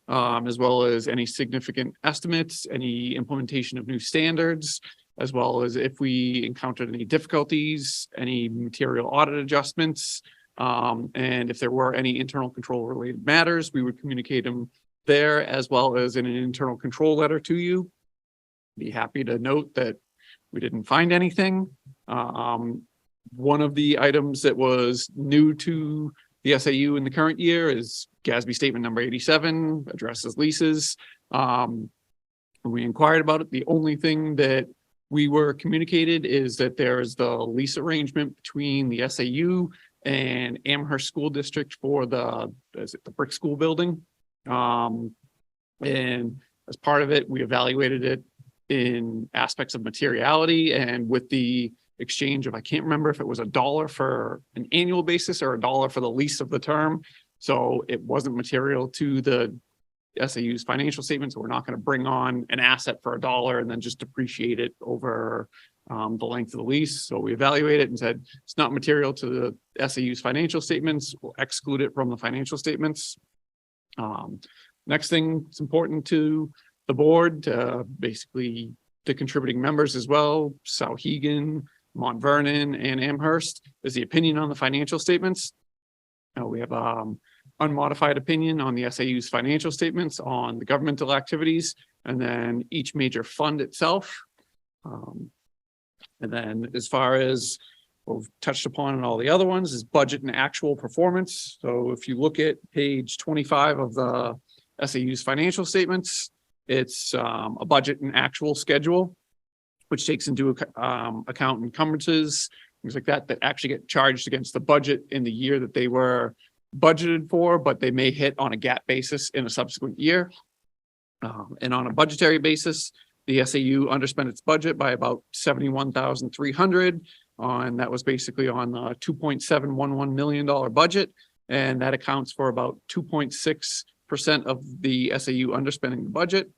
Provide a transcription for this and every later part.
as well as any significant estimates, any implementation of new standards, as well as if we encountered any difficulties, any material audit adjustments, and if there were any internal control related matters, we would communicate them there, as well as in an internal control letter to you. Be happy to note that we didn't find anything. One of the items that was new to the SAU in the current year is GASB statement number 87, addresses leases. We inquired about it. The only thing that we were communicated is that there's the lease arrangement between the SAU and Amherst School District for the brick school building. And as part of it, we evaluated it in aspects of materiality, and with the exchange of, I can't remember if it was $1 for an annual basis or $1 for the lease of the term. So it wasn't material to the SAU's financial statements. So we're not going to bring on an asset for $1 and then just depreciate it over the length of the lease. So we evaluated it and said, it's not material to the SAU's financial statements. We'll exclude it from the financial statements. Next thing that's important to the board, basically the contributing members as well, Sauhegan, Mont Vernon, and Amherst, is the opinion on the financial statements. We have unmodified opinion on the SAU's financial statements, on the governmental activities, and then each major fund itself. And then as far as what we've touched upon and all the other ones is budget and actual performance. So if you look at page 25 of the SAU's financial statements, it's a budget and actual schedule, which takes into account encumbrances, things like that, that actually get charged against the budget in the year that they were budgeted for, but they may hit on a GAAP basis in a subsequent year. And on a budgetary basis, the SAU underspent its budget by about $71,300. And that was basically on a $2.711 million budget. And that accounts for about 2.6% of the SAU underspending the budget.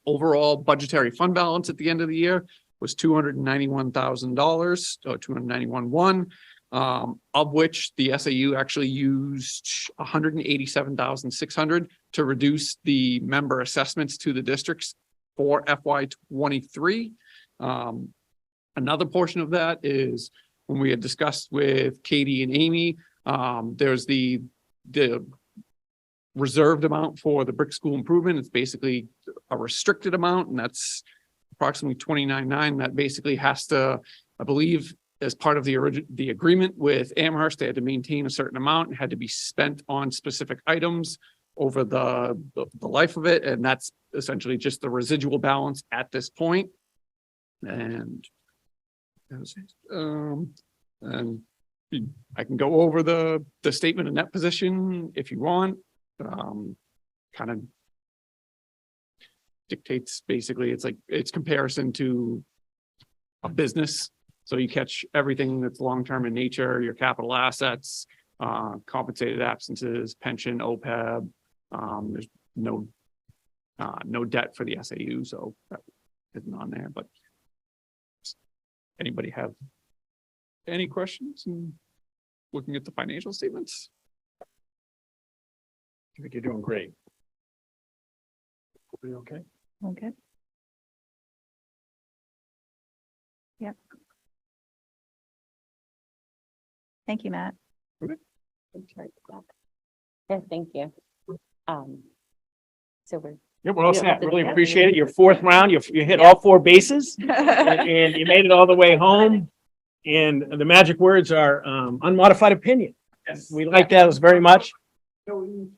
Overall budgetary fund balance at the end of the year was $291,000, or $291,100, of which the SAU actually used $187,600 to reduce the member assessments to the districts for FY23. Another portion of that is when we had discussed with Katie and Amy, there's the reserved amount for the brick school improvement. It's basically a restricted amount, and that's approximately $29,900. That basically has to, I believe, as part of the agreement with Amherst, they had to maintain a certain amount and had to be spent on specific items over the life of it. And that's essentially just the residual balance at this point. And and I can go over the statement of net position if you want. Kind of dictates, basically, it's comparison to a business. So you catch everything that's long-term in nature, your capital assets, compensated absences, pension, OPEB. There's no debt for the SAU, so that isn't on there. But anybody have any questions in looking at the financial statements? I think you're doing great. Are you okay? Okay. Yep. Thank you, Matt. Yeah, thank you. So we're Yeah, we're all You don't set. have to Really do that. appreciate it. Your fourth round, you hit all four bases and you made it all the way home. And the magic words are unmodified opinion. Yes. We like that very much. And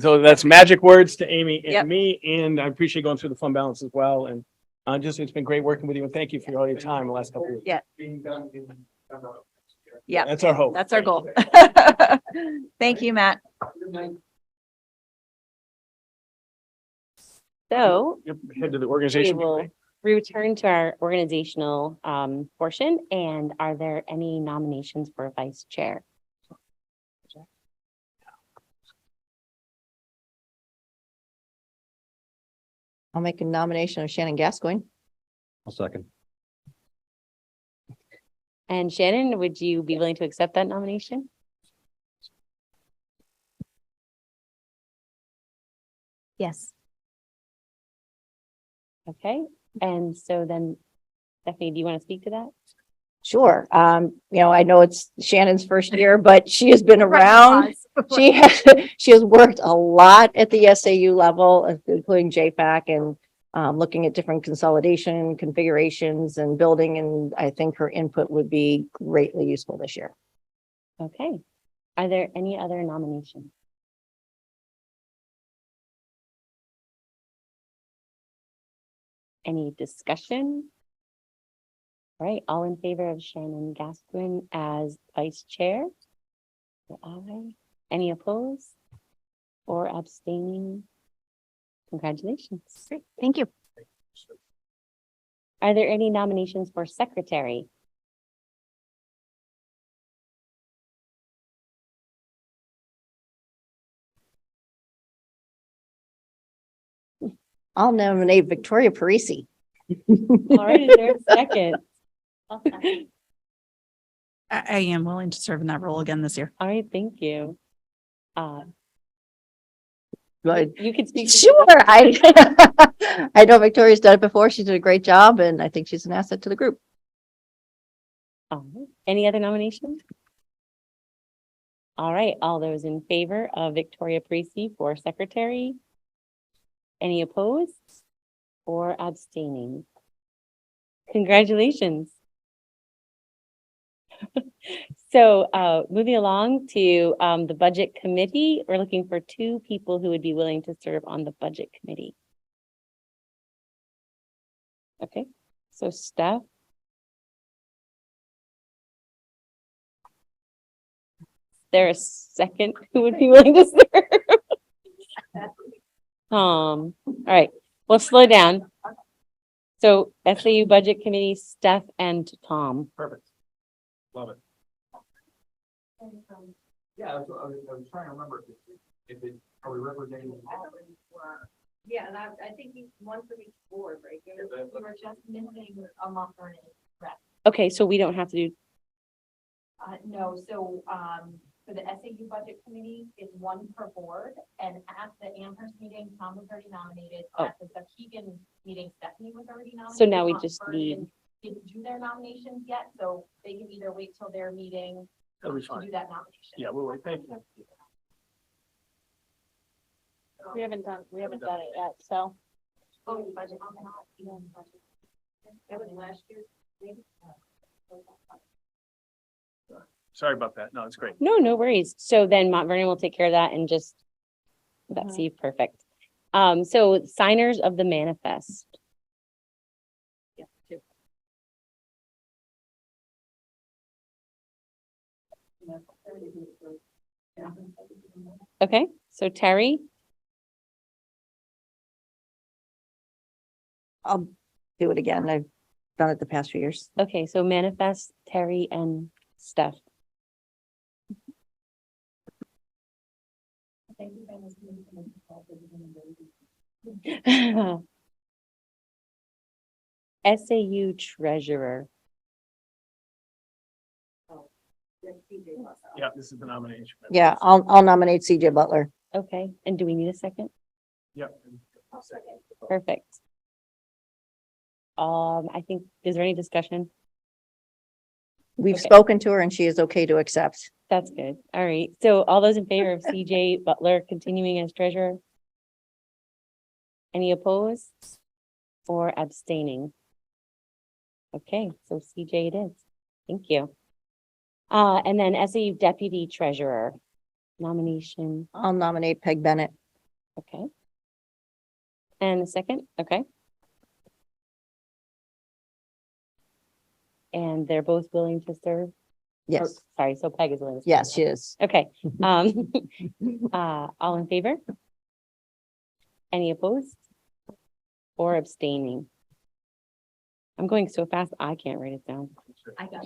so that's magic words to Amy and Yep. me, and I appreciate going through the fund balance as well. And it's been great working with you, and thank you for all your time the last couple of years. Yeah. Being done in Yeah, That's our hope. that's our goal. Thank you, Matt. so Yep, head to the we organization. will return to our organizational portion. And are there any nominations for vice chair? I'll make a nomination of Shannon Gascoigne. I'll second. And Shannon, would you be willing to accept that nomination? Yes. Okay, and so then Stephanie, do you want to speak to that? Sure. I know it's Shannon's first year, but she has been around. She has, she has worked a lot at the SAU level, including JPAC and looking at different consolidation configurations and building. And I think her input would be greatly useful this year. Okay, are there any other nominations? Any discussion? All right, all in favor of Shannon Gascoigne as vice chair? Say aye. Any opposed or abstaining? Congratulations. Great. Thank you. Are there any nominations for secretary? I'll nominate Victoria Parisi. All right, is there a second? I am willing to serve in that role again this year. All right, thank you. But You could speak. sure, I know Victoria's done it before. She did a great job and I think she's an asset to the group. Any other nominations? All right, all those in favor of Victoria Parisi for secretary? Any opposed or abstaining? Congratulations. So moving along to the budget committee, we're looking for 2 people who would be willing to serve on the budget committee. Okay, so Steph. Is there a second who would be willing to serve? All right, we'll slow down. So SAU Budget Committee, Steph and Tom. Perfect. Love it. Yeah, I was trying to remember if it, are we representing? Yeah, and I think one for each board, right? We were just missing a maternity rep. Okay, so we don't have to do, No, so, for the SAU budget committee, it's one per board, and at the Amherst meeting, Tom was already nominated. Oh. At the Keegan meeting, Stephanie was already nominated. so now we Tom just Vernon need, Didn't do their nominations yet, so they can either wait till their meeting That'll be to fine. do that nomination. Yeah, we'll wait. Thank you. We haven't done it yet, so. Oh, budget. That was last year, maybe? Sorry about that. No, it's great. no worries. So then Mount Vernon will take care of that and just, that's perfect. So signers of the manifest. Okay, so Terry, I'll do it again. I've done it the past few years. okay, so manifest, Terry and Steph. SAU treasurer. Yeah, this is the nomination. Yeah, I'll nominate CJ Butler. Okay, and do we need a second? Yep. Perfect. I think, is there any discussion? We've Okay. spoken to her and she is okay to accept. That's good. All right. So all those in favor of CJ Butler continuing as treasurer? Any opposed or abstaining? Okay, so CJ it is. Thank you. And then SAU deputy treasurer nomination. I'll nominate Peg Bennett. Okay. And a second. Okay. And they're both willing to serve? Yes, Sorry, so Peg is willing to serve. yes, she is. Okay, all in favor? Any opposed? Or abstaining? I'm going so fast, I can't write it down. I got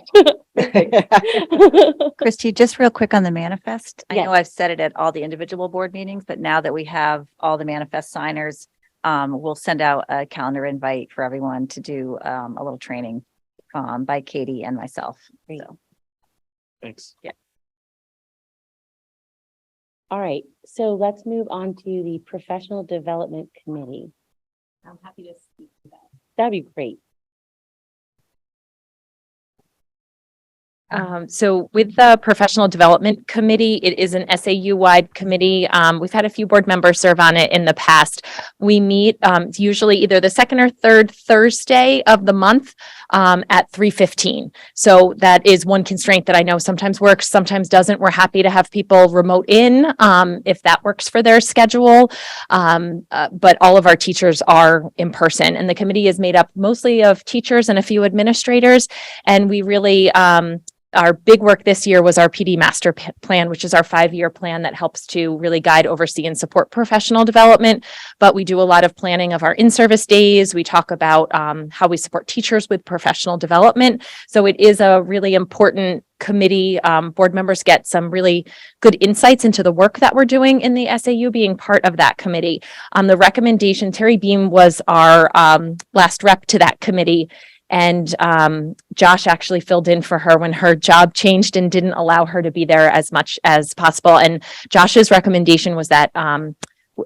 it. Christy, just real quick on the manifest. I Yes. know I've said it at all the individual board meetings, but now that we have all the manifest signers, we'll send out a calendar invite for everyone to do a little training by Katie and myself. Great. So, Thanks. All right, so let's move on to the Professional Development Committee. I'm happy to speak to that. That'd be great. So with the Professional Development Committee, it is an SAU-wide committee. We've had a few board members serve on it in the past. We meet usually either the second or third Thursday of the month at 3:15. So that is one constraint that I know sometimes works, sometimes doesn't. We're happy to have people remote in if that works for their schedule. But all of our teachers are in person, and the committee is made up mostly of teachers and a few administrators. And we really our big work this year was our PD master plan, which is our 5-year plan that helps to really guide, oversee, and support professional development. But we do a lot of planning of our in-service days. We talk about how we support teachers with professional development. So it is a really important committee. Board members get some really good insights into the work that we're doing in the SAU, being part of that committee. The recommendation, Terry Beam was our last rep to that committee. And Josh actually filled in for her when her job changed and didn't allow her to be there as much as possible. And Josh's recommendation was that,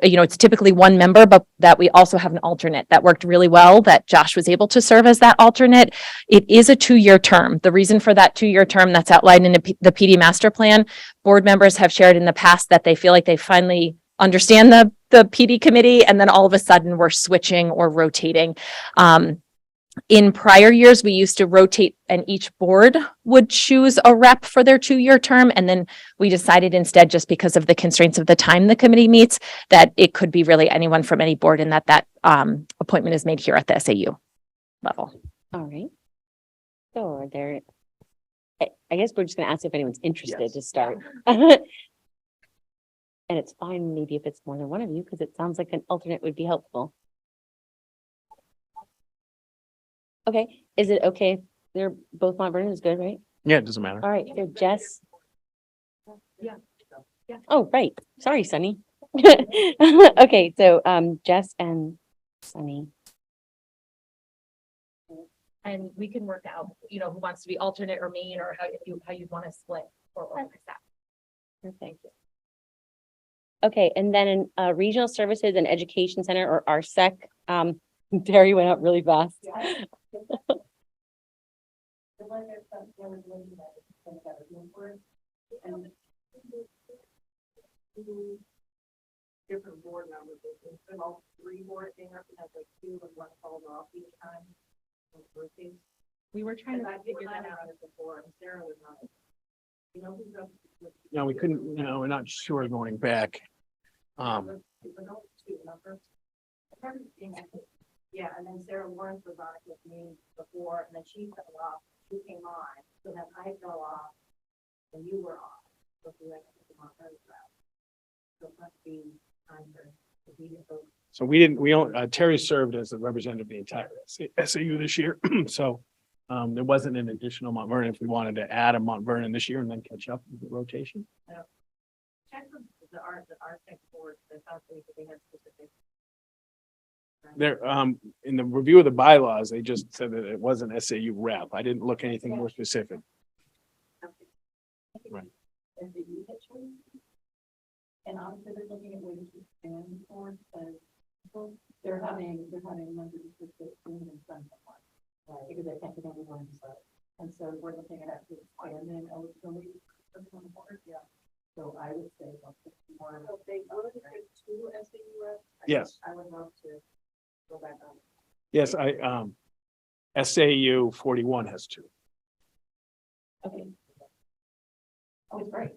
it's typically one member, but that we also have an alternate. That worked really well, that Josh was able to serve as that alternate. It is a 2-year term. The reason for that 2-year term that's outlined in the PD master plan, board members have shared in the past that they feel like they finally understand the PD committee, and then all of a sudden we're switching or rotating. In prior years, we used to rotate and each board would choose a rep for their 2-year term. And then we decided instead, just because of the constraints of the time the committee meets, that it could be really anyone from any board, and that appointment is made here at the SAU level. All right. So are there, I guess we're just gonna ask if anyone's interested to start. And it's fine maybe if it's more than one of you, because it sounds like an alternate would be helpful. Okay, is it okay? They're both Mount Vernon is good, right? Yeah, it doesn't matter. All right, so Jess. Yeah. Yeah. Oh, right. Sorry, Sunny. Okay, so Jess and Sunny. And we can work out, who wants to be alternate or main, or how you'd want to split or organize that. Thank you. Okay, and then in Regional Services and Education Center, or RSEC, Terry went up really fast. Different board members, there's been all 3 board things, have like 2 and 1 falls off each time. We were trying to I figure figured that that out. out before, and Sarah was not. Who's up? No, we couldn't, we're not sure going back. Yeah, and then Sarah Lawrence was on it with me before, and then she fell off, she came on, so then I fell off, and you were on. So we went to the Mount Vernon route. So it must be time for the meeting folks. So we don't, Terry served as a representative of the entire SAU this year. So there wasn't an additional Mount Vernon if we wanted to add a Mount Vernon this year and then catch up with the rotation. Check with the art tech board, the thought they had specific. There, in the review of the bylaws, they just said that it was an SAU rep. I didn't look anything more specific. Right. And honestly, they're looking at ways to expand boards, because they're having members of the team and some one. Right, because they can't get everyone inside. And so we're looking at to expand in eligibility for the board, yeah. So I would say about 50 more. So they would have 2 SAU reps. Yes. I would love to go back on. Yes, SAU 41 has 2. Okay. Oh, it's great.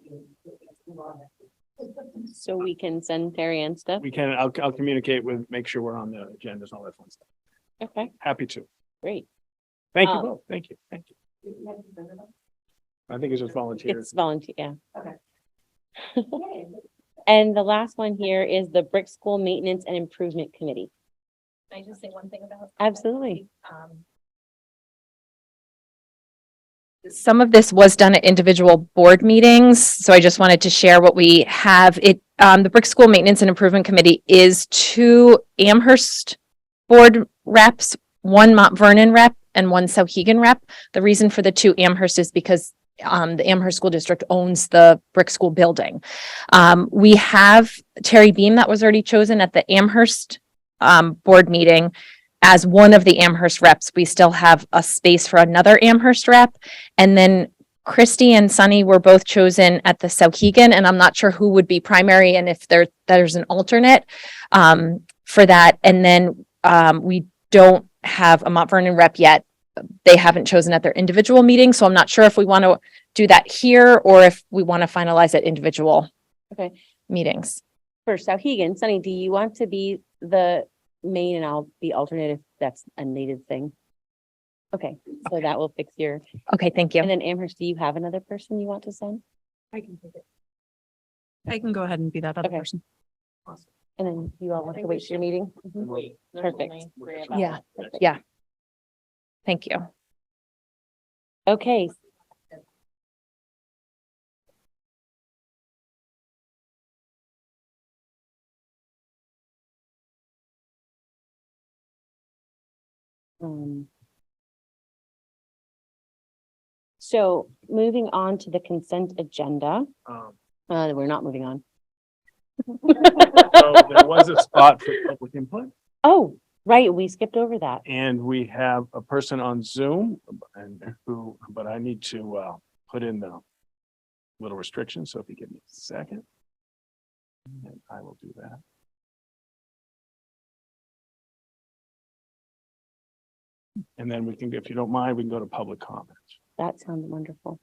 So we can send Terry and stuff. We can, I'll communicate with, make sure we're on the agendas and all that fun stuff. Okay, Happy to. great. Thank you Um, both. Thank you. Thank you. I think it's just volunteers. It's volunteer, yeah. Okay. And the last one here is the Brick School Maintenance and Improvement Committee. Can I just say one thing about? Absolutely. Some of this was done at individual board meetings, so I just wanted to share what we have. The Brick School Maintenance and Improvement Committee is 2 Amherst board reps, 1 Mount Vernon rep, and 1 Sauhegan rep. The reason for the 2 Amherst is because the Amherst School District owns the brick school building. We have Terry Beam that was already chosen at the Amherst board meeting as one of the Amherst reps. We still have a space for another Amherst rep. And then Christy and Sunny were both chosen at the Sauhegan, and I'm not sure who would be primary and if there's an alternate for that. And then we don't have a Mount Vernon rep yet. They haven't chosen at their individual meeting, so I'm not sure if we want to do that here or if we want to finalize at individual meetings. For Sauhegan, Sunny, do you want to be the main and I'll be alternate if that's a needed thing? Okay, so that will fix your, Okay, thank you. and then Amherst, do you have another person you want to send? I can take it. I can go ahead and be that other Okay. person. And then you all want to wait for your meeting? Perfect. Yeah, yeah. Thank you. Okay. So moving on to the consent agenda, we're not moving on. So there was a spot for public input, Oh, right, we skipped over that. and we have a person on Zoom but I need to put in the little restrictions, so if you give me a second. And I will do that. And then we can, if you don't mind, we can go to public comments. That sounds wonderful.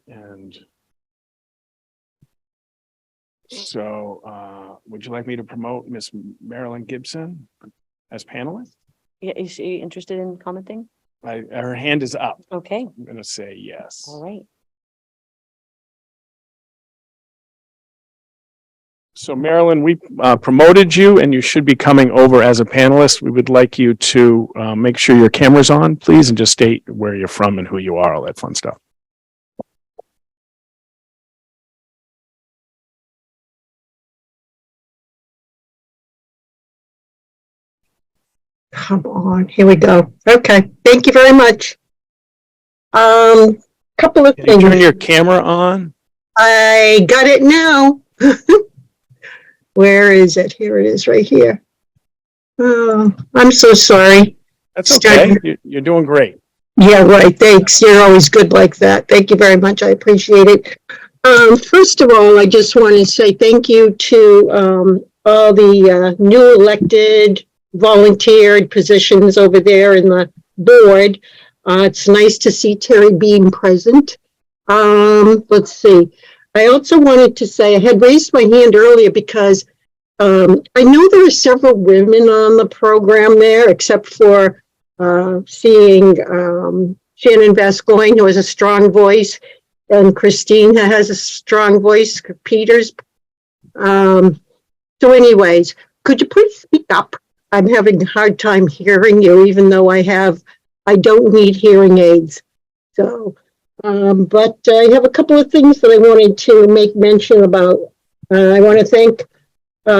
And so, would you like me to promote Miss Marilyn Gibson as panelist? Yeah, is she interested in commenting? Her hand is up. Okay, I'm gonna say yes. all right. So Marilyn, we promoted you and you should be coming over as a panelist. We would like you to make sure your camera's on, please, and just state where you're from and who you are, all that fun stuff. Come on, here we go. Okay, thank you very much. Couple of Can you turn things. your camera on? I got it now. Where is it? Here it is, right here. Oh, I'm so sorry. That's okay. You're doing great. Yeah, right. Thanks. You're always good like that. Thank you very much. I appreciate it. First of all, I just want to say thank you to all the new elected volunteered positions over there in the board. It's nice to see Terry Beam present. Let's see. I also wanted to say I had raised my hand earlier because I know there are several women on the program there, except for seeing Shannon Vascoin, who has a strong voice, and Christine, who has a strong voice, Peters. So anyways, could you please speak up? I'm having a hard time hearing you, even though I don't need hearing aids. So, but I have a couple of things that I wanted to make mention about. I want to thank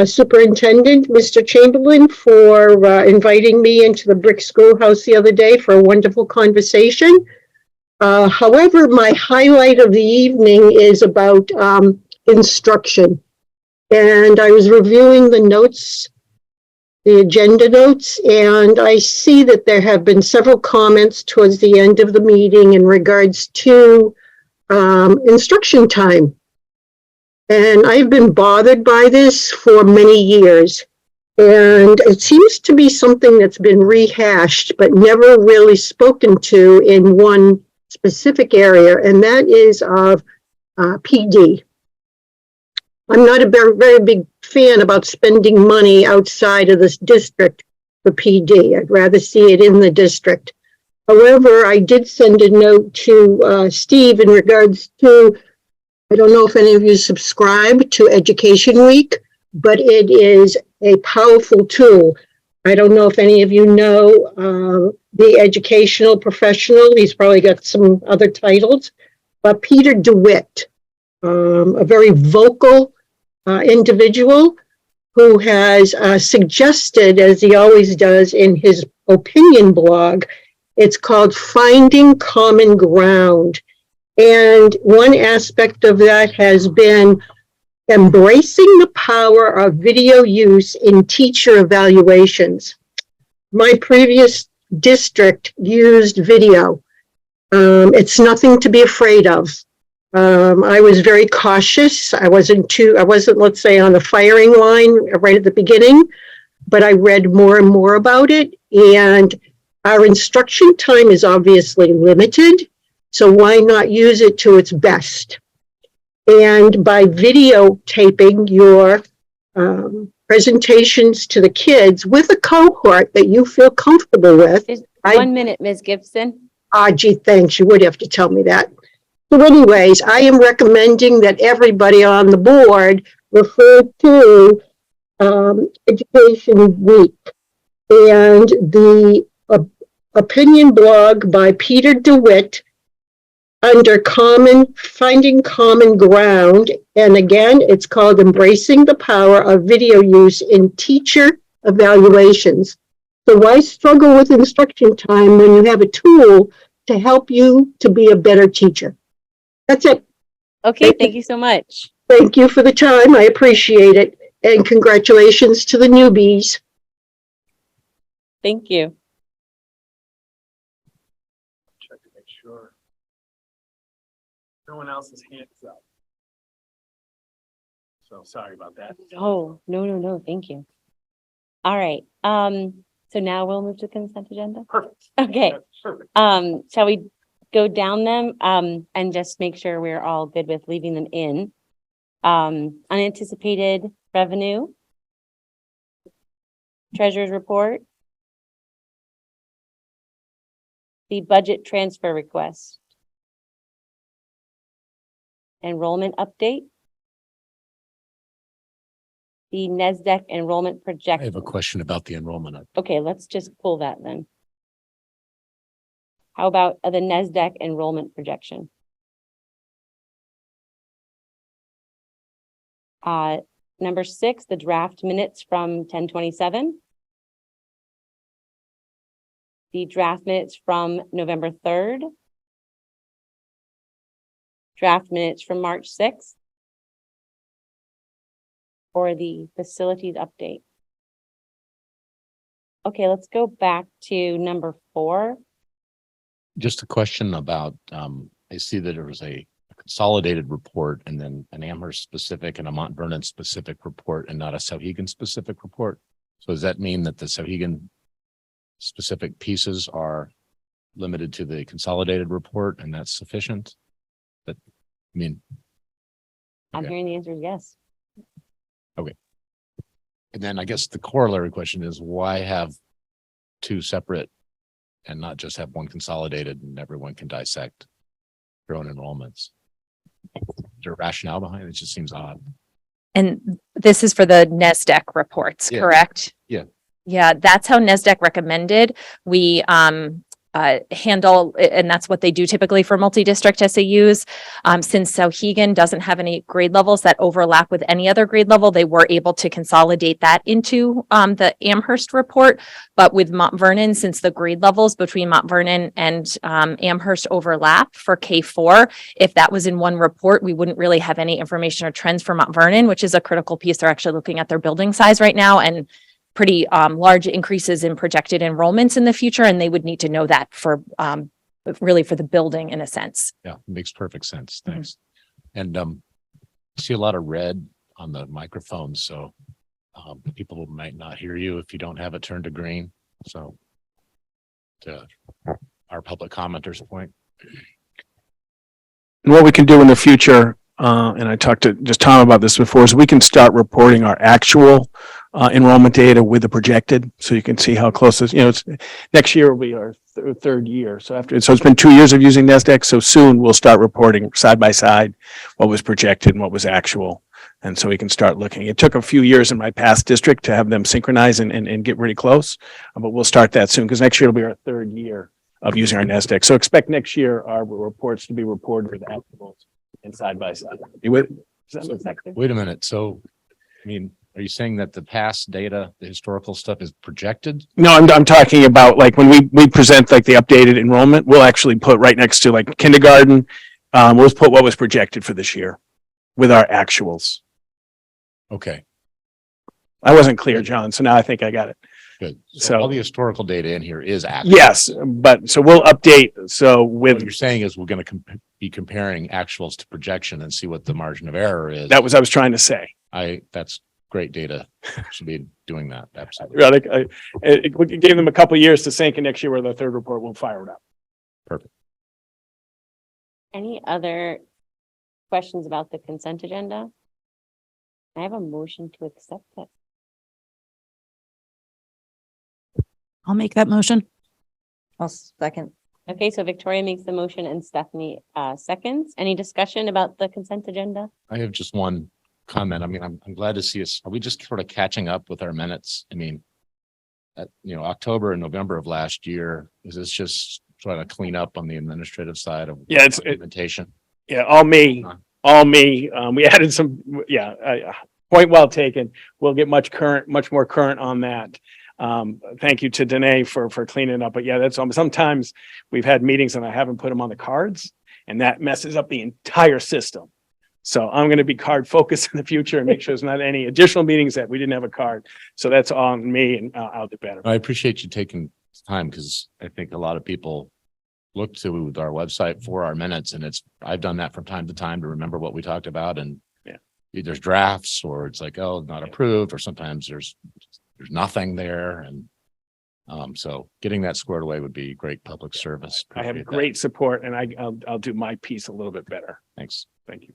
Superintendent Mr. Chamberlain for inviting me into the brick schoolhouse the other day for a wonderful conversation. However, my highlight of the evening is about instruction. And I was reviewing the notes, the agenda notes, and I see that there have been several comments towards the end of the meeting in regards to instruction time. And I've been bothered by this for many years. And it seems to be something that's been rehashed, but never really spoken to in one specific area, and that is of PD. I'm not a very, very big fan about spending money outside of this district for PD. I'd rather see it in the district. However, I did send a note to Steve in regards to, I don't know if any of you subscribe to Education Week, but it is a powerful tool. I don't know if any of you know the educational professional. He's probably got some other titles, but Peter DeWitt, a very vocal individual who has suggested, as he always does in his opinion blog, it's called Finding Common Ground. And one aspect of that has been embracing the power of video use in teacher evaluations. My previous district used video. It's nothing to be afraid of. I was very cautious. I wasn't, let's say, on the firing line right at the beginning, but I read more and more about it. And our instruction time is obviously limited, so why not use it to its best? And by videotaping your presentations to the kids with a cohort that you feel comfortable with. Just 1 minute, Ms. Gibson. Gee, thanks. You would have to tell me that. So anyways, I am recommending that everybody on the board refer to Education Week and the opinion blog by Peter DeWitt under Finding Common Ground. And again, it's called Embracing the Power of Video Use in Teacher Evaluations. So why struggle with instruction time when you have a tool to help you to be a better teacher? That's it. Okay, thank you so much. Thank you for the time. I appreciate it. And congratulations to the newbies. Thank you. Check to make sure. No one else's hand is up. So sorry about that. Oh, no, thank you. All right, so now we'll move to consent agenda? Perfect. Okay, That's perfect. shall we go down them, and just make sure we're all good with leaving them in? Unanticipated revenue. Treasurer's report. The budget transfer request. Enrollment update. The NESDEC enrollment I projection. have a question about the enrollment. Okay, let's just pull that then. How about the NESDEC enrollment projection? Number 6, the draft minutes from 10/27. The draft minutes from November 3rd. Draft minutes from March 6th. Or the facilities update. Okay, let's go back to number 4. Just a question about, I see that there was a consolidated report and then an Amherst specific and a Mount Vernon specific report and not a Sauhegan specific report. So does that mean that the Sauhegan specific pieces are limited to the consolidated report and that's sufficient? But I mean, I'm Okay. hearing the answer is yes. and then I guess the corollary question is why have two separate and not just have one consolidated and everyone can dissect their own enrollments? Is there a rationale behind it? It just seems odd. And this is for the NESDEC reports, Yeah. correct? Yeah. Yeah, that's how NESDEC recommended. We handle, and that's what they do typically for multi-district SAUs. Since Sauhegan doesn't have any grade levels that overlap with any other grade level, they were able to consolidate that into the Amherst report. But with Mount Vernon, since the grade levels between Mount Vernon and Amherst overlap for K4, if that was in one report, we wouldn't really have any information or trends for Mount Vernon, which is a critical piece. They're actually looking at their building size right now and pretty large increases in projected enrollments in the future, and they would need to know that for really for the building in a sense. Yeah, makes perfect sense. Thanks. And I see a lot of red on the microphone, so people might not hear you if you don't have it turned to green. So to our public commenters point. And what we can do in the future, and I talked to just Tom about this before, is we can start reporting our actual enrollment data with the projected, so you can see how close it's, it's next year will be our third year. So it's been 2 years of using NESDEC. So soon we'll start reporting side by side what was projected and what was actual. And so we can start looking. It took a few years in my past district to have them synchronize and get really close, but we'll start that soon because next year will be our third year of using our NESDEC. So expect next year our reports to be reported with actuals and side by side. You with? Wait a minute. So, I mean, Are you saying that the past data, the historical stuff is projected? No, I'm talking about like when we present like the updated enrollment, we'll actually put right next to like kindergarten. We'll put what was projected for this year with our actuals. Okay, I wasn't clear, John, so now I think I got it. good. So- So all the historical data in here is accurate. Yes, but so we'll update. So What with, you're saying is we're going to be comparing actuals to projection and see what the margin of error is. that was, I was trying to say. That's great data. Should be doing that. Absolutely. Right, we gave them a couple of years to sync, and next year with the third report, we'll fire it up. Any other questions about the consent agenda? I have a motion to accept it. I'll make that motion. I'll second. Okay, so Victoria makes the motion and Stephanie seconds. Any discussion about the consent agenda? I have just one comment. I mean, I'm glad to see us. Are we just sort of catching up with our minutes? I mean, October and November of last year, is this just trying to clean up on the administrative side of Yeah, implementation? Yeah, all me. We added some, point well taken. We'll get much more current on that. Thank you to Danae for cleaning up. But yeah, that's sometimes we've had meetings and I haven't put them on the cards and that messes up the entire system. So I'm going to be card focused in the future and make sure there's not any additional meetings that we didn't have a card. So that's on me and I'll do better. I appreciate you taking time because I think a lot of people look to our website for our minutes and I've done that from time to time to remember what we talked about and there's drafts or it's like, oh, not approved, or sometimes there's nothing there. And so getting that squared away would be great public service. I have Appreciate that. great support and I'll do my piece a little bit better. Thanks. Thank you.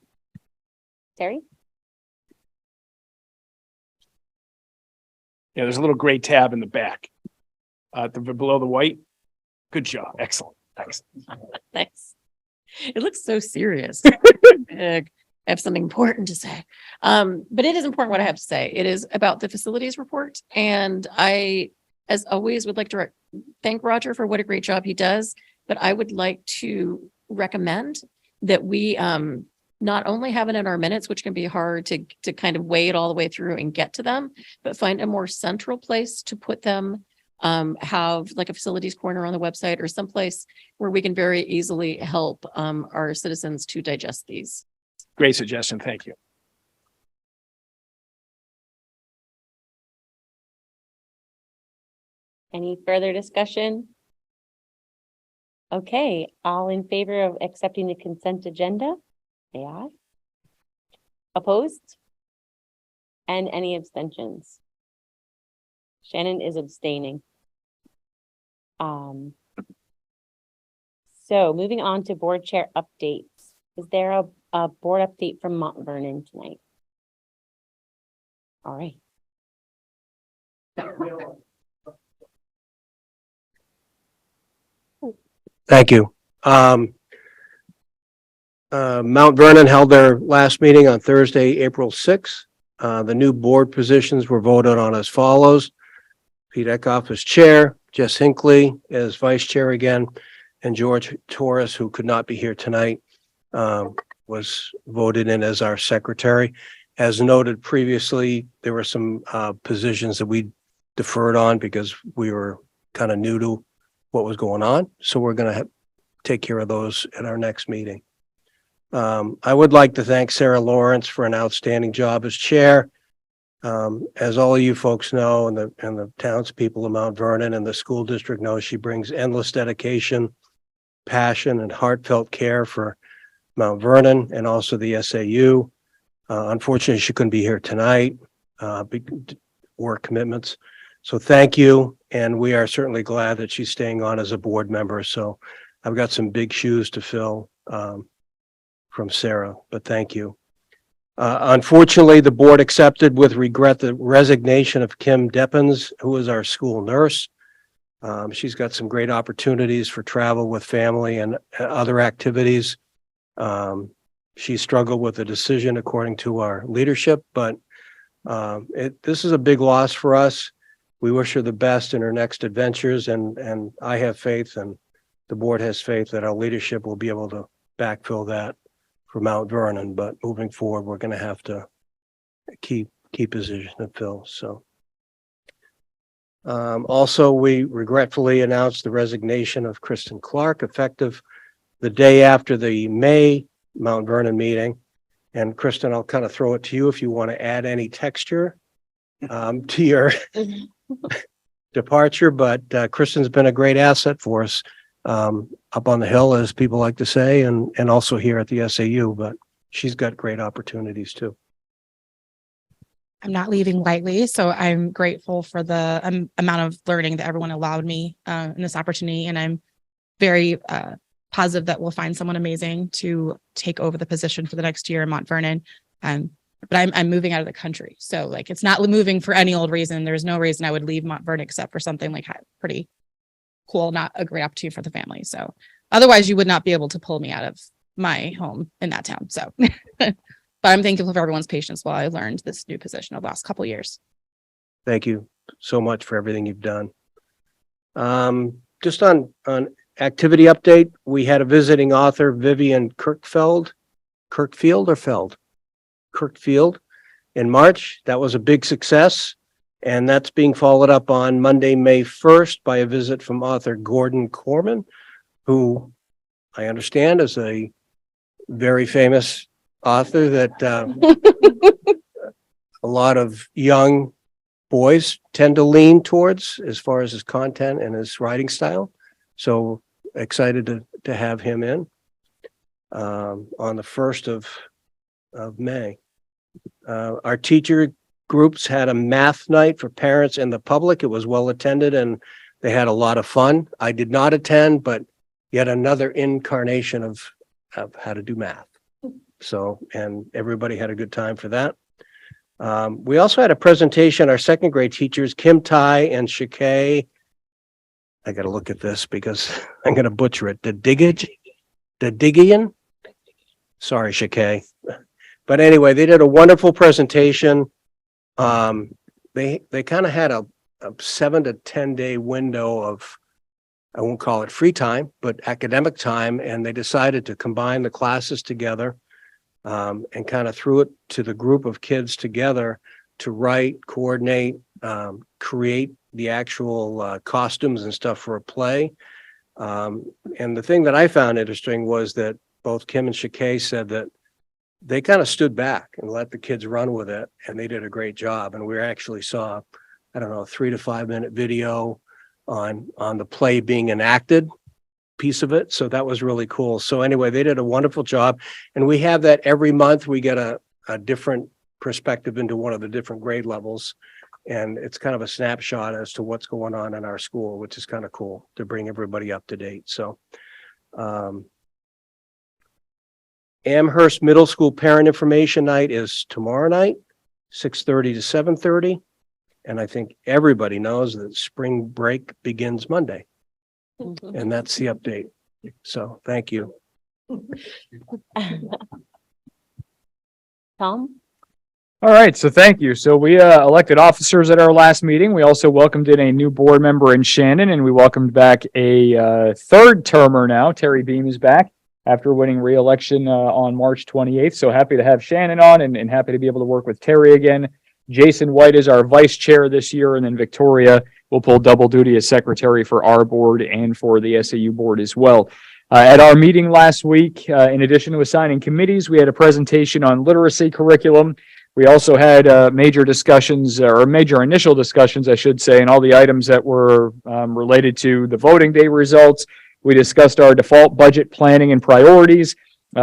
Terry? Yeah, there's a little gray tab in the back. Below the white. Good job. Excellent. Thanks. Thanks. It looks so serious. Big. I have something important to say. But it is important what I have to say. It is about the facilities report. And I, as always, would like to thank Roger for what a great job he does. But I would like to recommend that we not only have it in our minutes, which can be hard to kind of weigh it all the way through and get to them, but find a more central place to put them. Have like a facilities corner on the website or someplace where we can very easily help our citizens to digest these. Great suggestion. Thank you. Any further discussion? Okay, all in favor of accepting the consent agenda? Say aye. Opposed? And any abstentions? Shannon is abstaining. So moving on to board chair updates. Is there a board update from Mount Vernon tonight? All right. Thank you. Mount Vernon held their last meeting on Thursday, April 6th. The new board positions were voted on as follows. Pete Eckhoff as chair, Jess Hinckley as vice chair again, and George Torres, who could not be here tonight, was voted in as our secretary. As noted previously, there were some positions that we deferred on because we were kind of new to what was going on. So we're going to take care of those at our next meeting. I would like to thank Sarah Lawrence for an outstanding job as chair. As all of you folks know, and the townspeople of Mount Vernon and the school district know, she brings endless dedication, passion, and heartfelt care for Mount Vernon and also the SAU. Unfortunately, she couldn't be here tonight, work commitments. So thank you. And we are certainly glad that she's staying on as a board member. So I've got some big shoes to fill from Sarah, but thank you. Unfortunately, the board accepted with regret the resignation of Kim Deppens, who is our school nurse. She's got some great opportunities for travel with family and other activities. She struggled with the decision according to our leadership, but this is a big loss for us. We wish her the best in her next adventures, and I have faith, and the board has faith that our leadership will be able to backfill that for Mount Vernon. But moving forward, we're going to have to keep key position to fill, so. Also, we regretfully announced the resignation of Kristen Clark effective the day after the May Mount Vernon meeting. And Kristen, I'll kind of throw it to you if you want to add any texture to your departure, but Kristen's been a great asset for us up on the hill, as people like to say, and also here at the SAU, but she's got great opportunities too. I'm not leaving lightly, so I'm grateful for the amount of learning that everyone allowed me in this opportunity, and I'm very positive that we'll find someone amazing to take over the position for the next year in Mount Vernon. But I'm moving out of the country, so like it's not moving for any old reason. There's no reason I would leave Mount Vernon except for something like pretty cool, not a great opportunity for the family. So otherwise, you would not be able to pull me out of my home in that town. So. But I'm thankful for everyone's patience while I learned this new position over the last couple of years. Thank you so much for everything you've done. Just on activity update, we had a visiting author, Vivian Kirkfield in March. That was a big success. And that's being followed up on Monday, May 1st by a visit from author Gordon Corman, who I understand is a very famous author that a lot of young boys tend to lean towards as far as his content and his writing style. So excited to have him in on the 1st of May. Our teacher groups had a math night for parents and the public. It was well attended and they had a lot of fun. I did not attend, but yet another incarnation of how to do math. So, and everybody had a good time for that. We also had a presentation, our second grade teachers, Kim Tai and Shakay. I got to look at this because I'm going to butcher it. The Digian. Sorry, Shakay. But anyway, they did a wonderful presentation. They kind of had a 7 to 10 day window of, I won't call it free time, but academic time. And they decided to combine the classes together. And kind of threw it to the group of kids together to write, coordinate, create the actual costumes and stuff for a play. And the thing that I found interesting was that both Kim and Shakay said that they kind of stood back and let the kids run with it, and they did a great job. And we actually saw, I don't know, a 3 to 5 minute video on the play being enacted. Piece of it. So that was really cool. So anyway, they did a wonderful job. And we have that every month. We get a different perspective into one of the different grade levels. And it's kind of a snapshot as to what's going on in our school, which is kind of cool to bring everybody up to date. So Amherst Middle School Parent Information Night is tomorrow night, 6:30 to 7:30. And I think everybody knows that spring break begins Monday. And that's the update. So thank you. Tom? All right, so thank you. So we elected officers at our last meeting. We also welcomed in a new board member in Shannon, and we welcomed back a third termer now. Terry Beam is back after winning re-election on March 28th. So happy to have Shannon on and happy to be able to work with Terry again. Jason White is our vice chair this year, and then Victoria will pull double duty as secretary for our board and for the SAU board as well. At our meeting last week, in addition to assigning committees, we had a presentation on literacy curriculum. We also had major discussions, or major initial discussions, I should say, and all the items that were related to the voting day results. We discussed our default budget planning and priorities.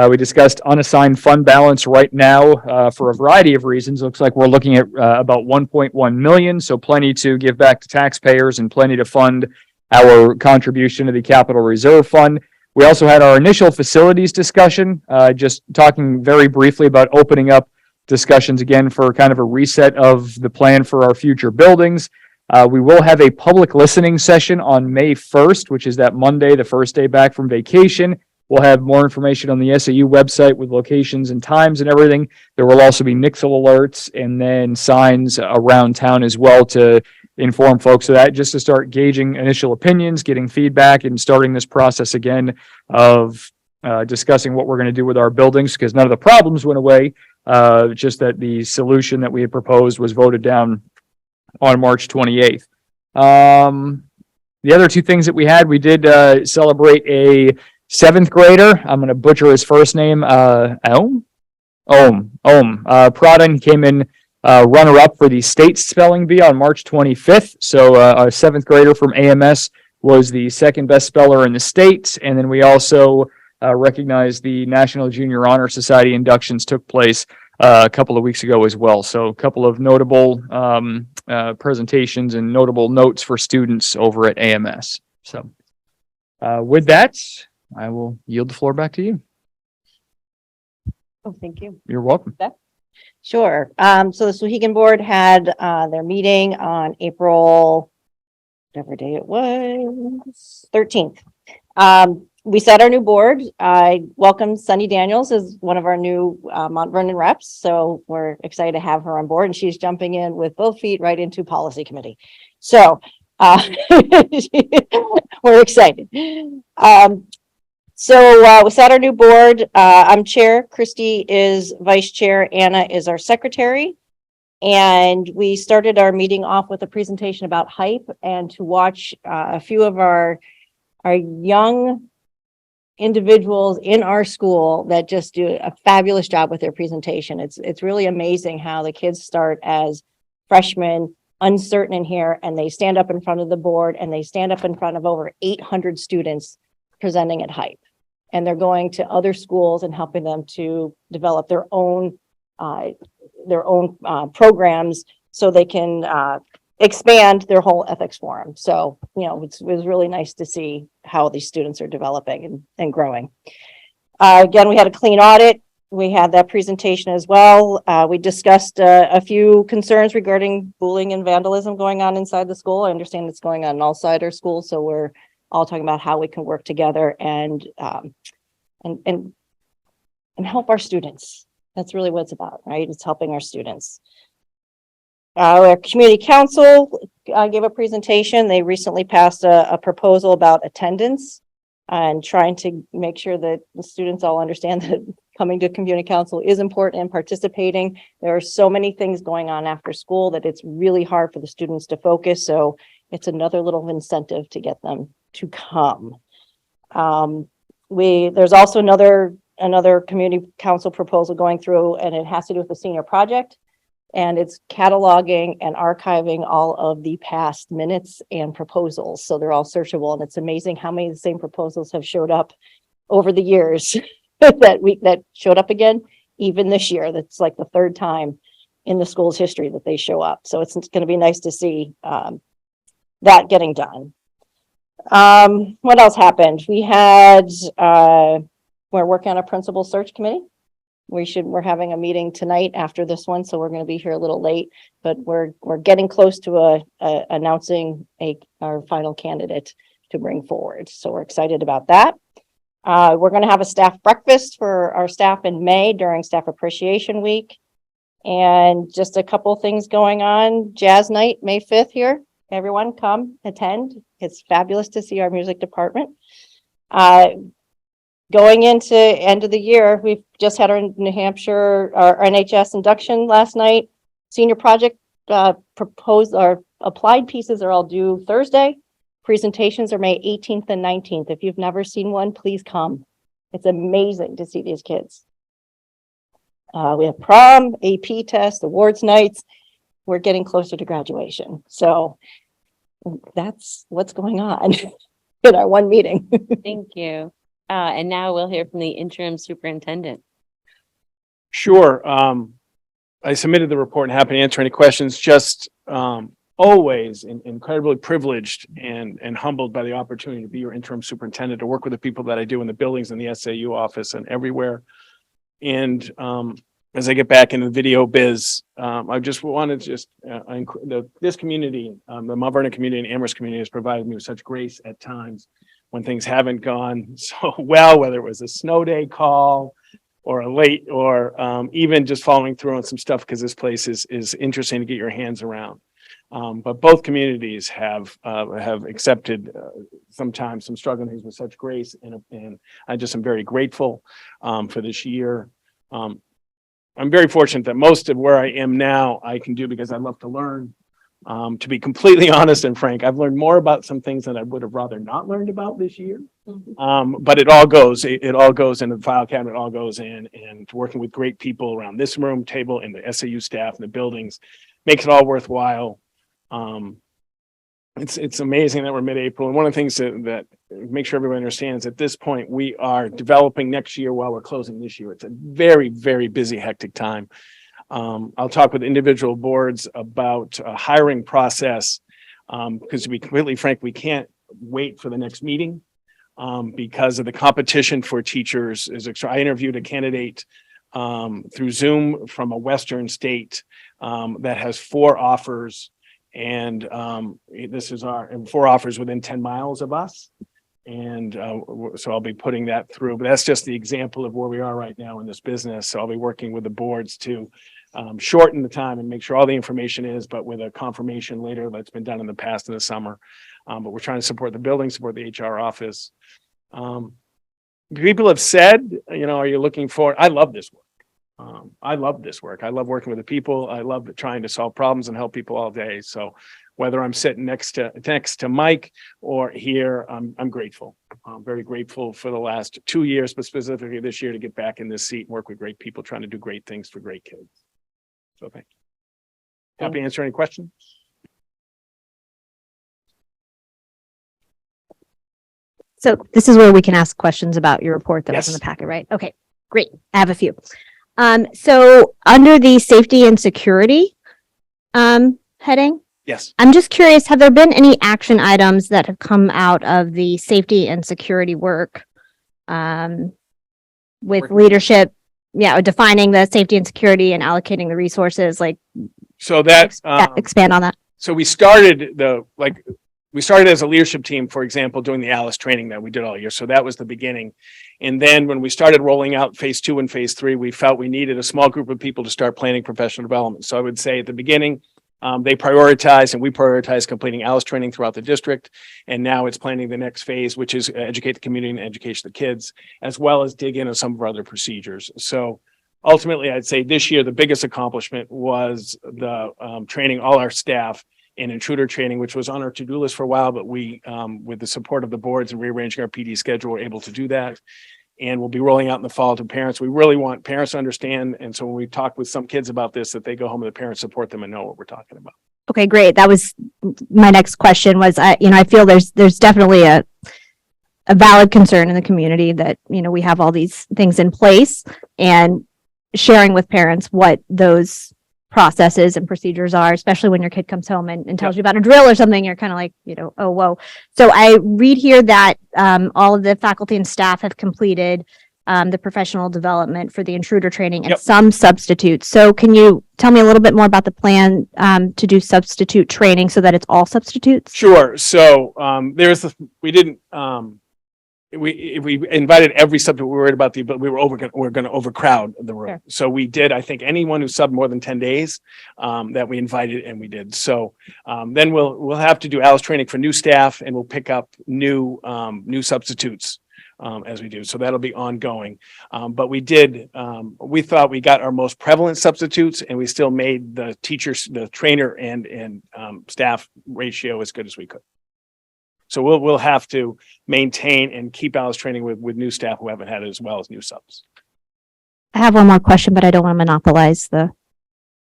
We discussed unassigned fund balance right now for a variety of reasons. Looks like we're looking at about 1.1 million, so plenty to give back to taxpayers and plenty to fund our contribution to the capital reserve fund. We also had our initial facilities discussion, just talking very briefly about opening up discussions again for kind of a reset of the plan for our future buildings. We will have a public listening session on May 1st, which is that Monday, the first day back from vacation. We'll have more information on the SAU website with locations and times and everything. There will also be Nixle alerts and then signs around town as well to inform folks of that, just to start gauging initial opinions, getting feedback, and starting this process again of discussing what we're going to do with our buildings, because none of the problems went away. just that the solution that we had proposed was voted down on March 28th. The other two things that we had, we did celebrate a seventh grader. I'm going to butcher his first name. Ohm. Pradhan came in runner up for the state spelling bee on March 25th. So a seventh grader from AMS was the second best speller in the state. And then we also recognized the National Junior Honor Society inductions took place a couple of weeks ago as well. So a couple of notable presentations and notable notes for students over at AMS. So with that, I will yield the floor back to you. Oh, thank you. You're welcome. Sure. So the Souhegan Board had their meeting on April, whatever day it was, 13th. We set our new board. I welcomed Sunny Daniels as one of our new Mount Vernon reps. So we're excited to have her on board, and she's jumping in with both feet right into policy committee. So we're excited. So we set our new board. I'm chair. Christy is vice chair. Anna is our secretary. And we started our meeting off with a presentation about hype and to watch a few of our young individuals in our school that just do a fabulous job with their presentation. It's really amazing how the kids start as freshmen, uncertain in here, and they stand up in front of the board and they stand up in front of over 800 students presenting at hype. And they're going to other schools and helping them to develop their own programs so they can expand their whole ethics forum. So, you know, it was really nice to see how these students are developing and growing. Again, we had a clean audit. We had that presentation as well. We discussed a few concerns regarding bullying and vandalism going on inside the school. I understand it's going on in all sides of our school, so we're all talking about how we can work together and help our students. That's really what it's about, right? It's helping our students. Our community council gave a presentation. They recently passed a proposal about attendance and trying to make sure that the students all understand that coming to community council is important and participating. There are so many things going on after school that it's really hard for the students to focus. So it's another little incentive to get them to come. There's also another community council proposal going through, and it has to do with the senior project. And it's cataloging and archiving all of the past minutes and proposals. So they're all searchable, and it's amazing how many of the same proposals have showed up over the years that showed up again, even this year. That's like the third time in the school's history that they show up. So it's going to be nice to see that getting done. What else happened? We had, we're working on a principal search committee. We're having a meeting tonight after this one, so we're going to be here a little late, but we're getting close to announcing our final candidate to bring forward. So we're excited about that. We're going to have a staff breakfast for our staff in May during Staff Appreciation Week. And just a couple things going on. Jazz Night, May 5th here. Everyone come attend. It's fabulous to see our music department. Going into end of the year, we've just had our New Hampshire, our NHS induction last night. Senior project proposed or applied pieces are all due Thursday. Presentations are May 18th and 19th. If you've never seen one, please come. It's amazing to see these kids. We have prom, AP test, awards nights. We're getting closer to graduation. So that's what's going on in our one meeting. Thank you. And now we'll hear from the interim superintendent. Sure. I submitted the report and happy to answer any questions. Just always incredibly privileged and humbled by the opportunity to be your interim superintendent, to work with the people that I do in the buildings in the SAU office and everywhere. And as I get back into the video biz, I just wanted to this community, the Mount Vernon community and Amherst community has provided me with such grace at times when things haven't gone so well, whether it was a snow day call or a late, or even just following through on some stuff, because this place is interesting to get your hands around. But both communities have accepted sometimes some struggling things with such grace, and I just am very grateful for this year. I'm very fortunate that most of where I am now, I can do because I love to learn. To be completely honest and frank, I've learned more about some things that I would have rather not learned about this year. But it all goes into the file cabinet, it all goes in, and working with great people around this room table and the SAU staff and the buildings makes it all worthwhile. It's amazing that we're mid-April. And one of the things that make sure everyone understands at this point, we are developing next year while we're closing this year. It's a very, very busy, hectic time. I'll talk with individual boards about a hiring process. Because to be completely frank, we can't wait for the next meeting. Because of the competition for teachers is extra. I interviewed a candidate through Zoom from a Western state that has 4 offers. And this is and 4 offers within 10 miles of us. And so I'll be putting that through, but that's just the example of where we are right now in this business. So I'll be working with the boards to shorten the time and make sure all the information is, but with a confirmation later that's been done in the past in the summer. But we're trying to support the building, support the HR office. People have said, are you looking for, I love this work. I love this work. I love working with the people. I love trying to solve problems and help people all day. So whether I'm sitting next to Mike or here, I'm grateful. I'm very grateful for the last 2 years, but specifically this year to get back in this seat and work with great people trying to do great things for great kids. So thank you. Happy to answer any questions. So this is where we can ask questions about your report that was in Yes. the packet, right? Okay, great. I have a few. So under the safety and security heading, Yes. I'm just curious, have there been any action items that have come out of the safety and security work with Working- leadership? Yeah, defining the safety and security and allocating the resources, like So that, expand on that. so we started as a leadership team, for example, doing the Alice training that we did all year. So that was the beginning. And then when we started rolling out phase 2 and phase 3, we felt we needed a small group of people to start planning professional development. So I would say at the beginning, they prioritized and we prioritized completing Alice training throughout the district. And now it's planning the next phase, which is educate the community and educate the kids, as well as dig into some of our other procedures. So ultimately, I'd say this year, the biggest accomplishment was the training all our staff in intruder training, which was on our to-do list for a while, but we, with the support of the boards and rearranging our PD schedule, were able to do that. And we'll be rolling out in the fall to parents. We really want parents to understand. And so when we talk with some kids about this, that they go home and the parents support them and know what we're talking about. Okay, great. That was my next question was, I feel there's definitely a valid concern in the community that, we have all these things in place, and sharing with parents what those processes and procedures are, especially when your kid comes home and tells you about a drill or something, you're kind of like, oh, whoa. So I read here that all of the faculty and staff have completed the professional development for the intruder training and some substitutes. So can you tell me a little bit more about the plan to do substitute training so that it's all substitutes? Sure. So we invited every subject. We were worried about but we were going to overcrowd the room. Sure. So we did, I think anyone who subbed more than 10 days that we invited, and we did. So then we'll have to do Alice training for new staff, and we'll pick up new substitutes as we do. So that'll be ongoing. But we thought we got our most prevalent substitutes, and we still made the trainer and staff ratio as good as we could. So we'll have to maintain and keep Alice training with new staff who haven't had it, as well as new subs. I have one more question, but I don't want to monopolize the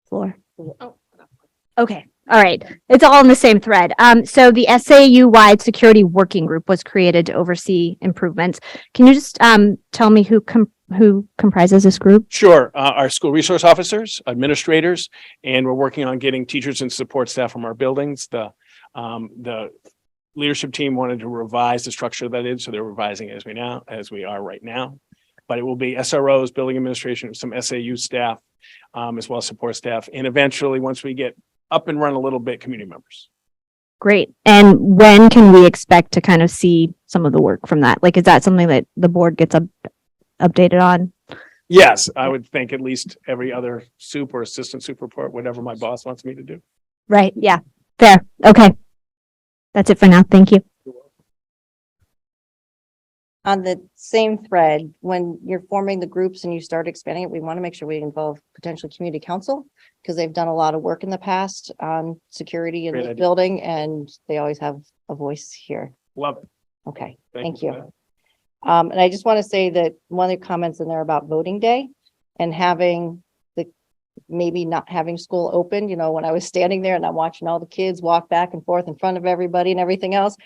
floor. Okay. All right. It's all in the same thread. So the SAU-wide security working group was created to oversee improvements. Can you just tell me who comprises this group? Sure. Our school resource officers, administrators, and we're working on getting teachers and support staff from our buildings. The leadership team wanted to revise the structure that is, so they're revising as we are right now. But it will be SROs, building administration, some SAU staff, as well as support staff, and eventually, once we get up and run a little bit, community members. Great. And when can we expect to kind of see some of the work from that? Like, is that something that the board gets updated on? Yes, I would think at least every other soup or assistant soup report, whatever my boss wants me to do. Right. Yeah. Fair. Okay. That's it for now. Thank you. on the same thread, when you're forming the groups and you start expanding it, we want to make sure we involve potentially community council because they've done a lot of work in the past on security in Great the idea. building and they always have a voice here. Love it. Okay, Thank thank you for you. And I just want to say that one of the comments in there about voting day and having maybe not having school open, you know, when I was standing there and I'm watching all the kids walk back and forth in front of everybody and everything else.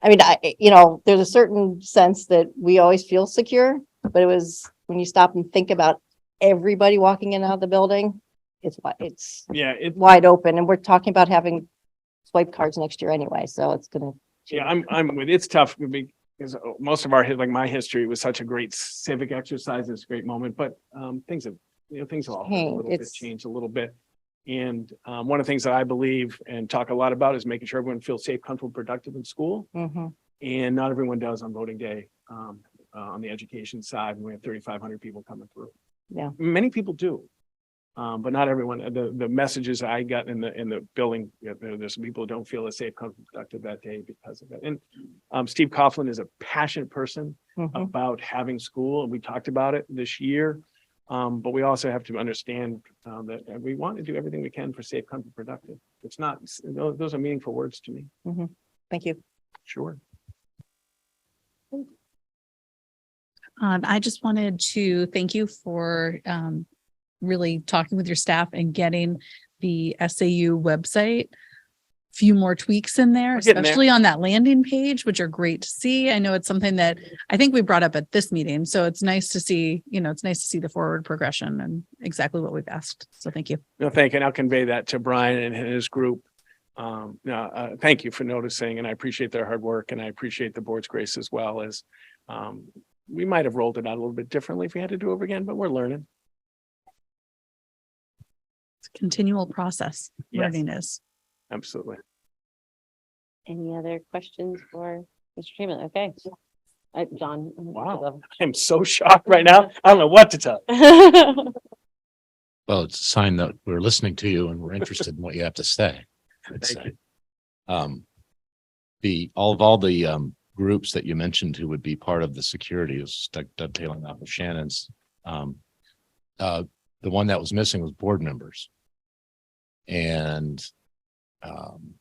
I mean, you know, there's a certain sense that we always feel secure, but it was when you stop and think about everybody walking in and out of the building, it's Yeah, wide open and we're talking about having swipe cards next year anyway. So it's gonna. yeah, I'm with, it's tough because most of our, like my history was such a great civic exercise. It's a great moment, but things have, things have altered a little bit, changed a little bit. And one of the things that I believe and talk a lot about is making sure everyone feels safe, comfortable, productive in school. Mm-hmm. And not everyone does on voting day on the education side. We have 3,500 people coming through. Yeah. Many people do. But not everyone, the messages I got in the building, there's some people who don't feel as safe, comfortable, productive that day because of it. And Steve Coughlin is a passionate person about having school. And we talked about it this year. But we also have to understand that we want to do everything we can for safe, comfortable, productive. It's not, those are meaningful words to me. Mm-hmm. Thank you. Sure. I just wanted to thank you for really talking with your staff and getting the SAU website few more tweaks in there, We're getting there. especially on that landing page, which are great to see. I know it's something that I think we brought up at this meeting. So it's nice to see, it's nice to see the forward progression and exactly what we've asked. So thank you. No, thank you. And I'll convey that to Brian and his group. Thank you for noticing, and I appreciate their hard work, and I appreciate the board's grace as well. As we might have rolled it out a little bit differently if we had to do it over again, but we're learning. It's a continual process. Yes. Learning is. Absolutely. Any other questions for Mr. Chamberlain? Okay. John. Wow. I'm so shocked right now. I don't know what to tell you. Well, it's a sign that we're listening to you and we're interested in what you have to say. I'd Thank say. All the groups that you mentioned who would be part of the security is dovetailing off of Shannon's. The one that was missing was board members. And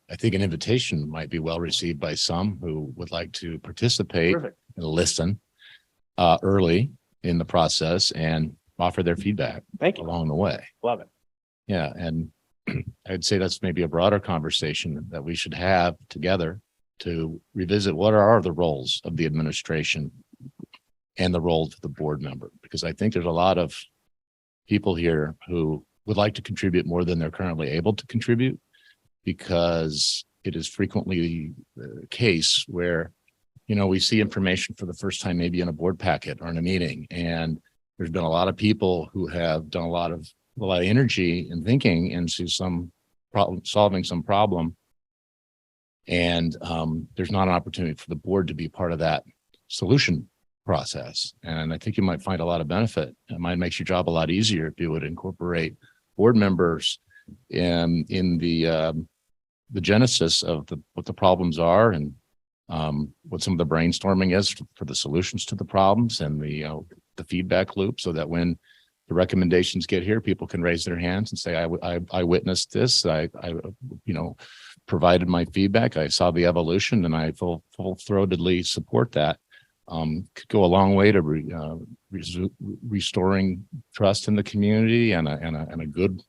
I think an invitation might be well received by some who would like to participate Perfect. and listen early in the process and offer their feedback Thank you. along the way. Love it. Yeah, and I'd say that's maybe a broader conversation that we should have together to revisit what are the roles of the administration and the role of the board member, because I think there's a lot of people here who would like to contribute more than they're currently able to contribute, because it is frequently the case where, we see information for the first time, maybe in a board packet or in a meeting. And there's been a lot of people who have done a lot of energy and thinking into some problem, solving some problem. And there's not an opportunity for the board to be part of that solution process. And I think you might find a lot of benefit. It might make your job a lot easier if you would incorporate board members in the genesis of what the problems are and what some of the brainstorming is for the solutions to the problems and the feedback loop, so that when the recommendations get here, people can raise their hands and say, I witnessed this. I provided my feedback. I saw the evolution and I full-throatedly support that. Could go a long way to restoring trust in the community and a good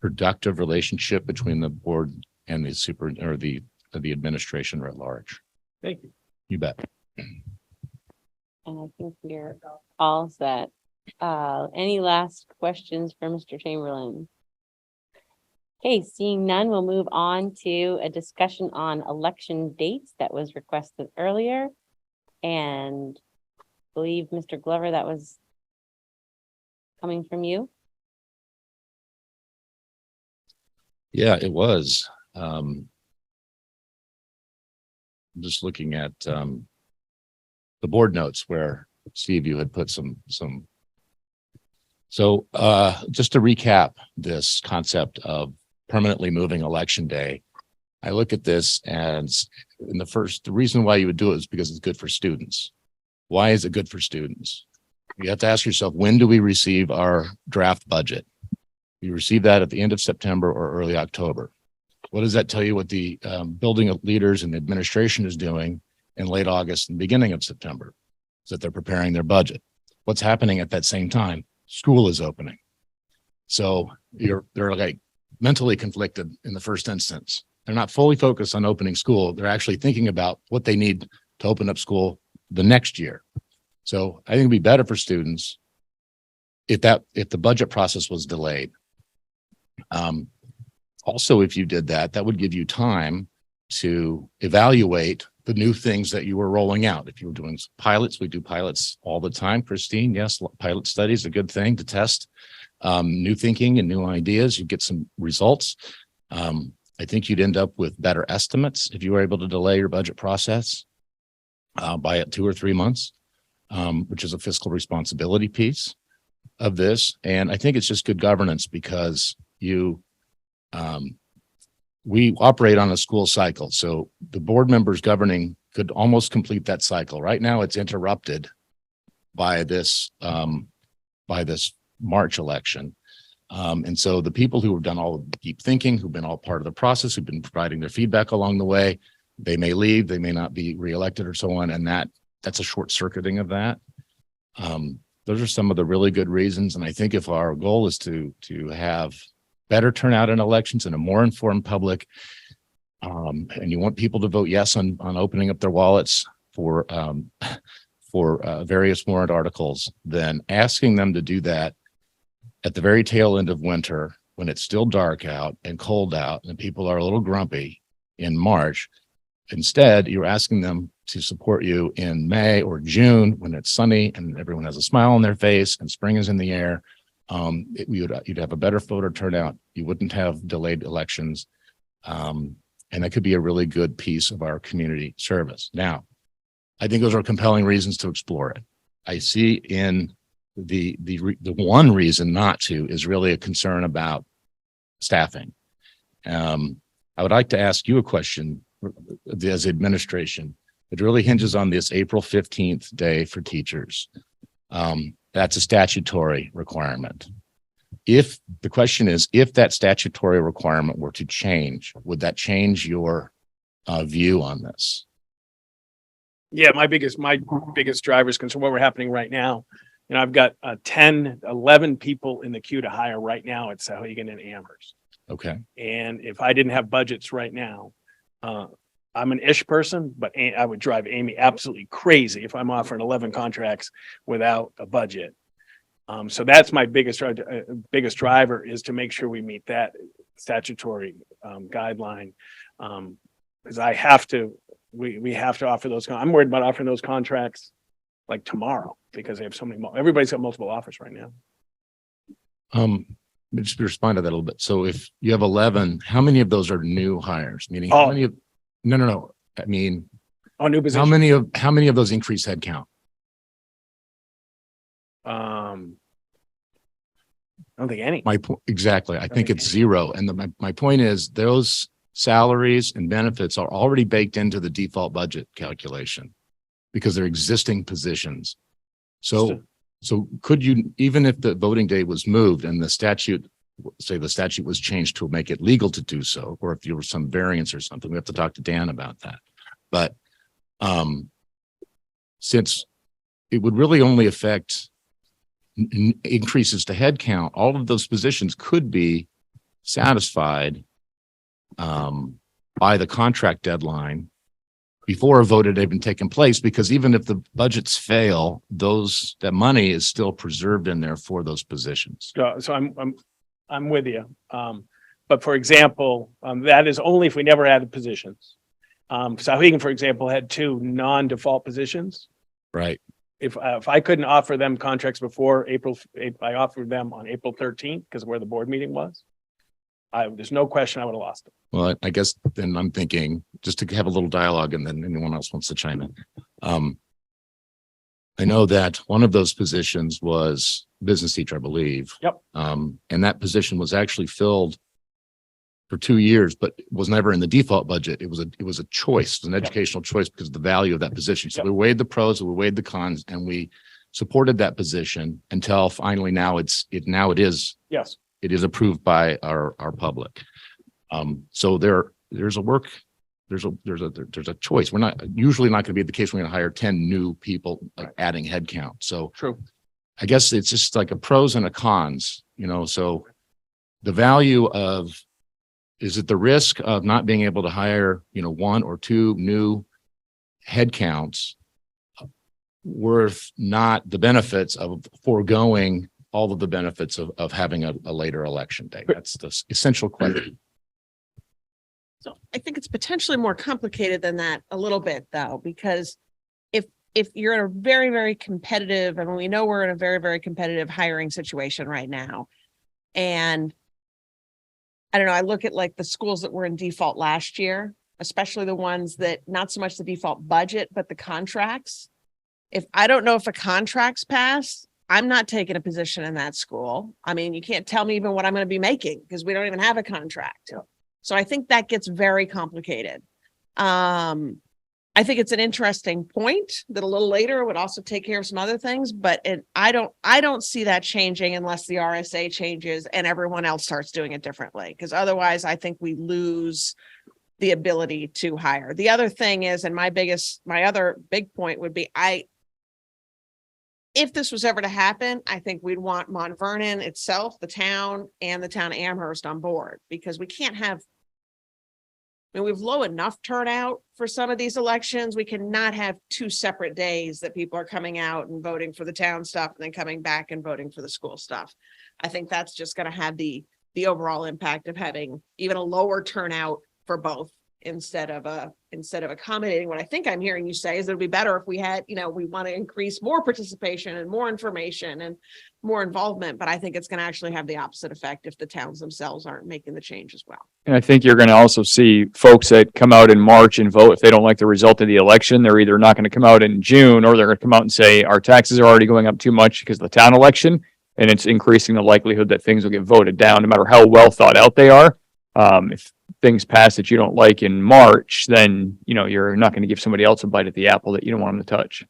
productive relationship between the board and the administration at large. Thank you. You bet. And I think we're all set. Any last questions for Mr. Chamberlain? Okay, seeing none, we'll move on to a discussion on election dates that was requested earlier. And I believe, Mr. Glover, that was coming from you. Yeah, it was. I'm just looking at the board notes where Steve, you had put some. So just to recap this concept of permanently moving election day, I look at this as the reason why you would do it is because it's good for students. Why is it good for students? You have to ask yourself, when do we receive our draft budget? We receive that at the end of September or early October. What does that tell you what the building leaders and the administration is doing in late August and beginning of September? Is that they're preparing their budget. What's happening at that same time? School is opening. So they're like mentally conflicted in the first instance. They're not fully focused on opening school. They're actually thinking about what they need to open up school the next year. So I think it'd be better for students if the budget process was delayed. Also, if you did that, that would give you time to evaluate the new things that you were rolling out. If you were doing pilots, we do pilots all the time. Christine, yes, pilot study is a good thing to test new thinking and new ideas. You get some results. I think you'd end up with better estimates if you were able to delay your budget process by 2 or 3 months, which is a fiscal responsibility piece of this. And I think it's just good governance because we operate on a school cycle. So the board members governing could almost complete that cycle. Right now it's interrupted by this March election. And so the people who have done all of the deep thinking, who've been all part of the process, who've been providing their feedback along the way, they may leave, they may not be reelected or so on. And that's a short circuiting of that. Those are some of the really good reasons. And I think if our goal is to have better turnout in elections and a more informed public, and you want people to vote yes on opening up their wallets for various warrant articles, then asking them to do that at the very tail end of winter when it's still dark out and cold out and people are a little grumpy in March. Instead, you're asking them to support you in May or June when it's sunny and everyone has a smile on their face and spring is in the air. You'd have a better voter turnout. You wouldn't have delayed elections. And that could be a really good piece of our community service. Now, I think those are compelling reasons to explore it. I see in the one reason not to is really a concern about staffing. I would like to ask you a question as administration. It really hinges on this April 15th day for teachers. That's a statutory requirement. If the question is, if that statutory requirement were to change, would that change your view on this? Yeah, my biggest driver is concern what we're happening right now. You know, I've got 10, 11 people in the queue to hire right now at Sauhegan and Amherst. Okay. And if I didn't have budgets right now, I'm an ish person, but I would drive Amy absolutely crazy if I'm offering 11 contracts without a budget. So that's my biggest driver is to make sure we meet that statutory guideline. Because I have to, we have to offer those. I'm worried about offering those contracts like tomorrow because they have so many. Everybody's got multiple offers right now. Just respond to that a little bit. So if you have 11, how many of those are new hires? Meaning how many of, no. I mean, new positions. How many of those increase headcount? I don't think any. Exactly. I think it's zero. And my point is those salaries and benefits are already baked into the default budget calculation because they're existing positions. So could you, even if the voting day was moved and the statute was changed to make it legal to do so, or if there was some variance or something, we have to talk to Dan about that. But since it would really only affect increases to headcount, all of those positions could be satisfied by the contract deadline before a vote had even taken place, because even if the budgets fail, that money is still preserved in there for those positions. So I'm with you. But for example, that is only if we never added positions. Sauhegan, for example, had 2 non-default positions. Right. If I couldn't offer them contracts before April, I offered them on April 13th because of where the board meeting was. There's no question I would have lost them. Well, I guess then I'm thinking just to have a little dialogue and then anyone else wants to chime in. I know that one of those positions was business teacher, I believe. Yep. And that position was actually filled for 2 years, but it was never in the default budget. It was a choice, an educational choice because of the value of that position. So we weighed the pros, we weighed the cons, and we supported that position until finally now it is Yes. it is approved by our public. So there's a choice. We're not usually not going to be the case. We're going to hire 10 new people, adding headcount. So True. I guess it's just like a pros and a cons, so the value of, is it the risk of not being able to hire, 1 or 2 new headcounts worth not the benefits of foregoing all of the benefits of having a later election day? That's the essential question. So I think it's potentially more complicated than that a little bit though, because if you're in a very, very competitive, and we know we're in a very, very competitive hiring situation right now. And I don't know, I look at like the schools that were in default last year, especially the ones that not so much the default budget, but the contracts. If I don't know if a contract's passed, I'm not taking a position in that school. I mean, you can't tell me even what I'm going to be making because we don't even have a contract. So I think that gets very complicated. I think it's an interesting point that a little later would also take care of some other things, but I don't see that changing unless the RSA changes and everyone else starts doing it differently. Because otherwise, I think we lose the ability to hire. The other thing is, and my other big point would be, if this was ever to happen, I think we'd want Mount Vernon itself, the town, and the town of Amherst on board, because we can't have, we have low enough turnout for some of these elections. We cannot have 2 separate days that people are coming out and voting for the town stuff and then coming back and voting for the school stuff. I think that's just going to have the overall impact of having even a lower turnout for both instead of accommodating. What I think I'm hearing you say is it would be better if we had, we want to increase more participation and more information and more involvement, but I think it's going to actually have the opposite effect if the towns themselves aren't making the change as well. And I think you're going to also see folks that come out in March and vote. If they don't like the result of the election, they're either not going to come out in June, or they're going to come out and say, our taxes are already going up too much because of the town election. And it's increasing the likelihood that things will get voted down, no matter how well thought out they are. If things pass that you don't like in March, then, you're not going to give somebody else a bite at the apple that you don't want them to touch.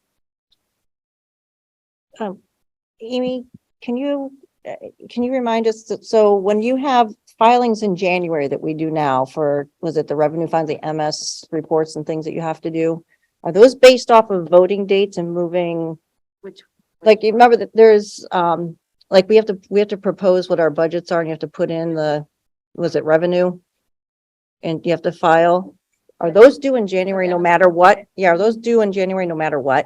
Amy, can you remind us, so when you have filings in January that we do now for, was it the revenue funds, the MS reports and things that you have to do? Are those based off of voting dates and moving? Like, you remember that there's, like we have to propose what our budgets are and you have to put in was it revenue? And you have to file. Are those due in January no matter what? Yeah, are those due in January no matter what?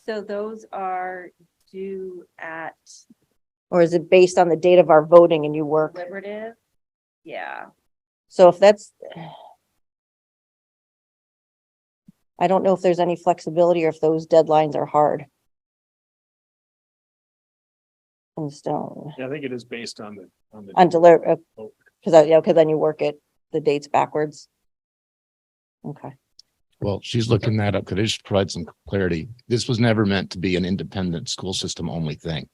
So those are due at Or is it based on the date of our voting and you work? deliberative. Yeah. So if that's, I don't know if there's any flexibility or if those deadlines are hard. In stone, Yeah, I think it is based on on deliver, because then you work it, the dates backwards. Okay. Well, she's looking that up. Could I just provide some clarity? This was never meant to be an independent school system only thing.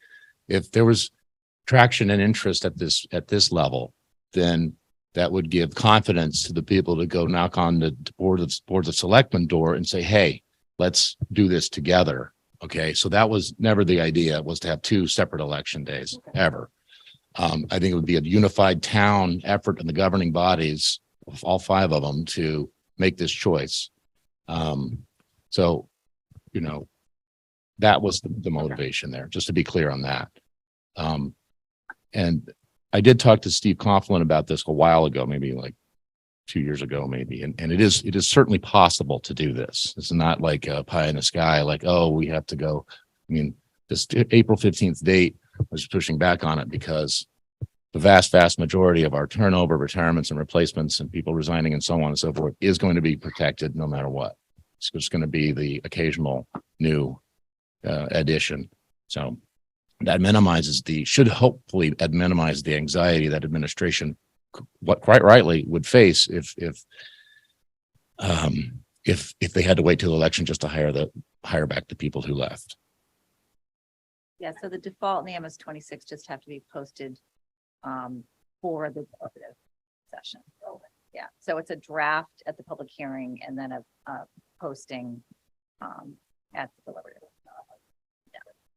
If there was traction and interest at this level, then that would give confidence to the people to go knock on the boards of selectmen door and say, hey, let's do this together. Okay. So that was never the idea, was to have 2 separate election days ever. I think it would be a unified town effort in the governing bodies of all 5 of them to make this choice. So, that was the motivation there, just to be clear on that. And I did talk to Steve Coughlin about this a while ago, maybe like 2 years ago, maybe. And it is certainly possible to do this. It's not like a pie in the sky, like, oh, we have to go. I mean, this April 15th date, I was pushing back on it because the vast majority of our turnover, retirements and replacements and people resigning and so on and so forth is going to be protected no matter what. It's just going to be the occasional new addition. So that should hopefully minimize the anxiety that administration, what quite rightly would face if they had to wait till election just to hire back the people who left. Yeah, so the default and the MS-26 just have to be posted for the deliberative. session. Yeah, so it's a draft at the public hearing and then a posting at the deliberative.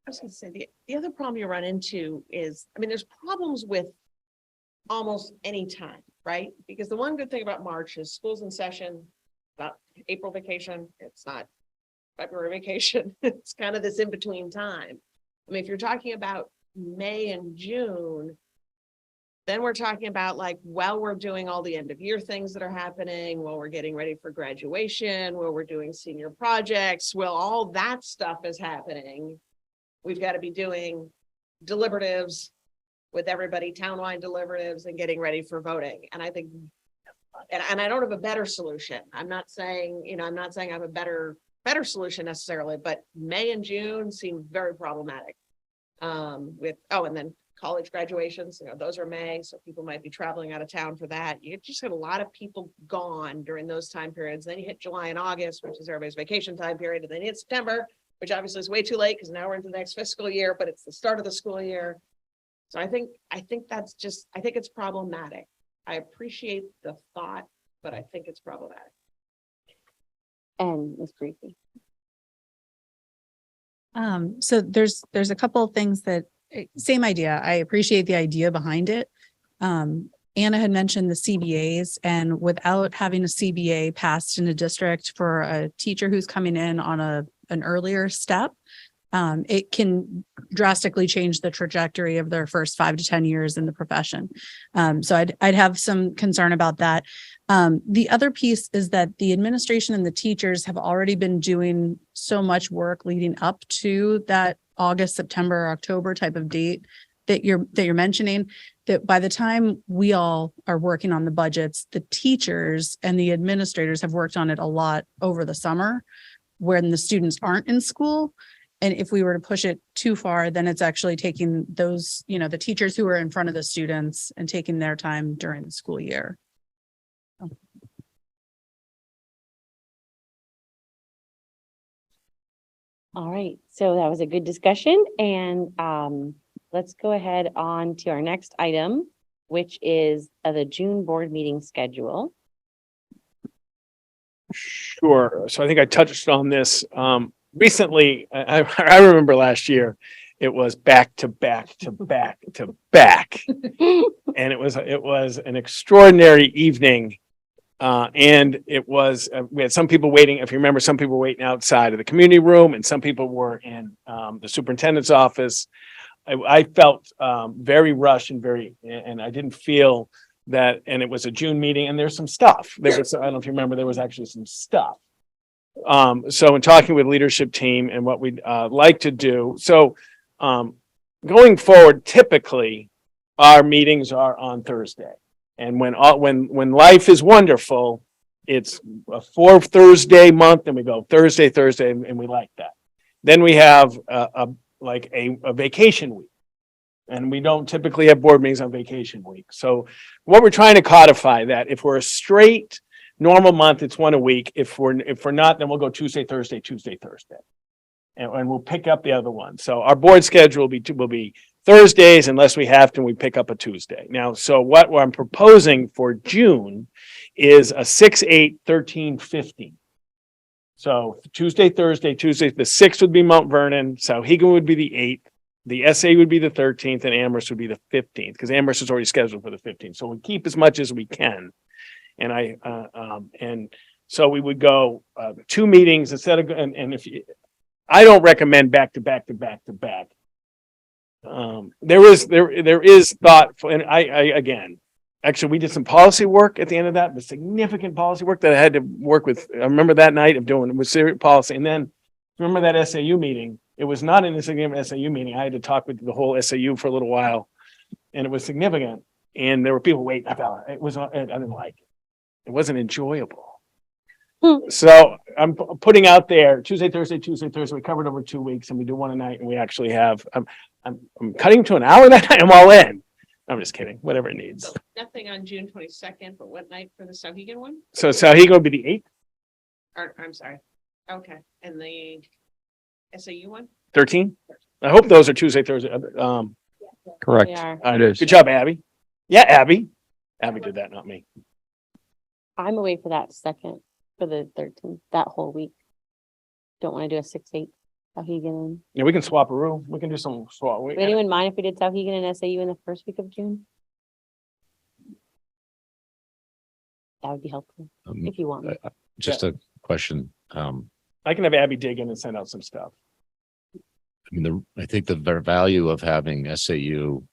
I was gonna say, the other problem you run into is, I mean, there's problems with almost any time, right? Because the one good thing about March is school's in session, not April vacation, it's not February vacation. It's kind of this in-between time. I mean, if you're talking about May and June, then we're talking about like, while we're doing all the end of year things that are happening, while we're getting ready for graduation, while we're doing senior projects, while all that stuff is happening, we've got to be doing deliberatives with everybody, townwide deliberatives, and getting ready for voting. And I think, and I don't have a better solution. I'm not saying, I'm not saying I have a better solution necessarily, but May and June seem very problematic. And then college graduations, those are May, so people might be traveling out of town for that. You just had a lot of people gone during those time periods. Then you hit July and August, which is everybody's vacation time period, and then you hit September, which obviously is way too late because now we're into the next fiscal year, but it's the start of the school year. So I think it's problematic. I appreciate the thought, but I think it's problematic. And Ms. Greasy. So there's a couple of things that, same idea. I appreciate the idea behind it. Anna had mentioned the CBAs, and without having a CBA passed in a district for a teacher who's coming in on an earlier step, it can drastically change the trajectory of their first 5 to 10 years in the profession. So I'd have some concern about that. The other piece is that the administration and the teachers have already been doing so much work leading up to that August, September, October type of date that you're mentioning, that by the time we all are working on the budgets, the teachers and the administrators have worked on it a lot over the summer when the students aren't in school. And if we were to push it too far, then it's actually taking those, the teachers who are in front of the students and taking their time during the school year. All right, so that was a good discussion, and let's go ahead on to our next item, which is the June board meeting schedule. Sure. So I think I touched on this recently. I remember last year it was back to back to back to back, and it was an extraordinary evening. And it was, we had some people waiting, if you remember, some people were waiting outside of the community room and some people were in the superintendent's office. I felt very rushed and I didn't feel that, and it was a June meeting and there's some stuff. I don't know if you remember, there was actually some stuff. So in talking with leadership team and what we'd like to do. So going forward, typically our meetings are on Thursday. And when life is wonderful, it's a 4 Thursday month and we go Thursday, and we like that. Then we have a vacation week. And we don't typically have board meetings on vacation week. So what we're trying to codify that if we're a straight normal month, it's one a week. If we're not, then we'll go Tuesday, Thursday. And we'll pick up the other one. So our board schedule will be Thursdays unless we have to, we pick up a Tuesday. Now, so what I'm proposing for June is a 6, 8, 13, 15. So Tuesday, Thursday, the 6th would be Mount Vernon, Sauhegan would be the 8th, the SA would be the 13th, and Amherst would be the 15th, because Amherst is already scheduled for the 15th. So we keep as much as we can. And so we would go 2 meetings instead of, and if you, I don't recommend back to back. There is thoughtful, and actually we did some policy work at the end of that, the significant policy work that I had to work with. I remember that night of doing with serious policy. And then remember that SAU meeting, it was not an significant SAU meeting. I had to talk with the whole SAU for a little while and it was significant. And there were people waiting. I didn't like it. It wasn't enjoyable. So I'm putting out there Tuesday, Thursday. We covered over 2 weeks and we do one a night and we actually have, I'm cutting to an hour that night. I'm all in. I'm just kidding. Whatever it needs. So nothing on June 22nd, but what night for the Sauhegan one? So Sauhegan would be the 8th. Or, I'm sorry. Okay. And the SAU one? 13. I hope those are Tuesday, Thursday. Correct. They are. It is. Good job, Abby. Yeah, Abby. Abby did that, not me. I'm away for that second, for the 13th, that whole week. Don't want to do a 6-8 Sauhegan. Yeah, we can swap a room. We can do some swap. Would anyone mind if we did Sauhegan and SAU in the first week of June? That would be helpful, if you want. Just a question. I can have Abby dig in and send out some stuff. I mean, I think the value of having SAU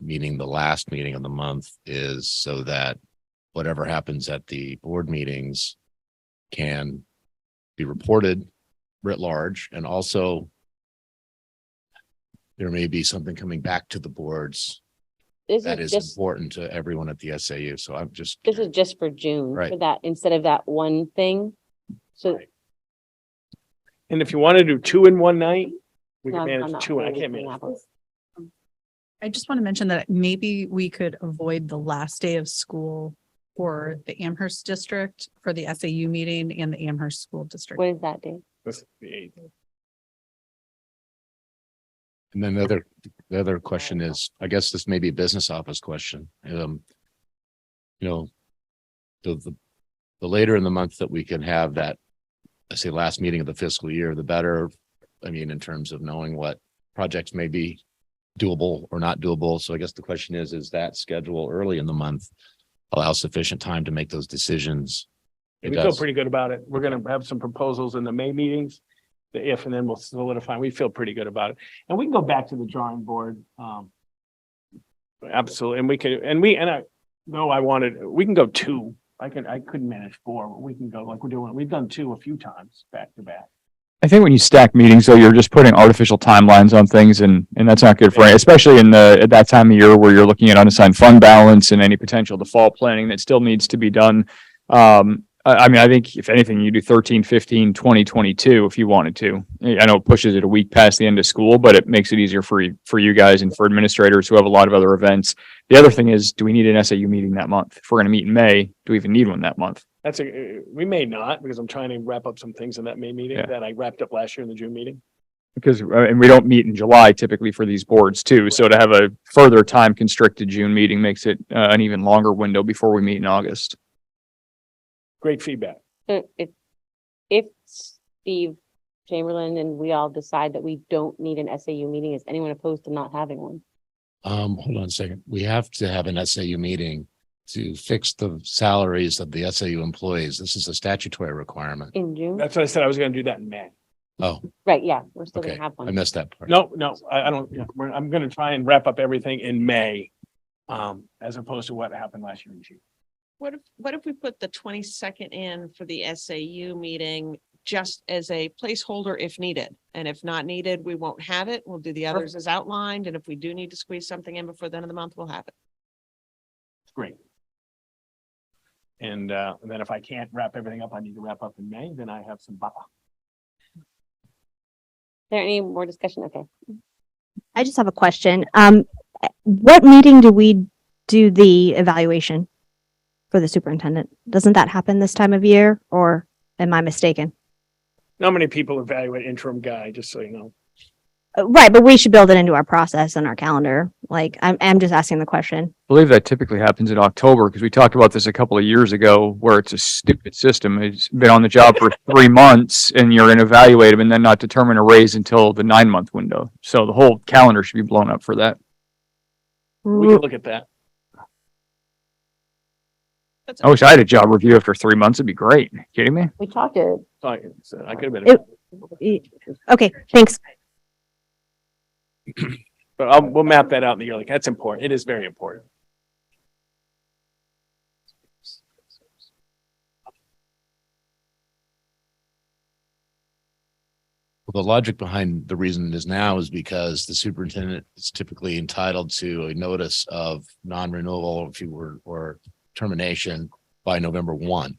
meeting the last meeting of the month is so that whatever happens at the board meetings can be reported writ large, and also there may be something coming back to the boards This that is is just, important to everyone at the SAU. So I'm just, this is just for June, for Right. that, instead of that one thing. So Right. And if you want to do 2 in one night, we No, can I'm manage not 2. I going to can't manage Minneapolis. 4. I just want to mention that maybe we could avoid the last day of school for the Amherst district for the SAU meeting and the Amherst school district. What is that day? This is the 8th. and then the other question is, I guess this may be a business office question. You know, the later in the month that we can have that, I say last meeting of the fiscal year, the better. I mean, in terms of knowing what projects may be doable or not doable. So I guess the question is that schedule early in the month allow sufficient time to make those decisions? It We feel does. pretty good about it. We're going to have some proposals in the May meetings, the if, and then we'll solidify. We feel pretty good about it. And we can go back to the drawing board. Absolutely. And we can, we can go 2. I couldn't manage 4, but we can go like we've done 2 a few times back to back. I think when you stack meetings, though, you're just putting artificial timelines on things, and that's not good for it, especially at that time of year where you're looking at unassigned fund balance and any potential default planning that still needs to be done. I mean, I think if anything, you do 13, 15, 20, 22 if you wanted to. I know it pushes it a week past the end of school, but it makes it easier for you guys and for administrators who have a lot of other events. The other thing is, do we need an SAU meeting that month? If we're going to meet in May, do we even need one that month? We may not, because I'm trying to wrap up some things in that May meeting Yeah. that I wrapped up last year in the June meeting. Because, and we don't meet in July typically for these boards too. So to have a further time constricted June meeting makes it an even longer window before we meet in August. Great feedback. So if Steve Chamberlain and we all decide that we don't need an SAU meeting, is anyone opposed to not having one? Hold on a second. We have to have an SAU meeting to fix the salaries of the SAU employees. This is a statutory requirement. In June? That's what I said. I was going to do that in May. Oh, Right, yeah, we're still okay. gonna have I one. missed that part. No, I don't, yeah, I'm going to try and wrap up everything in May. As opposed to what happened last year in June. What if we put the 22nd in for the SAU meeting just as a placeholder if needed? And if not needed, we won't have it. We'll do the others as outlined. And if we do need to squeeze something in before the end of the month, we'll have it. Great. And then if I can't wrap everything up, I need to wrap up in May, then I have some buffer. Is there any more discussion? Okay. I just have a question. What meeting do we do the evaluation for the superintendent? Doesn't that happen this time of year, or am I mistaken? Not many people evaluate interim guy, just so you know. Right, but we should build it into our process and our calendar. Like, I'm just asking the question. I believe that typically happens in October because we talked about this a couple of years ago where it's a stupid system. It's been on the job for 3 months and you're going to evaluate them and then not determine a raise until the 9-month window. So the whole calendar should be blown up for that. We can look at that. I wish I had a job review after 3 months. It'd be greght. Kidding me? We talked it. I could have been. Okay, thanks. But we'll map that out in the year. Like, that's important. It is very important. The logic behind the reason it is now is because the superintendent is typically entitled to a notice of non-renewal, if you were, or termination by November 1.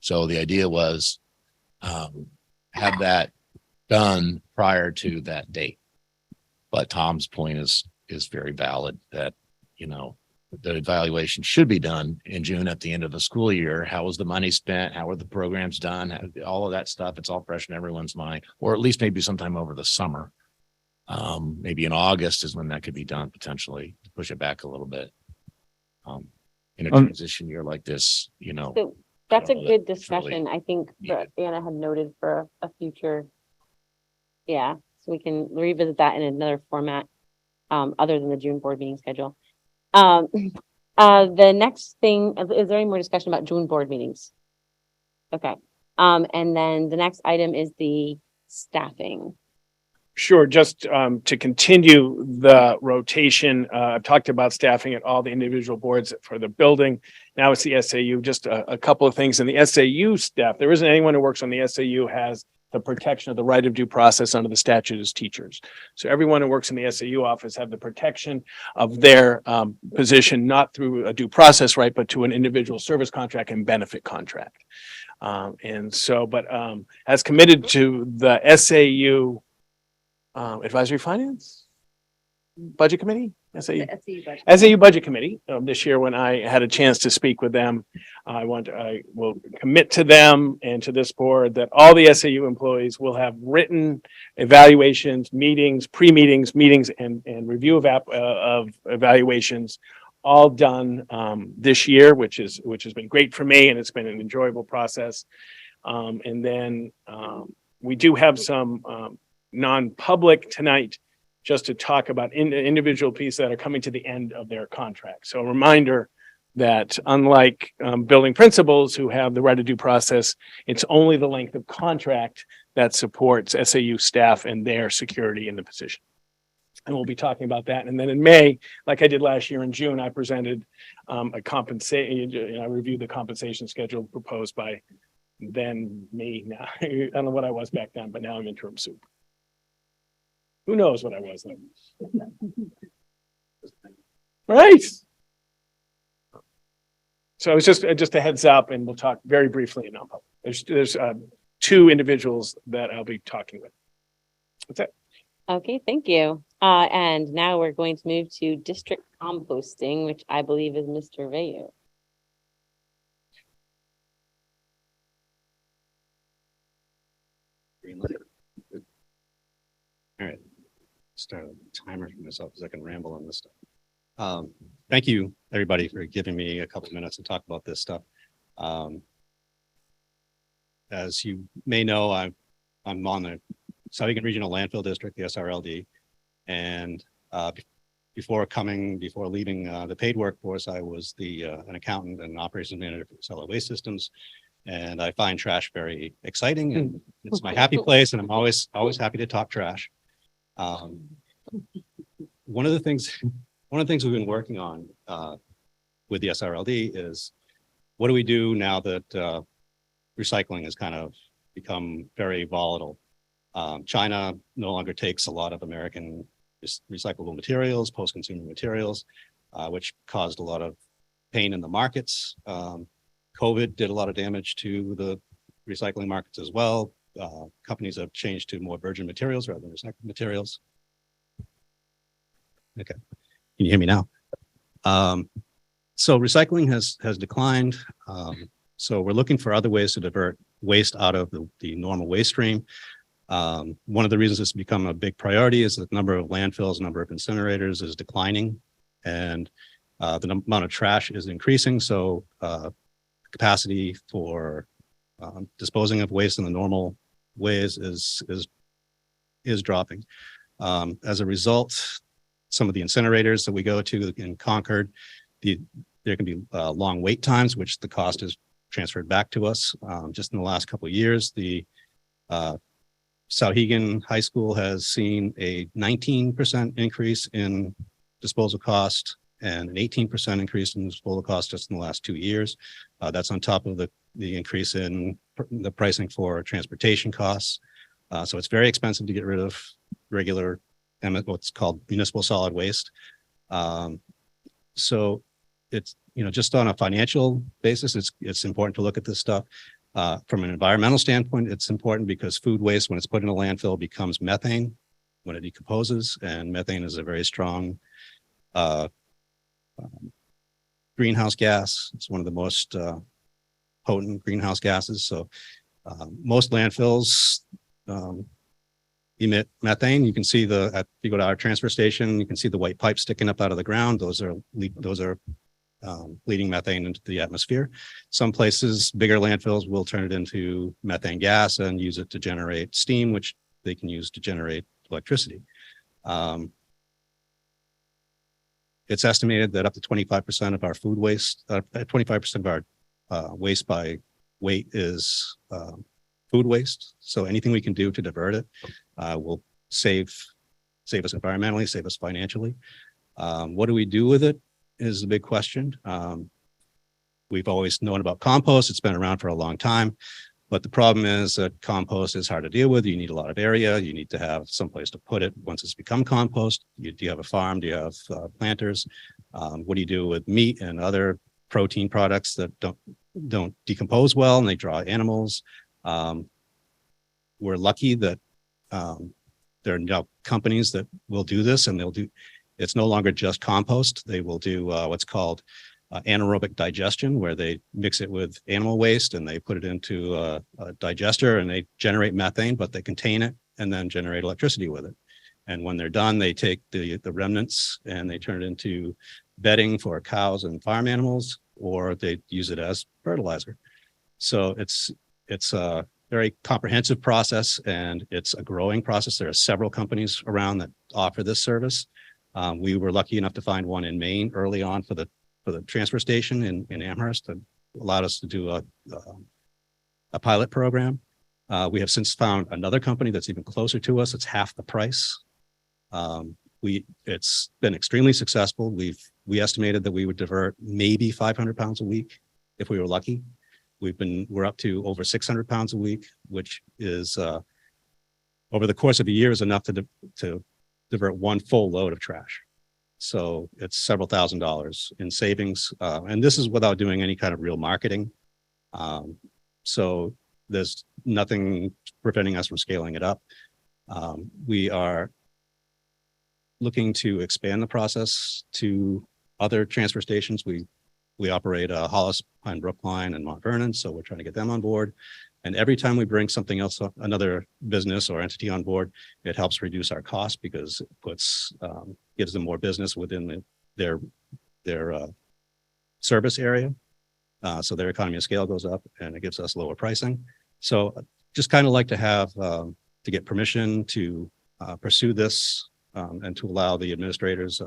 So the idea was have that done prior to that date. But Tom's point is very valid that, you know, the evaluation should be done in June at the end of the school year. How was the money spent? How were the programs done? All of that stuff. It's all fresh in everyone's mind, or at least maybe sometime over the summer. Maybe in August is when that could be done potentially, to push it back a little bit. in a Um, transition year like this, you know. So that's a know that good it's really discussion. I think that Anna had noted for a future. Yeah, so we can revisit that in another format, other than the June board meeting schedule. The next thing, is there any more discussion about June board meetings? Okay, and then the next item is the staffing. Sure, just to continue the rotation, I've talked about staffing at all the individual boards for the building. Now it's the SAU, just a couple of things. In the SAU staff, there isn't anyone who works on the SAU has the protection of the right of due process under the statute as teachers. So everyone who works in the SAU office have the protection of their position, not through a due process right, but to an individual service contract and benefit contract. And so, but as committed to the SAU Advisory Finance Budget Committee, SAU Budget Committee, this year when I had a chance to speak with them, I will commit to them and to this board that all the SAU employees will have written evaluations, meetings, pre-meetings, meetings, and review of evaluations all done this year, which has been great for me, and it's been an enjoyable process. And then we do have some non-public tonight just to talk about individual pieces that are coming to the end of their contract. So a reminder that unlike building principals who have the right of due process, it's only the length of contract that supports SAU staff and their security in the position. And we'll be talking about that. And then in May, like I did last year in June, I presented a compensation, I reviewed the compensation schedule proposed by then me. Now, I don't know what I was back then, but now I'm interim soup. Who knows what I was then? Right. So it's just a heads up, and we'll talk very briefly in non-public. There's two individuals that I'll be talking with. That's it. Okay, thank you. And now we're going to move to district composting, which I believe is Mr. Vayu. All right, start a timer for myself because I can ramble on this stuff. Thank you, everybody, for giving me a couple minutes to talk about this stuff. As you may know, I'm on the Southern Regional Landfill District, the SRLD, and before leaving the paid workforce, I was an accountant and operations manager for solid waste systems. And I find trash very exciting, and it's my happy place, and I'm always happy to talk trash. One of the things we've been working on with the SRLD is what do we do now that recycling has kind of become very volatile. China no longer takes a lot of American recyclable materials, post-consumer materials, which caused a lot of pain in the markets. COVID did a lot of damage to the recycling markets as well. Companies have changed to more virgin materials rather than recycled materials. Okay, can you hear me now? So recycling has declined. So we're looking for other ways to divert waste out of the normal waste stream. One of the reasons it's become a big priority is that the number of landfills, number of incinerators is declining, and the amount of trash is increasing. So capacity for disposing of waste in the normal ways is dropping. As a result, some of the incinerators that we go to in Concord, there can be long wait times, which the cost is transferred back to us. Just in the last couple of years, the Sauhegan High School has seen a 19% increase in disposal cost and an 18% increase in disposal cost just in the last 2 years. That's on top of the increase in the pricing for transportation costs. So it's very expensive to get rid of regular, what's called municipal solid waste. So it's, just on a financial basis, it's important to look at this stuff. From an environmental standpoint, it's important because food waste, when it's put in a landfill, becomes methane when it decomposes, and methane is a very strong greenhouse gas. It's one of the most potent greenhouse gases. So most landfills emit methane. You can see if you go to our transfer station, you can see the white pipe sticking up out of the ground. Those are leading methane into the atmosphere. Some places, bigger landfills will turn it into methane gas and use it to generate steam, which they can use to generate electricity. It's estimated that up to 25% of our food waste, 25% of our waste by weight is food waste. So anything we can do to divert it will save us environmentally, save us financially. What do we do with it is the big question. We've always known about compost. It's been around for a long time. But the problem is that compost is hard to deal with. You need a lot of area. You need to have some place to put it once it's become compost. Do you have a farm? Do you have planters? What do you do with meat and other protein products that don't decompose well and they draw animals? We're lucky that there are now companies that will do this, and it's no longer just compost. They will do what's called anaerobic digestion, where they mix it with animal waste and they put it into a digester and they generate methane, but they contain it and then generate electricity with it. And when they're done, they take the remnants and they turn it into bedding for cows and farm animals, or they use it as fertilizer. So it's a very comprehensive process, and it's a growing process. There are several companies around that offer this service. We were lucky enough to find one in Maine early on for the transfer station in Amherst that allowed us to do a pilot program. We have since found another company that's even closer to us. It's half the price. It's been extremely successful. We estimated that we would divert maybe 500 pounds a week if we were lucky. We're up to over 600 pounds a week, which is over the course of a year is enough to divert one full load of trash. So it's several $1,000s in savings. And this is without doing any kind of real marketing. So there's nothing preventing us from scaling it up. We are looking to expand the process to other transfer stations. We operate Hollis, Pine Brook Line, and Mount Vernon, so we're trying to get them on board. And every time we bring something else, another business or entity on board, it helps reduce our costs because it gives them more business within their service area. So their economy of scale goes up, and it gives us lower pricing. So just kind of like to have to get permission to pursue this and to allow the administrators,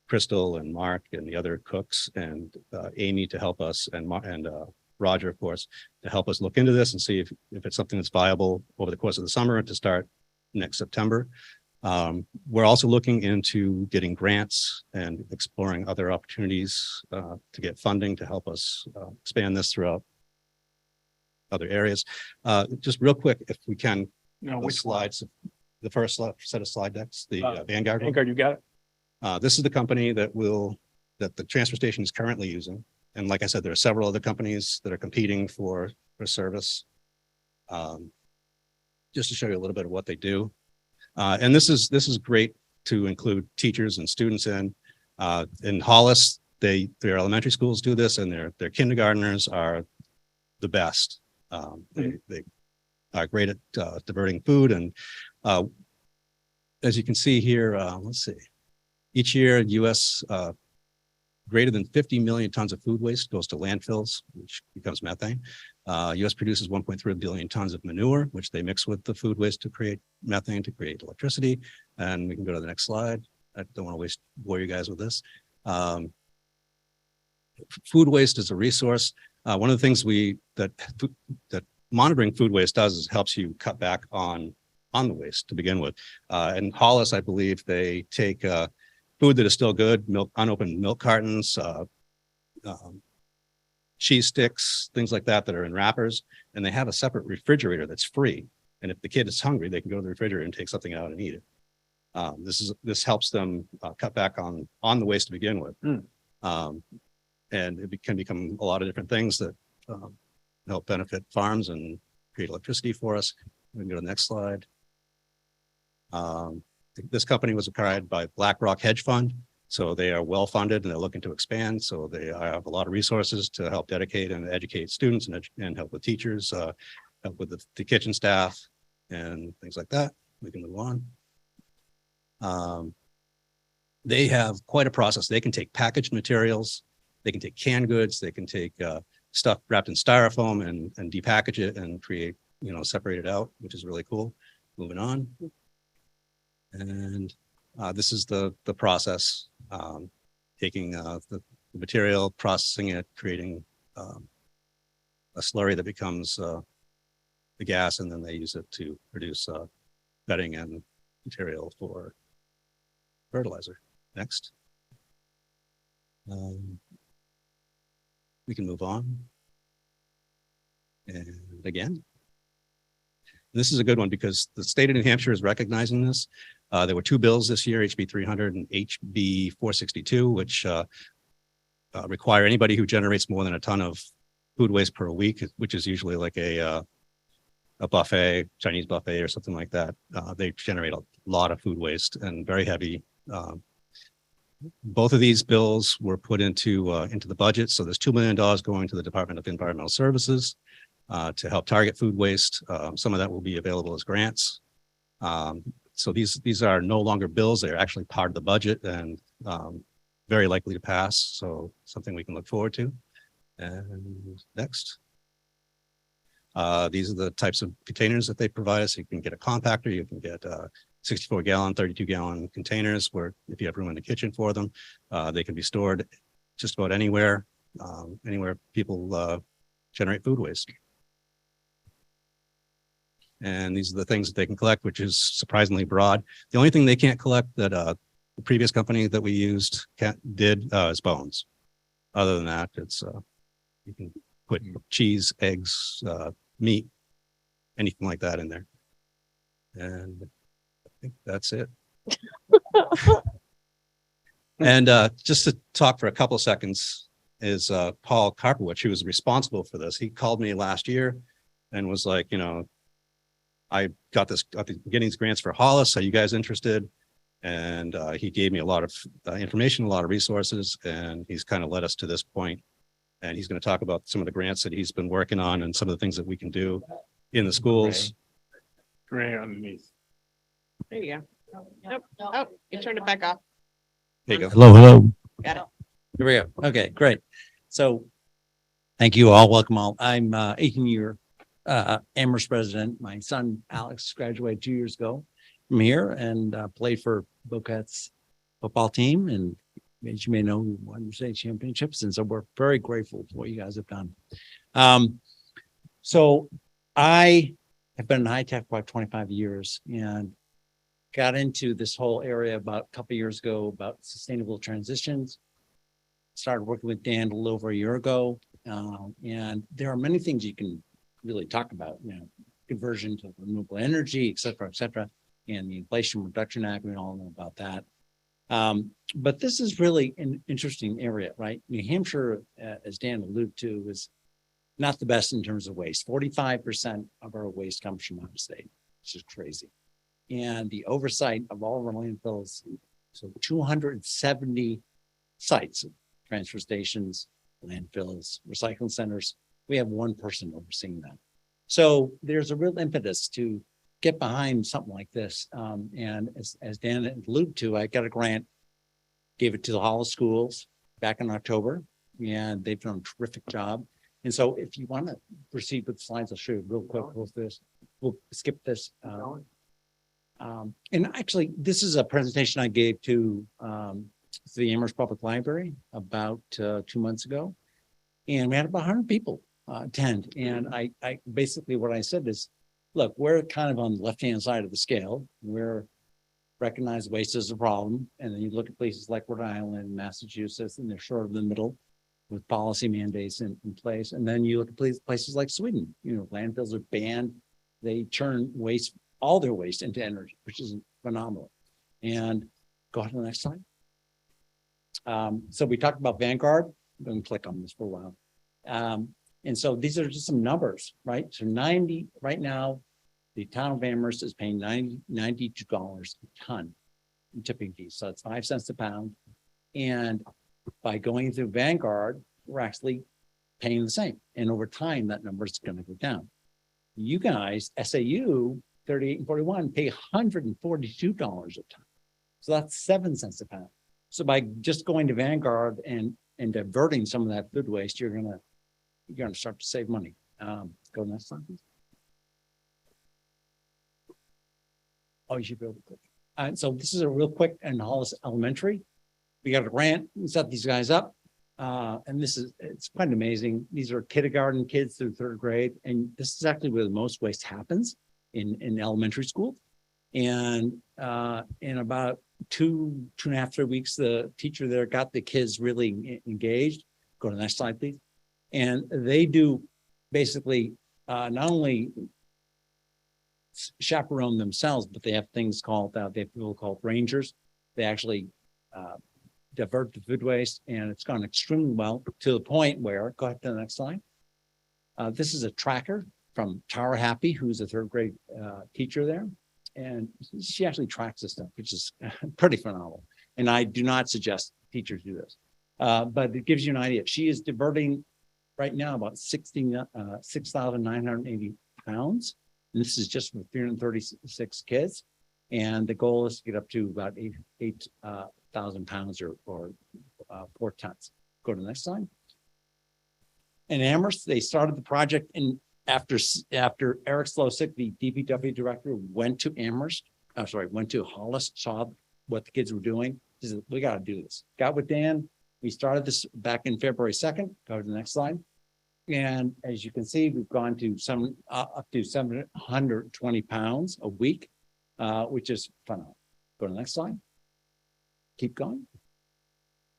Crystal and Mark and the other cooks and Amy to help us, and Roger, of course, to help us look into this and see if it's something that's viable over the course of the summer to start next September. We're also looking into getting grants and exploring other opportunities to get funding to help us expand this throughout other areas. Just real quick, if we can, which slides, the first set of slide decks, the Vanguard. Vanguard, you got it. This is the company that the transfer station is currently using. And like I said, there are several other companies that are competing for service. Just to show you a little bit of what they do. And this is great to include teachers and students in. In Hollis, their elementary schools do this, and their kindergartners are the best. They are great at diverting food. And as you can see here, let's see. Each year, U.S. Greater than 50 million tons of food waste goes to landfills, which becomes methane. U.S. produces 1.3 billion tons of manure, which they mix with the food waste to create methane, to create electricity. And we can go to the next slide. I don't want to bore you guys with this. Food waste is a resource. One of the things that monitoring food waste does is helps you cut back on the waste to begin with. In Hollis, I believe they take food that is still good, unopened milk cartons, cheese sticks, things like that are in wrappers, and they have a separate refrigerator that's free. And if the kid is hungry, they can go to the refrigerator and take something out and eat it. This helps them cut back on the waste to begin with. And it can become a lot of different things that help benefit farms and create electricity for us. We can go to the next slide. This company was acquired by BlackRock hedge fund. So they are well funded and they're looking to expand. So they have a lot of resources to help dedicate and educate students and help with teachers, help with the kitchen staff and things like that. We can move on. They have quite a process. They can take packaged materials They can take canned goods, they can take stuff wrapped in styrofoam and depackage it and create, separate it out, which is really cool. Moving on. And this is the process, taking the material, processing it, creating a slurry that becomes the gas, and then they use it to produce bedding and material for fertilizer. Next. We can move on. And again. This is a good one because the state of New Hampshire is recognizing this. There were two bills this year, HB 300 and HB 462, which require anybody who generates more than a ton of food waste per week, which is usually like a buffet, Chinese buffet or something like that. They generate a lot of food waste and very heavy. Both of these bills were put into the budget. So there's $2 million going to the Department of Environmental Services to help target food waste. Some of that will be available as grants. So these are no longer bills. They're actually part of the budget and very likely to pass. So something we can look forward to. And next. These are the types of containers that they provide us. You can get a compactor, you can get 64-gallon, 32-gallon containers where if you have room in the kitchen for them, they can be stored just about anywhere, anywhere people generate food waste. And these are the things that they can collect, which is surprisingly broad. The only thing they can't collect that the previous company that we used did is bones. Other than that, it's you can put cheese, eggs, meat, anything like that in there. And I think that's it. And just to talk for a couple of seconds is Paul Karpowicz, who was responsible for this. He called me last year and was like, I got getting these grants for Hollis. Are you guys interested? And he gave me a lot of information, a lot of resources, and he's kind of led us to this point. And he's going to talk about some of the grants that he's been working on and some of the things that we can do in the schools. Gray underneath. There you go. Nope. Oh, you turned it back off. There you go. Hello. Got it. Here we go. Okay, great. So thank you all. Welcome all. I'm 18-year Amherst resident. My son Alex graduated 2 years ago from here and played for Bocat's football team. And as you may know, we won the state championships. And so we're very grateful for what you guys have done. So I have been in high tech for about 25 years and got into this whole area about a couple of years ago about sustainable transitions. Started working with Dan a little over a year ago. And there are many things you can really talk about, conversion to renewable energy, et cetera, and the Inflation Reduction Act, we all know about that. But this is really an interesting area, right? New Hampshire, as Dan alluded to, is not the best in terms of waste. 45% of our waste comes from out of state, which is crazy. And the oversight of all of our landfills, so 270 sites, transfer stations, landfills, recycling centers, we have one person overseeing that. So there's a real impetus to get behind something like this. And as Dan alluded to, I got a grant, gave it to the Hollis schools back in October, and they've done a terrific job. And so if you want to proceed with the slides, I'll show you real quick. We'll skip this. And actually, this is a presentation I gave to the Amherst Public Library about 2 months ago. And we had about 100 people attend. And I basically what I said is, look, we're kind of on the left-hand side of the scale. We're recognize waste as a problem. And then you look at places like Rhode Island, Massachusetts, and they're sort of in the middle with policy mandates in place. And then you look at places like Sweden, landfills are banned. They turn waste, all their waste into energy, which is phenomenal. And go ahead to the next slide. So we talked about Vanguard. I'm going to click on this for a while. And so these are just some numbers, right? So 90 right now, the town of Amherst is paying $92 a ton in tipping fees. So it's 5 cents a pound. And by going through Vanguard, we're actually paying the same. And over time, that number is going to go down. You guys, SAU 38 and 41 pay $142 a ton. So that's 7 cents a pound. So by just going to Vanguard and and diverting some of that food waste, you're gonna start to save money. Go next slide, please. Oh, you should be able to click. So this is a real quick in Hollis Elementary. We got a grant, we set these guys up. And it's quite amazing. These are kindergarten kids through third grade. And this is actually where the most waste happens in elementary school. And in about 2.5, 3 weeks, the teacher there got the kids really engaged. Go to the next slide, please. And they do basically not only chaperone themselves, but they have things called, they have people called rangers. They actually divert the food waste, and it's gone extremely well to the point where, go ahead to the next slide. This is a tracker from Tara Happy, who's a third grade teacher there. And she actually tracks this stuff, which is pretty phenomenal. And I do not suggest teachers do this, but it gives you an idea. She is diverting right now about 6,980 pounds. And this is just for 336 kids. And the goal is to get up to about 8,000 pounds or 4 tons. Go to the next slide. In Amherst, they started the project after Eric Slosick, the DPW director, went to Hollis, saw what the kids were doing. He said, we got to do this. Got with Dan. We started this back in February 2nd. Go to the next slide. And as you can see, we've gone to up to 720 pounds a week, which is phenomenal. Go to the next slide. Keep going.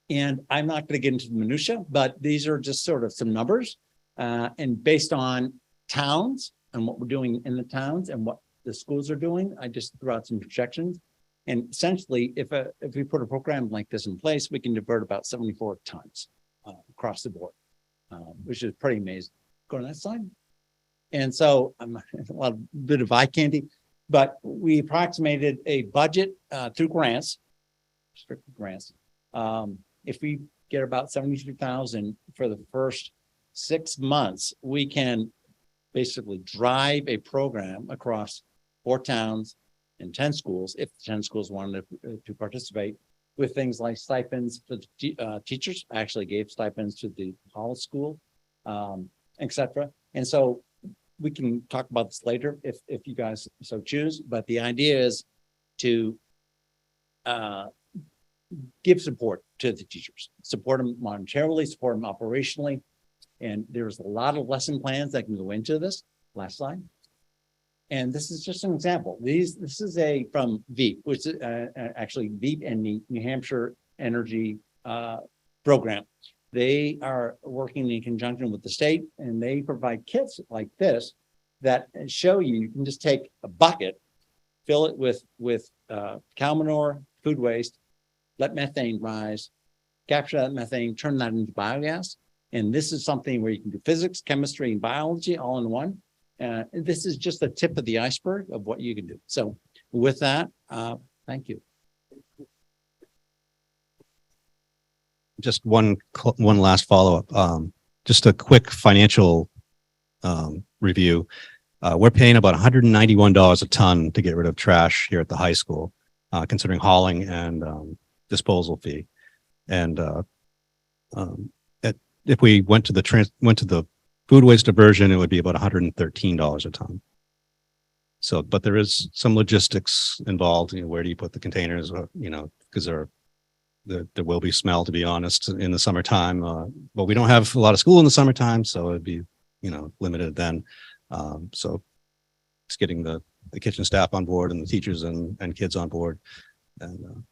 And I'm not going to get into the minutia, but these are just sort of some numbers. And based on towns and what we're doing in the towns and what the schools are doing, I just threw out some projections. And essentially, if we put a program like this in place, we can divert about 74 tons across the board, which is pretty amazing. Go to the next slide. And so I'm a bit of eye candy, but we approximated a budget through grants, strict grants. If we get about 73,000 for the first 6 months, we can basically drive a program across 4 towns and 10 schools, if 10 schools wanted to participate, with things like stipends for the teachers. I actually gave stipends to the Hollis School, etc. And so we can talk about this later if you guys so choose. But the idea is to give support to the teachers, support them monetarily, support them operationally. And there's a lot of lesson plans that can go into this. Last slide. And this is just an example. This is from VEEP, which is actually VEEP and the New Hampshire Energy Program. They are working in conjunction with the state, and they provide kits like this that show you can just take a bucket, fill it with cow manure, food waste, let methane rise, capture that methane, turn that into biogas. And this is something where you can do physics, chemistry, and biology all in one. This is just the tip of the iceberg of what you can do. So with that, thank you. Just one last follow-up. Just a quick financial review. We're paying about $191 a ton to get rid of trash here at the high school, considering hauling and disposal fee. And if we went to the food waste diversion, it would be about $113 a ton. So, but there is some logistics involved. Where do you put the containers? Because there will be smell, to be honest, in the summertime. But we don't have a lot of school in the summertime, so it'd be, limited then. So it's getting the kitchen staff on board and the teachers and kids on board, and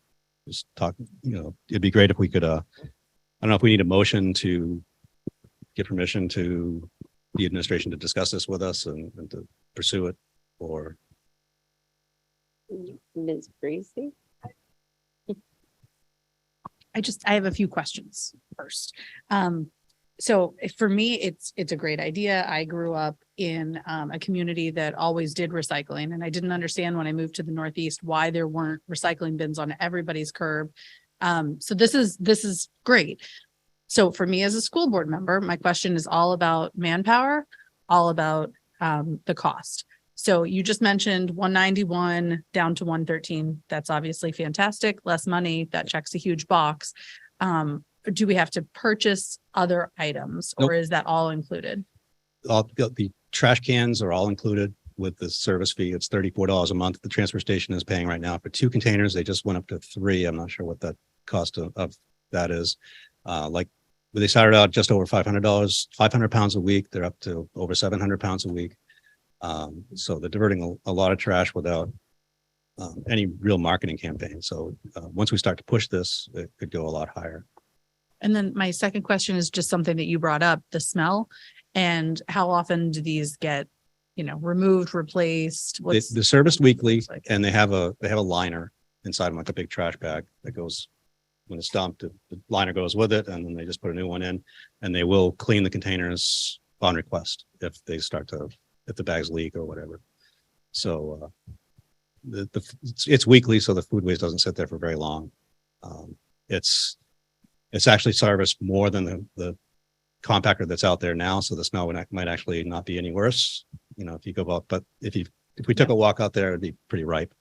just talk. It'd be great if we could. I don't know if we need a motion to get permission to the administration to discuss this with us and to pursue it, or Ms. Bracy. I have a few questions first. So for me, it's a great idea. I grew up in a community that always did recycling, and I didn't understand when I moved to the Northeast why there weren't recycling bins on everybody's curb. So this is great. So for me as a school board member, my question is all about manpower, all about the cost. So you just mentioned 191 down to 113. That's obviously fantastic. Less money, that checks a huge box. do we have to purchase other items or is that all included? All the trash cans are all included with the service fee. It's $34 a month. The transfer station is paying right now for 2 containers. They just went up to 3. I'm not sure what that cost of that is. Like they started out just over $500, 500 pounds a week. They're up to over 700 pounds a week. So they're diverting a lot of trash without any real marketing campaign. So once we start to push this, it could go a lot higher. And then my second question is just something that you brought up, the smell. And how often do these get, removed, replaced? They're serviced weekly, and they have a liner inside them, like a big trash bag that goes when it's dumped. The liner goes with it, and then they just put a new one in, and they will clean the containers on request if the bags leak or whatever. So it's weekly, so the food waste doesn't sit there for very long. It's actually serviced more than the compactor that's out there now, so the smell might actually not be any worse. If you go out, but if we took a walk out there, it'd be pretty ripe.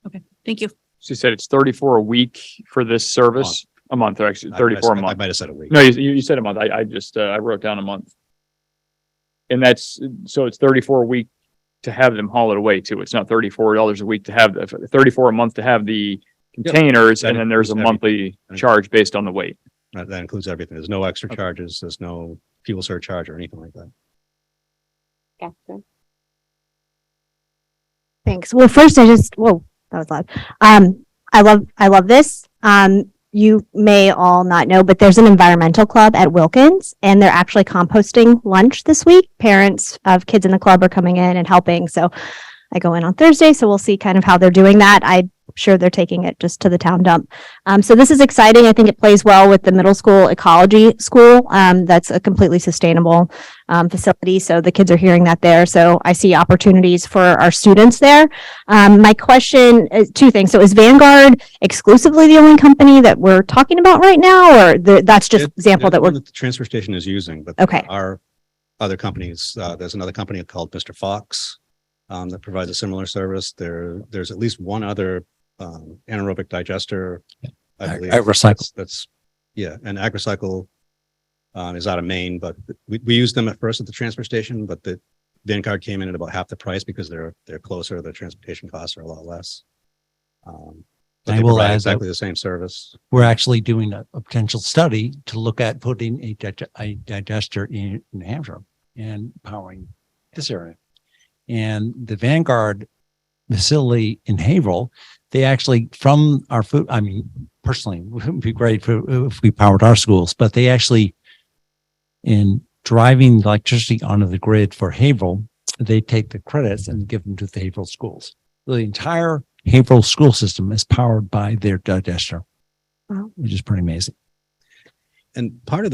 Okay, thank you. She said it's 34 a week for this service. A month, actually, 34 a month. I might have said a week. No, you said a month. I just, I wrote down a month. And so it's 34 a week to have them haul it away too. It's not $34 a week to have 34 a month to have the containers, and then there's a monthly charge based on the weight. That includes everything. There's no extra charges. There's no fuel surcharge or anything like that. Catherine? Thanks. Well, first whoa, that was loud. I love this. You may all not know, but there's an environmental club at Wilkins, and they're actually composting lunch this week. Parents of kids in the club are coming in and helping. So I go in on Thursday, so we'll see kind of how they're doing that. I'm sure they're taking it just to the town dump. So this is exciting. I think it plays well with the middle school ecology school. That's a completely sustainable facility. So the kids are hearing that there. So I see opportunities for our students there. My question is 2 things. So is Vanguard exclusively the only company that we're talking about right now, or that's just example that the transfer station is using, but okay. There are other companies. There's another company called Mr. Fox that provides a similar service. There's at least one other anaerobic digester, I believe. AgriCycle. That's and AgriCycle is out of Maine, but we used them at first at the transfer station, but the Vanguard came in at about half the price because they're closer. The transportation costs are a lot less. But I they will provide add exactly the same service. We're actually doing a potential study to look at putting a digester in New Hampshire and powering this area. And the Vanguard facility in Haverhill, they actually, from our food, I mean, personally, it would be great if we powered our schools, but they actually, in driving the electricity onto the grid for Haverhill, they take the credits and give them to the Haverhill schools. The entire Haverhill school system is powered by their digester, which is pretty amazing. And part of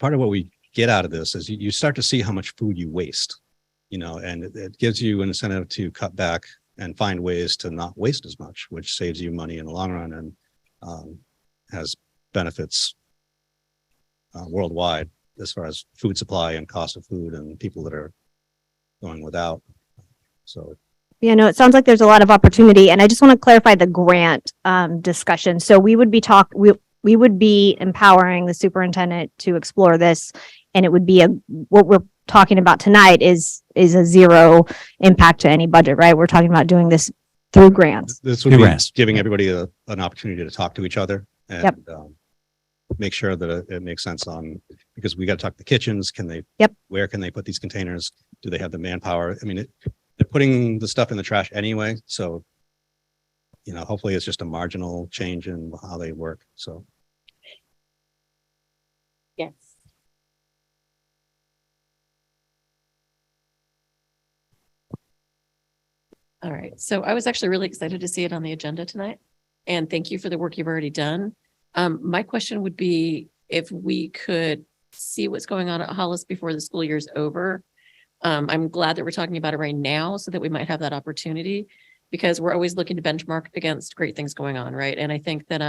what we get out of this is you start to see how much food you waste, and it gives you an incentive to cut back and find ways to not waste as much, which saves you money in the long run and has benefits worldwide as far as food supply and cost of food and people that are going without. So Yeah, no, it sounds like there's a lot of opportunity, and I just want to clarify the grant discussion. So we would be empowering the superintendent to explore this, and it would be what we're talking about tonight is a zero impact to any budget, right? We're talking about doing this through grants. this would be giving everybody an opportunity to talk to each other and make sure that it makes sense because we got to talk to the kitchens. Where can they put these containers? Do they have the manpower? I mean, they're putting the stuff in the trash anyway. So, hopefully it's just a marginal change in how they work. So. Yes. All right. So I was actually really excited to see it on the agenda tonight. And thank you for the work you've already done. My question would be if we could see what's going on at Hollis before the school year's over. I'm glad that we're talking about it right now so that we might have that opportunity, because we're always looking to benchmark against great things going on, right? And I think that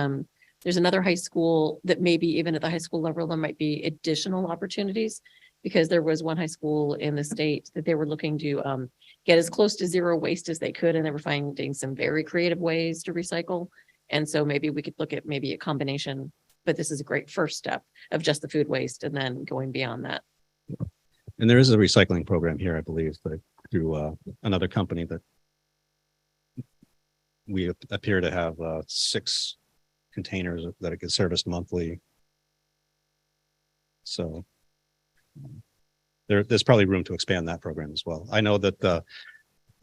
there's another high school that maybe even at the high school level, there might be additional opportunities, because there was one high school in the state that they were looking to get as close to zero waste as they could. And they were finding some very creative ways to recycle. And so maybe we could look at maybe a combination, but this is a great first step of just the food waste and then going beyond that. And there is a recycling program here, I believe, but through another company that we appear to have 6 containers that it gets serviced monthly. So there's probably room to expand that program as well. I know that the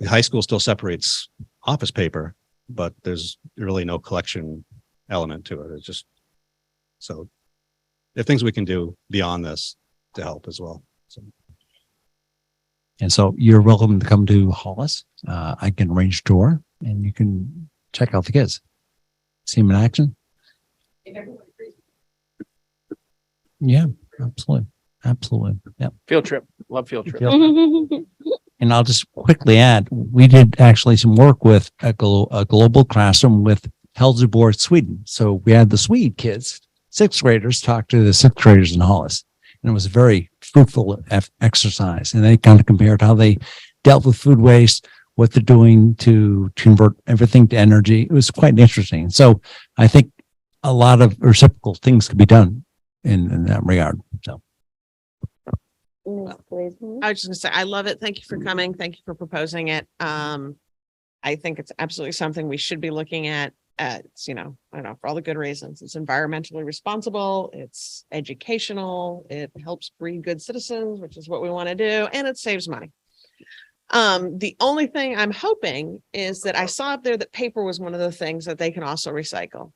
high school still separates office paper, but there's really no collection element to it. It's just, so there are things we can do beyond this to help as well. So. And so you're welcome to come to Hollis. I can arrange a tour and you can check out the kids. See them in action. Yeah, absolutely. Absolutely. Yeah. Field trip, love field trip. And I'll just quickly add, we did actually some work with a global classroom with Helsingborg, Sweden. So we had the Swede kids, 6th graders, talk to the 6th graders in Hollis. And it was a very fruitful exercise. And they kind of compared how they dealt with food waste, what they're doing to convert everything to energy. It was quite interesting. So I think a lot of reciprocal things could be done in that regard. So. I was just gonna say, I love it. Thank you for coming. Thank you for proposing it. I think it's absolutely something we should be looking at. It's, I don't know, for all the good reasons. It's environmentally responsible. It's educational. It helps breed good citizens, which is what we want to do. And it saves money. The only thing I'm hoping is that I saw up there that paper was one of the things that they can also recycle.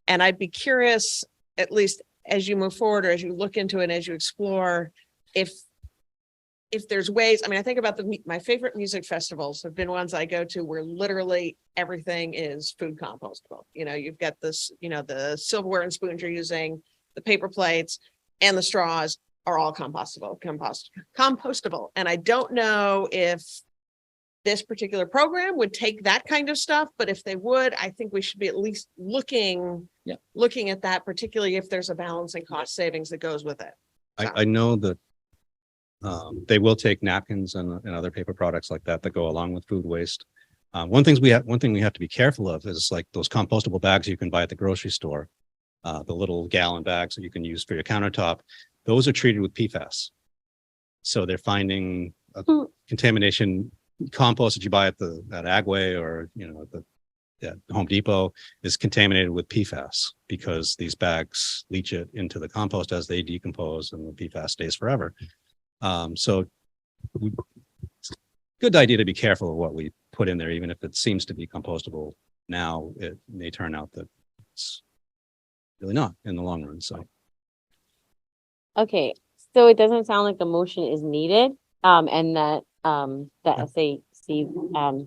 And I'd be curious, at least as you move forward or as you look into it, as you explore, if there's ways. I mean, I think about my favorite music festivals have been ones I go to where literally everything is food compostable. You've got this, the silverware and spoons you're using, the paper plates and the straws are all compostable. And I don't know if this particular program would take that kind of stuff, but if they would, I think we should be at least looking at that, particularly if there's a balance and cost savings that goes with it. I know that they will take napkins and other paper products like that go along with food waste. One thing we have to be careful of is like those compostable bags you can buy at the grocery store, the little gallon bags that you can use for your countertop. Those are treated with PFAS. So they're finding a contamination. Compost that you buy at Agway or at Home Depot is contaminated with PFAS because these bags leach it into the compost as they decompose and the PFAS stays forever. So good idea to be careful of what we put in there, even if it seems to be compostable now, it may turn out that it's really not in the long run. So. Okay, so it doesn't sound like the motion is needed, and that the SAC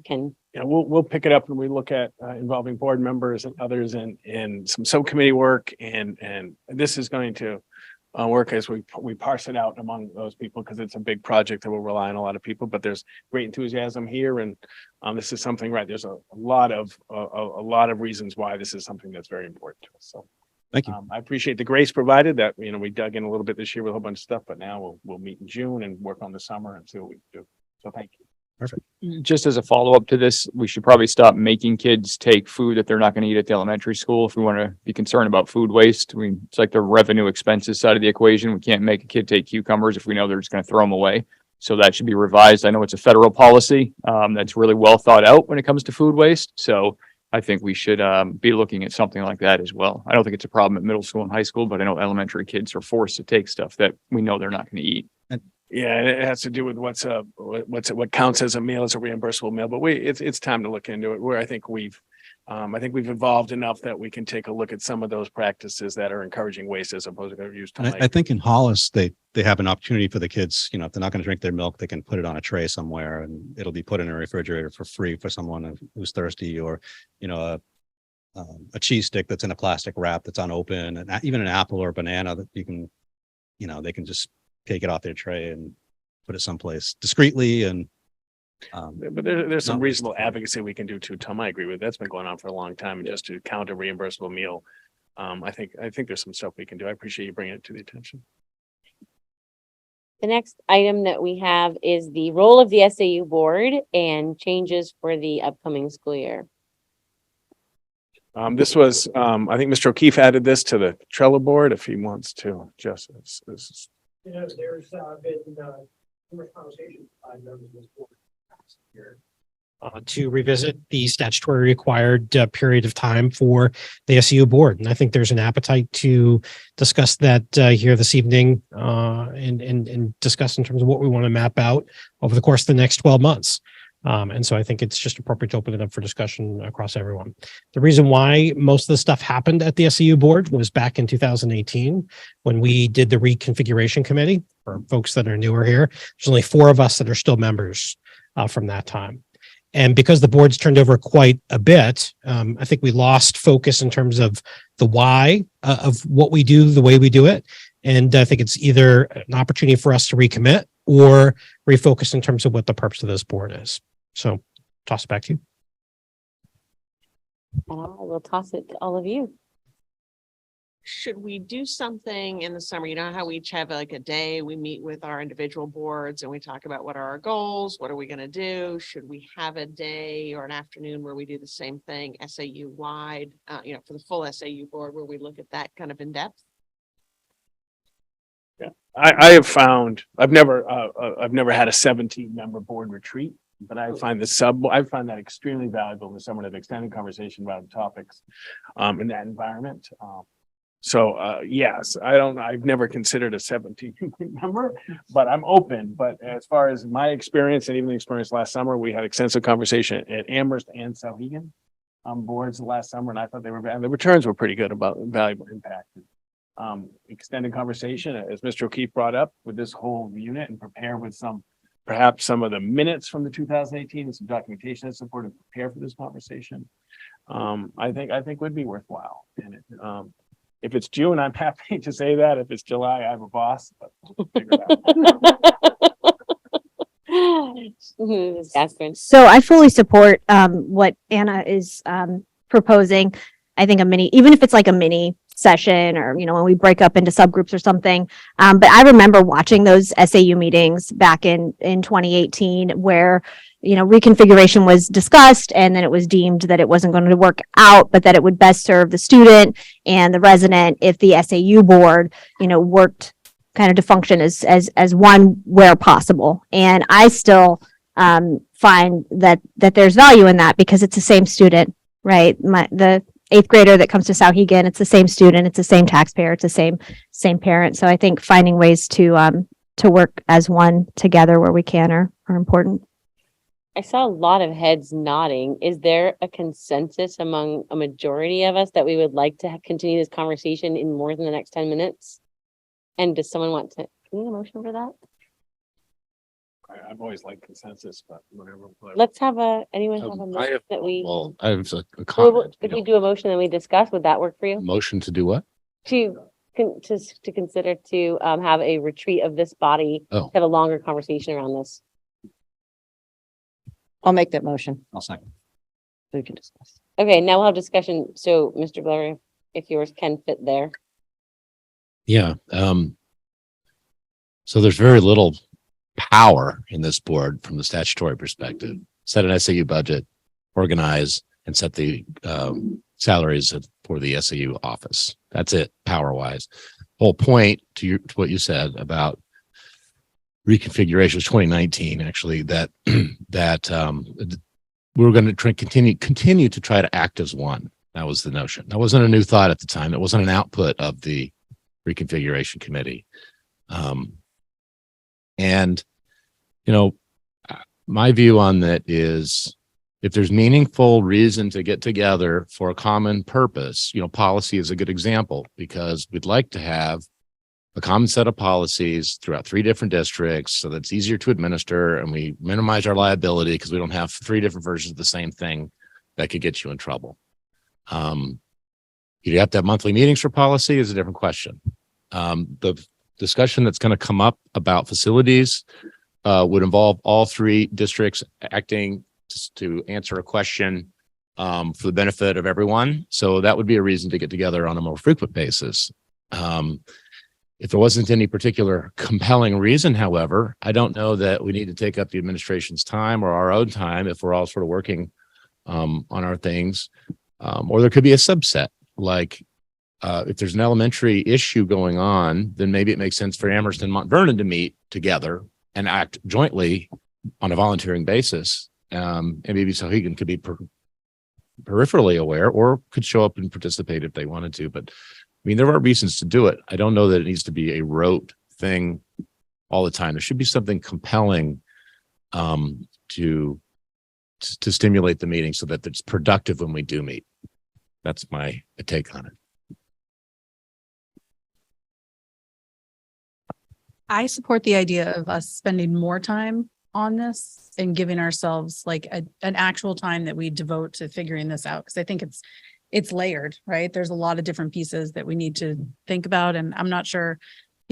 can. Yeah, we'll pick it up when we look at involving board members and others in some subcommittee work, and this is going to work as we parse it out among those people because it's a big project that will rely on a lot of people. But there's great enthusiasm here, and this is something there's a lot of reasons why this is something that's very important to us. So. Thank you. I appreciate the grace provided that, we dug in a little bit this year with a whole bunch of stuff, but now we'll meet in June and work on the summer and see what we can do. So thank you. Perfect. Just as a follow-up to this, we should probably stop making kids take food that they're not going to eat at the elementary school if we want to be concerned about food waste. It's like the revenue expenses side of the equation. We can't make a kid take cucumbers if we know they're just going to throw them away. So that should be revised. I know it's a federal policy that's really well thought out when it comes to food waste. So I think we should be looking at something like that as well. I don't think it's a problem at middle school and high school, but I know elementary kids are forced to take stuff that we know they're not going to eat. Yeah, it has to do with what counts as a meal, as a reimbursable meal. But it's time to look into it. Where I think we've evolved enough that we can take a look at some of those practices that are encouraging waste as opposed to use. I think in Hollis they have an opportunity for the kids. If they're not going to drink their milk, they can put it on a tray somewhere, and it'll be put in a refrigerator for free for someone who's thirsty, or a cheese stick that's in a plastic wrap that's unopened, and even an apple or a banana that you can, they can just take it off their tray and put it someplace discreetly. And but there's some reasonable advocacy we can do too, Tom. I agree with that's been going on for a long time, and just to count a reimbursable meal. I think there's some stuff we can do. I appreciate you bringing it to the attention. The next item that we have is the role of the SAU board and changes for the upcoming school year. This was, I think Mr. O'Keefe added this to the Trello board if he wants to, just, this is. There's been numerous conversations by members of this board here. To revisit the statutory required period of time for the SAU board. And I think there's an appetite to discuss that here this evening and discuss in terms of what we want to map out over the course of the next 12 months. And so I think it's just appropriate to open it up for discussion across everyone. The reason why most of the stuff happened at the SAU board was back in 2018 when we did the reconfiguration committee. For folks that are newer here, there's only 4 of us that are still members from that time. And because the board's turned over quite a bit, I think we lost focus in terms of the why of what we do, the way we do it. And I think it's either an opportunity for us to recommit or refocus in terms of what the purpose of this board is. So toss it back to you. And I will toss it to all of you. Should we do something in the summer? You know how we each have like a day, we meet with our individual boards and we talk about what are our goals? What are we going to do? Should we have a day or an afternoon where we do the same thing SAU wide, for the full SAU board where we look at that kind of in depth? Yeah, I have found, I've never had a 17-member board retreat, but I find I find that extremely valuable in the summer to have extended conversation about topics in that environment. So yes, I've never considered a 17 member, but I'm open. But as far as my experience and even the experience last summer, we had extensive conversation at Amherst and Sauhegan boards last summer, and I thought and the returns were pretty good about valuable impact. Extended conversation, as Mr. O'Keefe brought up, with this whole unit and prepare with perhaps some of the minutes from the 2018 and some documentation that supported prepare for this conversation. I think would be worthwhile. And if it's June, I'm happy to say that. If it's July, I have a boss. But we'll figure it out. So I fully support what Anna is proposing. I think even if it's like a mini session or, when we break up into subgroups or something. But I remember watching those SAU meetings back in 2018 where, reconfiguration was discussed and then it was deemed that it wasn't going to work out, but that it would best serve the student and the resident if the SAU board, worked kind of to function as one where possible. And I still find that there's value in that because it's the same student, right? The 8th grader that comes to Sauhegan, it's the same student, it's the same taxpayer, it's the same parent. So I think finding ways to work as one together where we can are important. I saw a lot of heads nodding. Is there a consensus among a majority of us that we would like to continue this conversation in more than the next 10 minutes? And does someone want to, can we get a motion for that? I've always liked consensus, but whatever. Let's have anyone have a motion that we. Well, I have a comment. If we do a motion that we discuss, would that work for you? Motion to do what? To consider to have a retreat of this body, to have a longer conversation around this. I'll make that motion. I'll second. We can discuss. Okay, now we'll have discussion. So, Mr. Glover, if yours can fit there. Yeah. So there's very little power in this board from the statutory perspective. Set an SAU budget, organize, and set the salaries for the SAU office. That's it, power-wise. Whole point to what you said about reconfiguration was 2019, actually, that we were going to continue to try to act as one. That was the notion. That wasn't a new thought at the time. It wasn't an output of the reconfiguration committee. And, my view on that is if there's meaningful reason to get together for a common purpose, policy is a good example because we'd like to have a common set of policies throughout 3 different districts so that it's easier to administer and we minimize our liability because we don't have 3 different versions of the same thing that could get you in trouble. You have to have monthly meetings for policy is a different question. The discussion that's going to come up about facilities would involve all 3 districts acting to answer a question for the benefit of everyone. So that would be a reason to get together on a more frequent basis. If there wasn't any particular compelling reason, however, I don't know that we need to take up the administration's time or our own time if we're all sort of working on our things Or there could be a subset, like if there's an elementary issue going on, then maybe it makes sense for Amherst and Mount Vernon to meet together and act jointly on a volunteering basis. And maybe Sauhegan could be peripherally aware or could show up and participate if they wanted to. But I mean, there are reasons to do it. I don't know that it needs to be a rote thing all the time. There should be something compelling to stimulate the meeting so that it's productive when we do meet. That's my take on it. I support the idea of us spending more time on this and giving ourselves like an actual time that we devote to figuring this out. Cause I think it's layered, right? There's a lot of different pieces that we need to think about. And I'm not sure,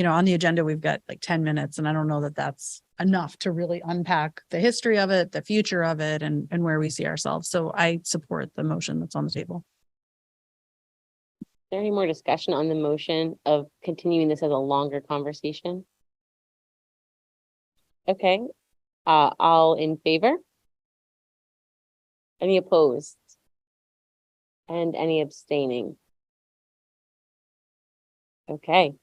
on the agenda, we've got like 10 minutes and I don't know that that's enough to really unpack the history of it, the future of it, and where we see ourselves. So I support the motion that's on the table. Is there any more discussion on the motion of continuing this as a longer conversation? Okay, all in favor? Any opposed? And any abstaining? Okay,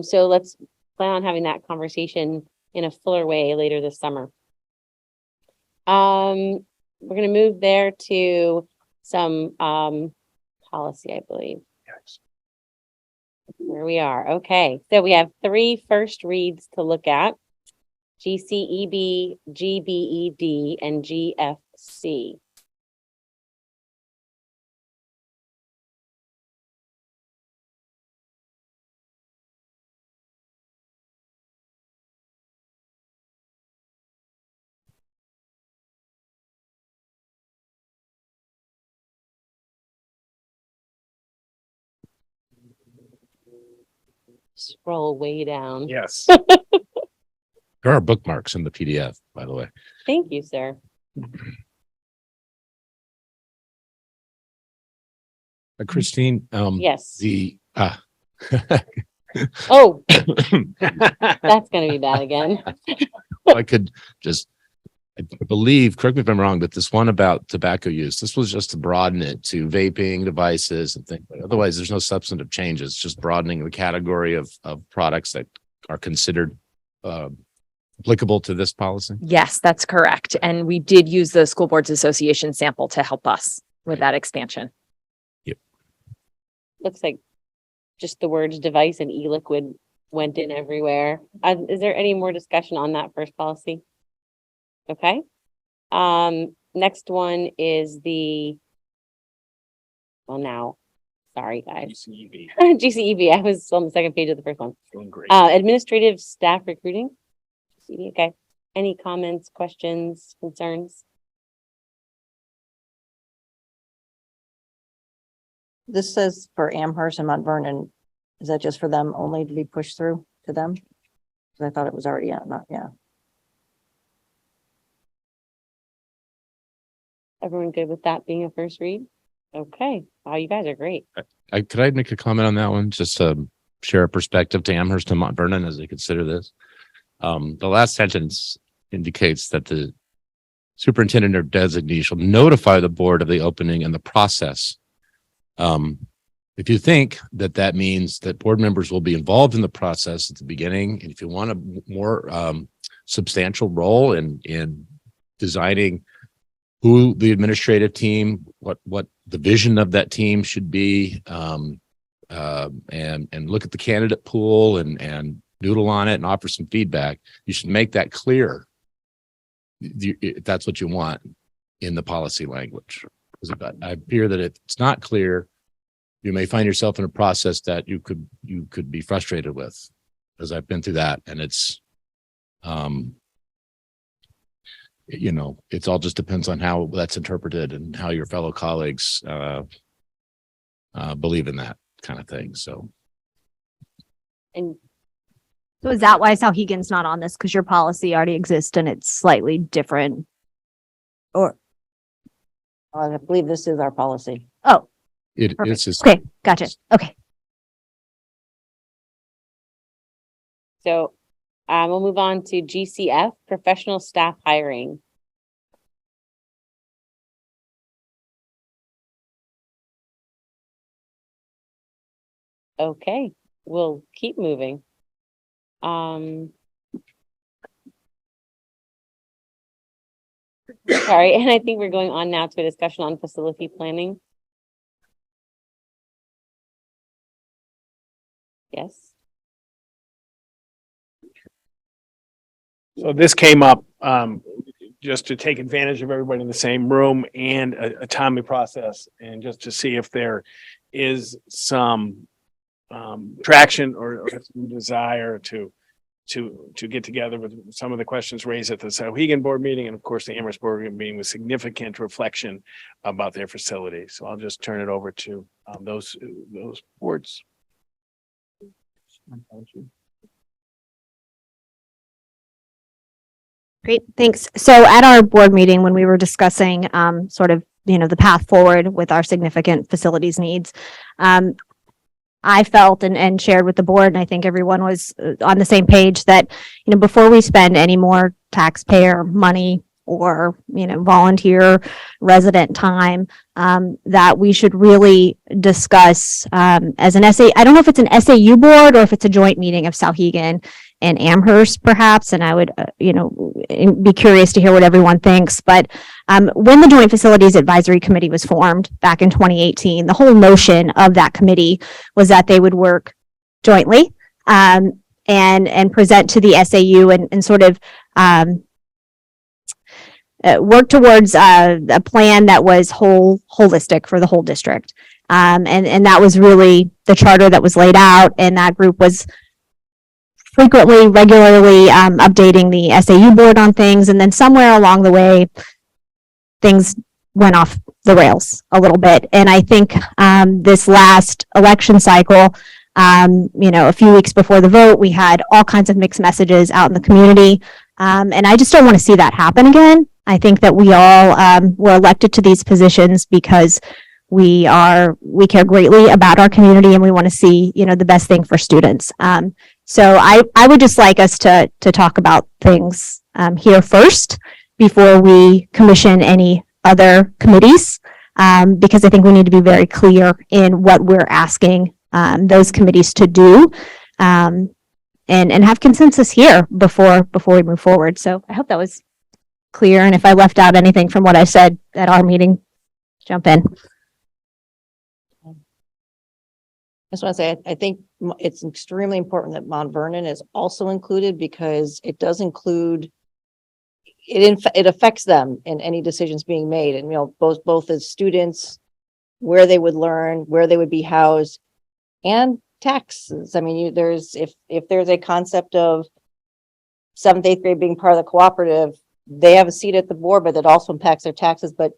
so let's plan on having that conversation in a fuller way later this summer. We're gonna move there to some policy, I believe. Where we are. Okay, so we have 3 first reads to look at. GCEB, GBED, and GFC. Scroll way down. Yes. There are bookmarks in the PDF, by the way. Thank you, sir. Christine, Yes. Oh, That's gonna be bad again. I could just, I believe, correct me if I'm wrong, but this one about tobacco use, this was just to broaden it to vaping devices and things. But otherwise, there's no substantive changes, just broadening the category of products that are considered applicable to this policy. Yes, that's correct. And we did use the School Boards Association sample to help us with that expansion. Yep. Looks like just the words device and e-liquid went in everywhere. Is there any more discussion on that first policy? Okay. Next one is sorry, guys. GCEB. GCEB. I was on the second page of the first one. Doing great. Administrative staff recruiting. Okay. Any comments, questions, concerns? This says for Amherst and Mount Vernon. Is that just for them only to be pushed through to them? 'Cause I thought it was already, yeah. Everyone good with that being a first read? Okay. Wow, you guys are great. Could I make a comment on that one? Just to share a perspective to Amherst and Mount Vernon as they consider this. The last sentence indicates that the superintendent or designee shall notify the board of the opening and the process. If you think that that means that board members will be involved in the process at the beginning, and if you want a more substantial role in designing who the administrative team, what the vision of that team should be, and look at the candidate pool and noodle on it and offer some feedback, you should make that clear. If that's what you want in the policy language. Because I fear that if it's not clear, you may find yourself in a process that you could be frustrated with, because I've been through that, and it's it's all just depends on how that's interpreted and how your fellow colleagues believe in that kind of thing. So is that why Sauhegan's not on this? Because your policy already exists and it's slightly different? Or I believe this is our policy. oh, it's just okay, gotcha. Okay. So we'll move on to GCF, professional staff hiring. Okay, we'll keep moving. Sorry, and I think we're going on now to a discussion on facility planning. Yes. So this came up, just to take advantage of everybody in the same room and a timely process, and just to see if there is some traction or some desire to get together with some of the questions raised at the Sauhegan board meeting, and of course the Amherst board meeting, with significant reflection about their facility. So I'll just turn it over to those boards. Great, thanks. So at our board meeting, when we were discussing sort of, the path forward with our significant facilities needs, I felt and shared with the board, and I think everyone was on the same page, that, before we spend any more taxpayer money or, volunteer resident time, that we should really discuss as an I don't know if it's an SAU board or if it's a joint meeting of Sauhegan and Amherst perhaps, and I would, be curious to hear what everyone thinks. But when the Joint Facilities Advisory Committee was formed back in 2018, the whole notion of that committee was that they would work jointly and present to the SAU and sort of work towards a plan that was holistic for the whole district. And that was really the charter that was laid out, and that group was regularly updating the SAU board on things. And then somewhere along the way, things went off the rails a little bit. And I think this last election cycle, a few weeks before the vote, we had all kinds of mixed messages out in the community. And I just don't want to see that happen again. I think that we all were elected to these positions because we care greatly about our community, and we want to see, the best thing for students. So I would just like us to talk about things here first before we commission any other committees, because I think we need to be very clear in what we're asking those committees to do, and have consensus here before we move forward. So I hope that was clear. And if I left out anything from what I said at our meeting, jump in. I just want to say, I think it's extremely important that Mount Vernon is also included, because it does include, it affects them in any decisions being made. And, both as students, where they would learn, where they would be housed, and taxes. I mean, if there's a concept of 7th, 8th grade being part of the cooperative, they have a seat at the board, but that also impacts their taxes, but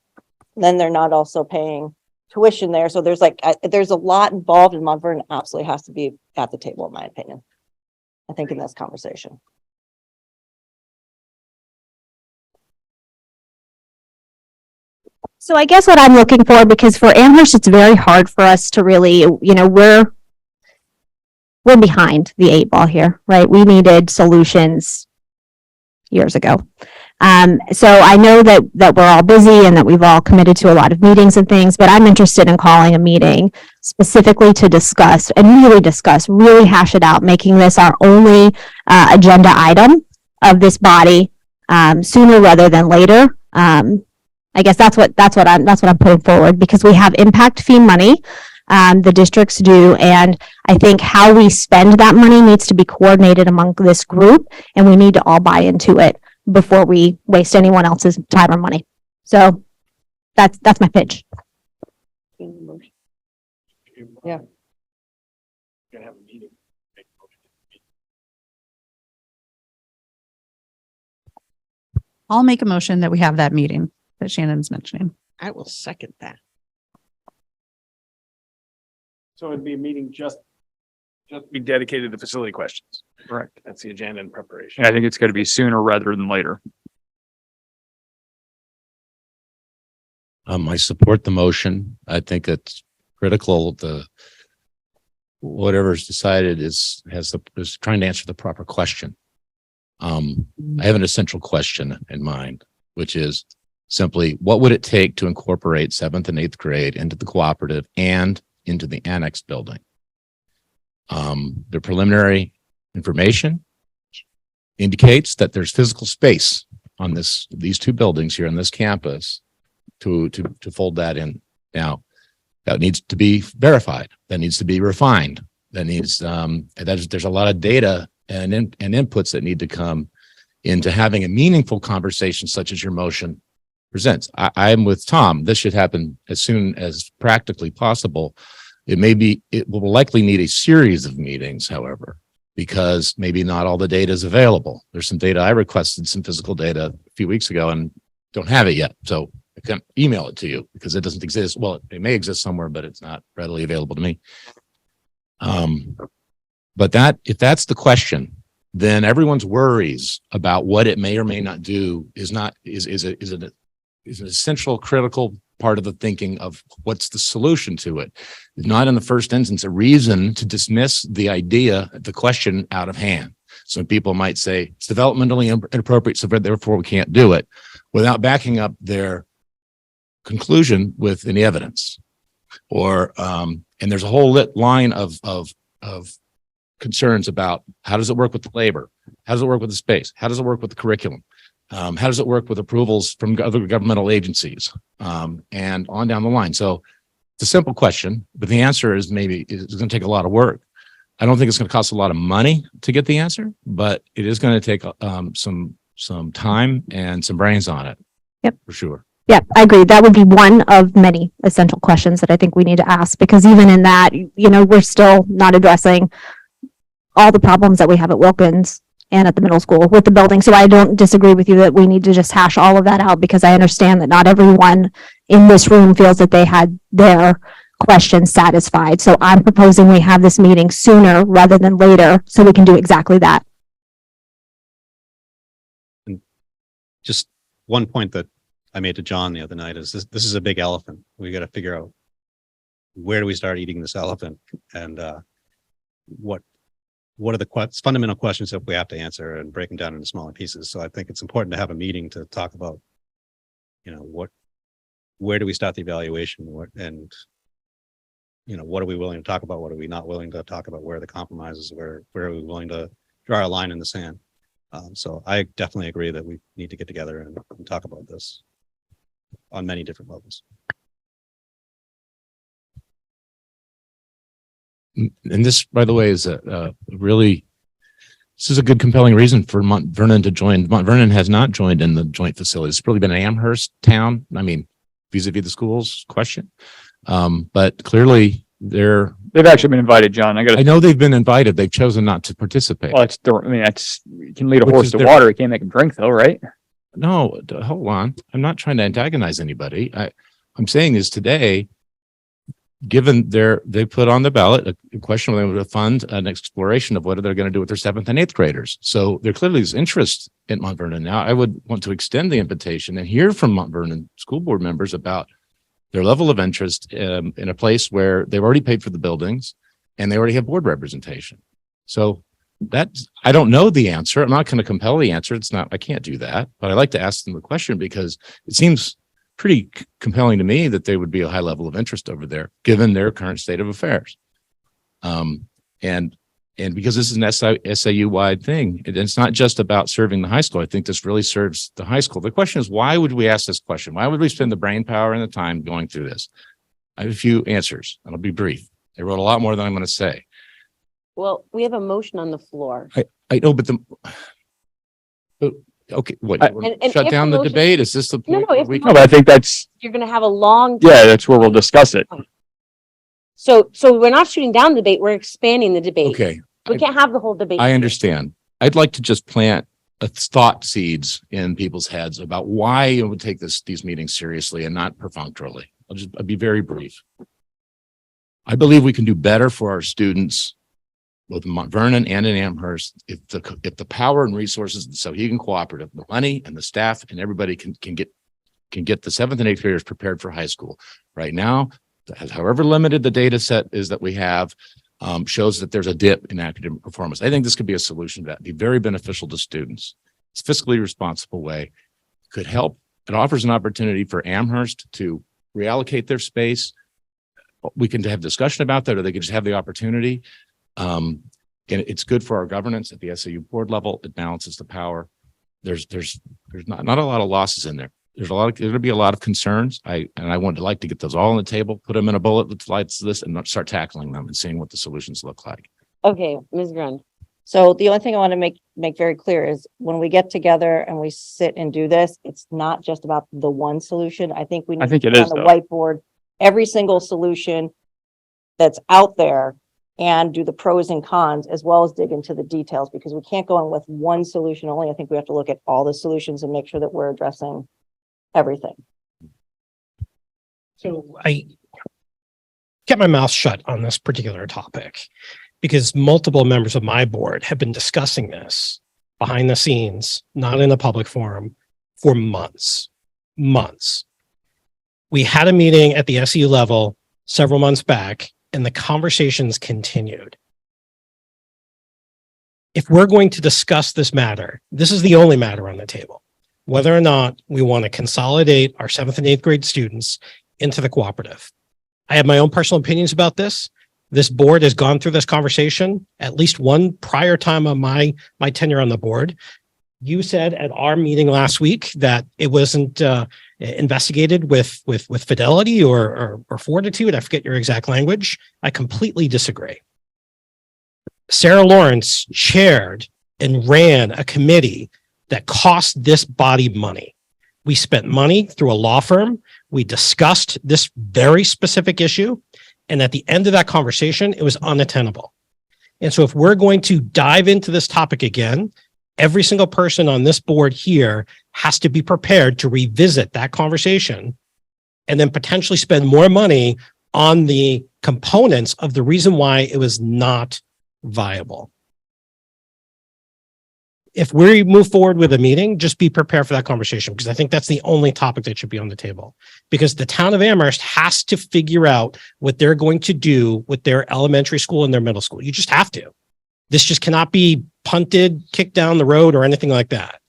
then they're not also paying tuition there. So there's there's a lot involved, and Mount Vernon absolutely has to be at the table, in my opinion, I think, in this conversation. So I guess what I'm looking for, because for Amherst, it's very hard for us to really, we're behind the 8 ball here, right? We needed solutions years ago. So I know that we're all busy and that we've all committed to a lot of meetings and things, but I'm interested in calling a meeting specifically to discuss and really hash it out, making this our only agenda item of this body sooner rather than later. I guess that's what I'm putting forward, because we have impact fee money, the districts do, and I think how we spend that money needs to be coordinated among this group, and we need to all buy into it before we waste anyone else's time or money. So that's my pitch. Yeah. Gonna have a meeting. I'll make a motion that we have that meeting that Shannon's mentioning. I will second that. So it'd be a meeting just be dedicated to facility questions. Correct. That's the agenda and preparation. I think it's going to be sooner rather than later. I support the motion. I think it's critical. Whatever's decided is trying to answer the proper question. I have an essential question in mind, which is simply, what would it take to incorporate 7th and 8th grade into the cooperative and into the annex building? The preliminary information indicates that there's physical space on these two buildings here on this campus to fold that in. Now, that needs to be verified. That needs to be refined. That needs, there's a lot of data and inputs that need to come into having a meaningful conversation such as your motion presents. I'm with Tom. This should happen as soon as practically possible. It will likely need a series of meetings, however, because maybe not all the data is available. There's some data I requested, some physical data a few weeks ago, and don't have it yet. So I can't email it to you because it doesn't exist. Well, it may exist somewhere, but it's not readily available to me. But if that's the question, then everyone's worries about what it may or may not do is an essential, critical part of the thinking of what's the solution to it. It's not in the first instance a reason to dismiss the question out of hand. Some people might say it's developmentally inappropriate, so therefore we can't do it, without backing up their conclusion with any evidence. And there's a whole line of concerns about how does it work with the labor? How does it work with the space? How does it work with the curriculum? How does it work with approvals from other governmental agencies? And on down the line. So it's a simple question, but the answer is maybe it's going to take a lot of work. I don't think it's going to cost a lot of money to get the answer, but it is going to take some time and some brains on it. Yep. For sure. Yeah, I agree. That would be one of many essential questions that I think we need to ask, because even in that, we're still not addressing all the problems that we have at Wilkins and at the middle school with the building. So I don't disagree with you that we need to just hash all of that out, because I understand that not everyone in this room feels that they had their questions satisfied. So I'm proposing we have this meeting sooner rather than later so we can do exactly that. Just one point that I made to John the other night is this is a big elephant. We got to figure out where do we start eating this elephant, and what are the fundamental questions that we have to answer, and break them down into smaller pieces. So I think it's important to have a meeting to talk about, where do we start the evaluation, what are we willing to talk about? What are we not willing to talk about? Where are the compromises? Where are we willing to draw a line in the sand? So I definitely agree that we need to get together and talk about this on many different levels. And this, by the way, is this is a good, compelling reason for Mount Vernon to join. Mount Vernon has not joined in the joint facilities. It's really been an Amherst town. I mean, vis-a-vis the schools question. But clearly they've actually been invited, John. I know they've been invited. They've chosen not to participate. Well, you can lead a horse to water. You can't make him drink though, right? No, hold on. I'm not trying to antagonize anybody. I'm saying is today, given they put on the ballot a question whether they would fund an exploration of what they're going to do with their 7th and 8th graders. So there clearly is interest in Mount Vernon. Now, I would want to extend the invitation and hear from Mount Vernon school board members about their level of interest in a place where they've already paid for the buildings and they already have board representation. So I don't know the answer. I'm not going to compel the answer. I can't do that, but I like to ask them the question because it seems pretty compelling to me that they would be a high level of interest over there, given their current state of affairs. And because this is an SAU wide thing, it's not just about serving the high school. I think this really serves the high school. The question is, why would we ask this question? Why would we spend the brain power and the time going through this? I have a few answers, and I'll be brief. They wrote a lot more than I'm going to say. Well, we have a motion on the floor. I know, but okay, what? And Shut if down the the motion- debate? Is this the point? No, if we the can- No, but I think that's, You're going to have a long. that's where we'll discuss it. So we're not shooting down the debate. We're expanding the debate. Okay. We can't have the whole debate. I understand. I'd like to just plant thought seeds in people's heads about why you would take these meetings seriously and not perfunctorily. I'll be very brief. I believe we can do better for our students, both in Mount Vernon and in Amherst, if the power and resources of the Sauhegan Cooperative, the money and the staff and everybody can get the 7th and 8th graders prepared for high school. Right now, however limited the data set is that we have, shows that there's a dip in academic performance. I think this could be a solution to that, be very beneficial to students. It's a fiscally responsible way. Could help. It offers an opportunity for Amherst to reallocate their space. We can have discussion about that, or they could just have the opportunity. And it's good for our governance at the SAU board level. It balances the power. There's not a lot of losses in there. There's going to be a lot of concerns. I would like to get those all on the table, put them in a bullet that lights this, and not start tackling them and seeing what the solutions look like. Okay, Ms. Grund. So the only thing I want to make very clear is when we get together and we sit and do this, it's not just about the one solution. I think we need think to it put is, on the though. whiteboard every single solution that's out there and do the pros and cons as well as dig into the details, because we can't go in with one solution only. I think we have to look at all the solutions and make sure that we're addressing everything. So I kept my mouth shut on this particular topic because multiple members of my board have been discussing this behind the scenes, not in a public forum, for months. We had a meeting at the SAU level several months back, and the conversations continued. If we're going to discuss this matter, this is the only matter on the table, whether or not we want to consolidate our 7th and 8th grade students into the cooperative. I have my own personal opinions about this. This board has gone through this conversation at least one prior time of my tenure on the board. You said at our meeting last week that it wasn't investigated with fidelity or fortitude. I forget your exact language. I completely disagree. Sarah Lawrence chaired and ran a committee that cost this body money. We spent money through a law firm. We discussed this very specific issue. And at the end of that conversation, it was unattainable. And so if we're going to dive into this topic again, every single person on this board here has to be prepared to revisit that conversation and then potentially spend more money on the components of the reason why it was not viable. If we move forward with a meeting, just be prepared for that conversation, because I think that's the only topic that should be on the table. Because the town of Amherst has to figure out what they're going to do with their elementary school and their middle school. You just have to. This just cannot be punted, kicked down the road, or anything like that.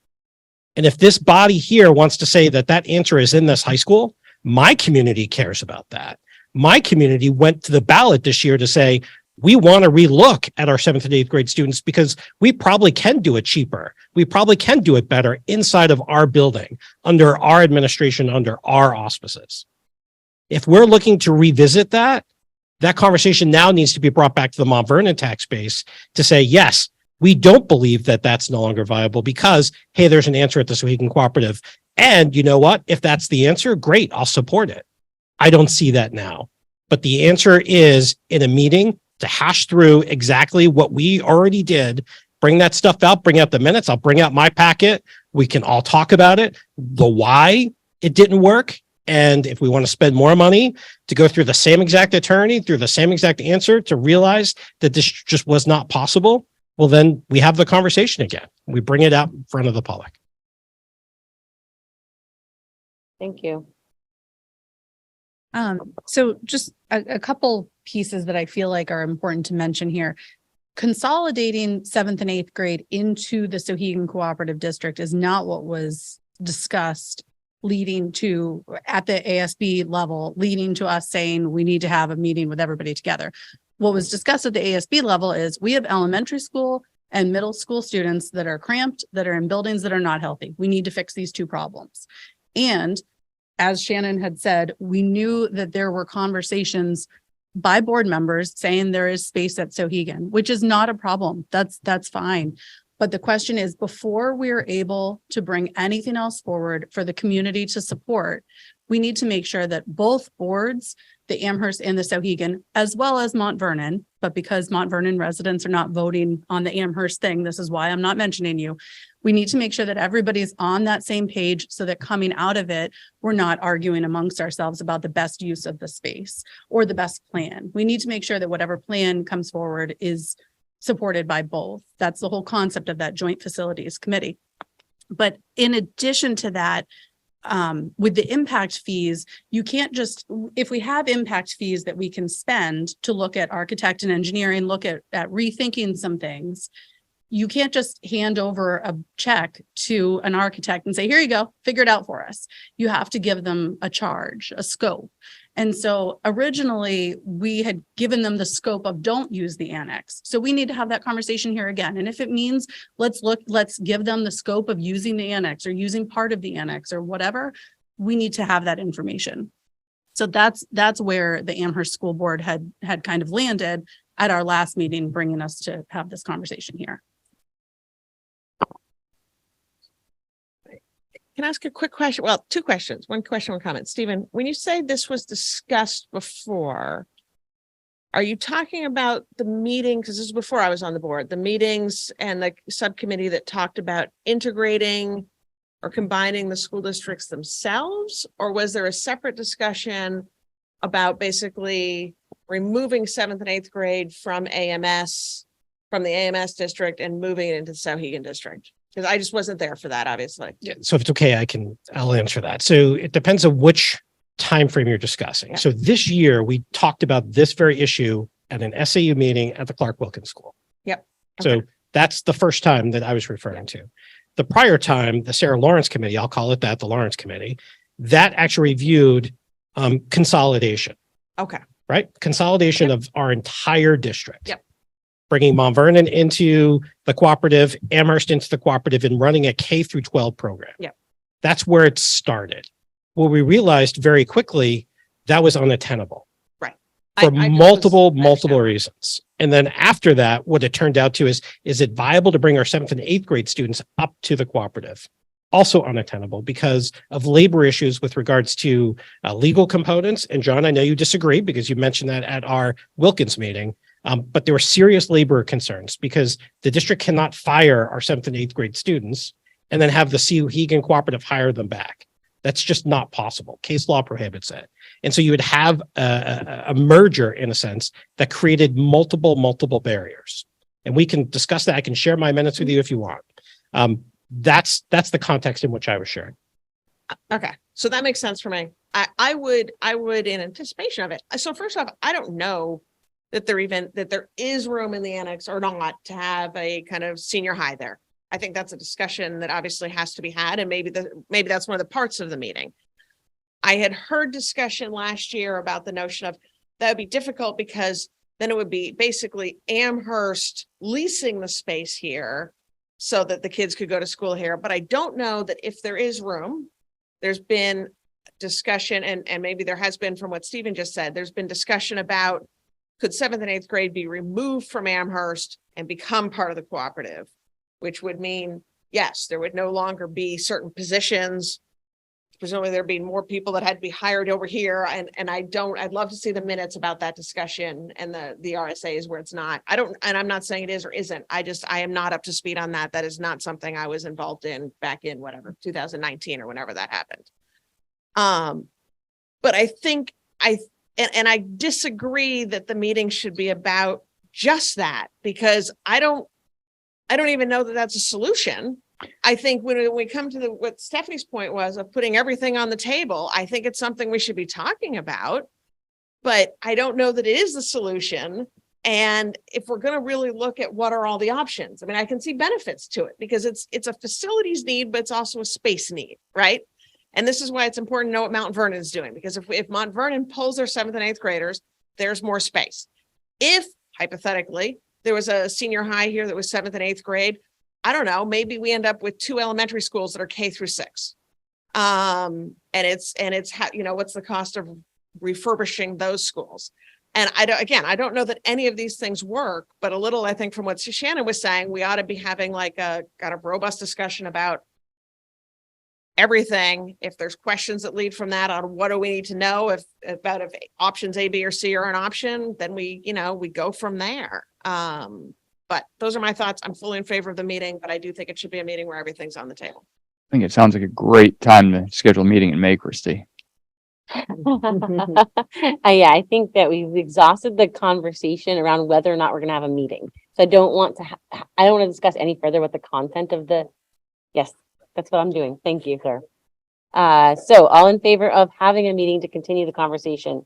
And if this body here wants to say that that answer is in this high school, my community cares about that. My community went to the ballot this year to say, we want to relook at our 7th and 8th grade students because we probably can do it cheaper. We probably can do it better inside of our building, under our administration, under our auspices. If we're looking to revisit that conversation now needs to be brought back to the Mount Vernon tax base to say, yes, we don't believe that that's no longer viable because, hey, there's an answer at the Sohegan Cooperative. And you know what? If that's the answer, great, I'll support it. I don't see that now. But the answer is in a meeting to hash through exactly what we already did, bring that stuff out, bring out the minutes. I'll bring out my packet. We can all talk about it, the why it didn't work. And if we want to spend more money to go through the same exact attorney, through the same exact answer to realize that this just was not possible, well, then we have the conversation again. We bring it out in front of the public. Thank you. So just a couple pieces that I feel like are important to mention here. Consolidating 7th and 8th grade into the Sohegan Cooperative District is not what was discussed leading to, at the ASB level, leading to us saying we need to have a meeting with everybody together. What was discussed at the ASB level is we have elementary school and middle school students that are cramped, that are in buildings that are not healthy. We need to fix these two problems. And as Shannon had said, we knew that there were conversations by board members saying there is space at Sohegan, which is not a problem. That's fine. But the question is, before we're able to bring anything else forward for the community to support, we need to make sure that both boards, the Amherst and the Sohegan, as well as Mount Vernon, but because Mount Vernon residents are not voting on the Amherst thing, this is why I'm not mentioning you. We need to make sure that everybody's on that same page so that coming out of it, we're not arguing amongst ourselves about the best use of the space or the best plan. We need to make sure that whatever plan comes forward is supported by both. That's the whole concept of that joint facilities committee. But in addition to that, with the impact fees, you can't just, if we have impact fees that we can spend to look at architect and engineering, look at rethinking some things, you can't just hand over a check to an architect and say, here you go, figure it out for us. You have to give them a charge, a scope. And so originally we had given them the scope of don't use the annex. So we need to have that conversation here again. And if it means let's give them the scope of using the annex or using part of the annex or whatever, we need to have that information. So that's where the Amherst School Board had kind of landed at our last meeting, bringing us to have this conversation here. Can I ask a quick question? Well, two questions. One question, one comment. Stephen, when you say this was discussed before, are you talking about the meeting? Because this is before I was on the board, the meetings and the subcommittee that talked about integrating or combining the school districts themselves? Or was there a separate discussion about basically removing 7th and 8th grade from AMS, from the AMS district and moving it into the Sauhegan district? Because I just wasn't there for that, obviously. Yeah, so if it's okay, I'll answer that. So it depends on which time frame you're discussing. Yeah. So this year, we talked about this very issue at an SAU meeting at the Clark Wilkins School. Yep. So that's the first time that I was referring to. The prior time, the Sarah Lawrence Committee, I'll call it that, the Lawrence Committee, that actually reviewed consolidation, Okay. right? Consolidation of our entire district. Yep. Bringing Mount Vernon into the cooperative, Amherst into the cooperative, and running a K through 12 program. Yep. That's where it started. Well, we realized very quickly that was untenable. Right. For I multiple reasons. And then after that, what it turned out to is it viable to bring our 7th and 8th grade students up to the cooperative? Also untenable because of labor issues with regards to legal components. And John, I know you disagree because you mentioned that at our Wilkins meeting. But there were serious labor concerns because the district cannot fire our 7th and 8th grade students and then have the Sauhegan cooperative hire them back. That's just not possible. Case law prohibits it. And so you would have a merger in a sense that created multiple barriers. And we can discuss that. I can share my minutes with you if you want. That's the context in which I was sharing. Okay. So that makes sense for me. I would in anticipation of it. So first off, I don't know that there is room in the annex or not to have a kind of senior high there. I think that's a discussion that obviously has to be had, and maybe that's one of the parts of the meeting. I had heard discussion last year about the notion of that would be difficult because then it would be basically Amherst leasing the space here so that the kids could go to school here. But I don't know that if there is room. There's been discussion, and maybe there has been from what Stephen just said, there's been discussion about could 7th and 8th grade be removed from Amherst and become part of the cooperative, which would mean, yes, there would no longer be certain positions. Presumably there'd be more people that had to be hired over here. And I'd love to see the minutes about that discussion and the RSAs where it's not. And I'm not saying it is or isn't. I am not up to speed on that. That is not something I was involved in back in 2019 or whenever that happened. But I think and I disagree that the meeting should be about just that, because I don't even know that that's a solution. I think when we come to what Stephanie's point was of putting everything on the table, I think it's something we should be talking about, but I don't know that it is the solution. And if we're going to really look at what are all the options, I mean, I can see benefits to it because it's a facilities need, but it's also a space need, right? And this is why it's important to know what Mount Vernon is doing, because if Mount Vernon pulls their 7th and 8th graders, there's more space. If hypothetically there was a senior high here that was 7th and 8th grade, I don't know, maybe we end up with 2 elementary schools that are K through 6. And it's how, what's the cost of refurbishing those schools? And I don't know that any of these things work, but a little, I think from what Shannon was saying, we ought to be having like a kind of robust discussion about everything. If there's questions that lead from that on what do we need to know if options A, B, or C are an option, then we go from there. But those are my thoughts. I'm fully in favor of the meeting, but I do think it should be a meeting where everything's on the table. I think it sounds like a great time to schedule a meeting in May, Christy. Yeah, I think that we've exhausted the conversation around whether or not we're going to have a meeting. So I don't want to discuss any further what the content of yes, that's what I'm doing. Thank you, sir. So all in favor of having a meeting to continue the conversation?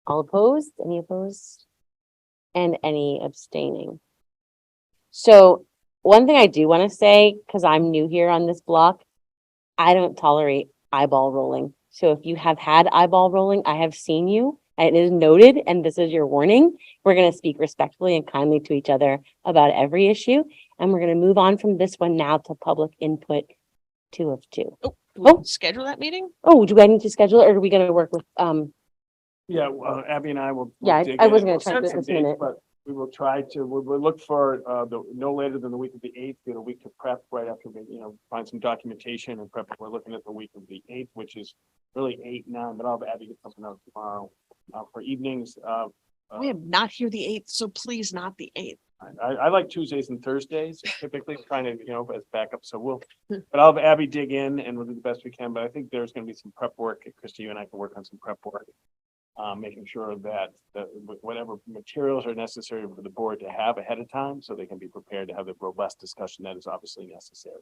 All opposed? Any opposed? And any abstaining? So one thing I do want to say, because I'm new here on this block, I don't tolerate eyeball rolling. So if you have had eyeball rolling, I have seen you. And it is noted, and this is your warning. We're going to speak respectfully and kindly to each other about every issue. And we're going to move on from this one now to public input 2 of 2. Do we schedule that meeting? Oh, do I need to schedule it or are we going to work with, Yeah, Abby and I will. Yeah, dig I in. was gonna We'll try set this some this minute. dates, but we will try to, we'll look for, no later than the week of the 8th, get a week to prep right after we, find some documentation and prep. We're looking at the week of the 8th, which is really 8, 9, but I'll have Abby get something out tomorrow, for evenings. We am not here the 8th, so please not the 8th. I like Tuesdays and Thursdays, typically trying to, as backup, so but I'll have Abby dig in and we'll do the best we can, but I think there's gonna be some prep work. Christy, you and I can work on some prep work. Making sure that whatever materials are necessary for the board to have ahead of time, so they can be prepared to have the robust discussion that is obviously necessary.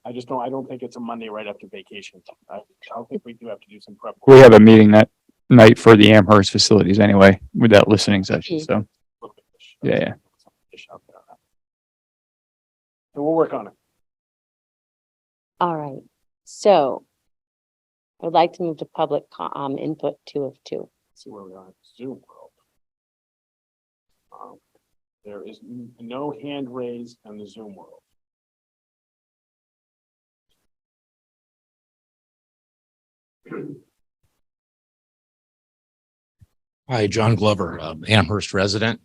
I don't think it's a Monday right after vacation. I don't think we do have to do some prep. We have a meeting that night for the Amherst facilities anyway, with that listening session, so, yeah. So we'll work on it. all right. So I would like to move to public input 2 of 2. See where we are in Zoom world. There is no hand raised in the Zoom world. Hi, John Glover, Amherst resident.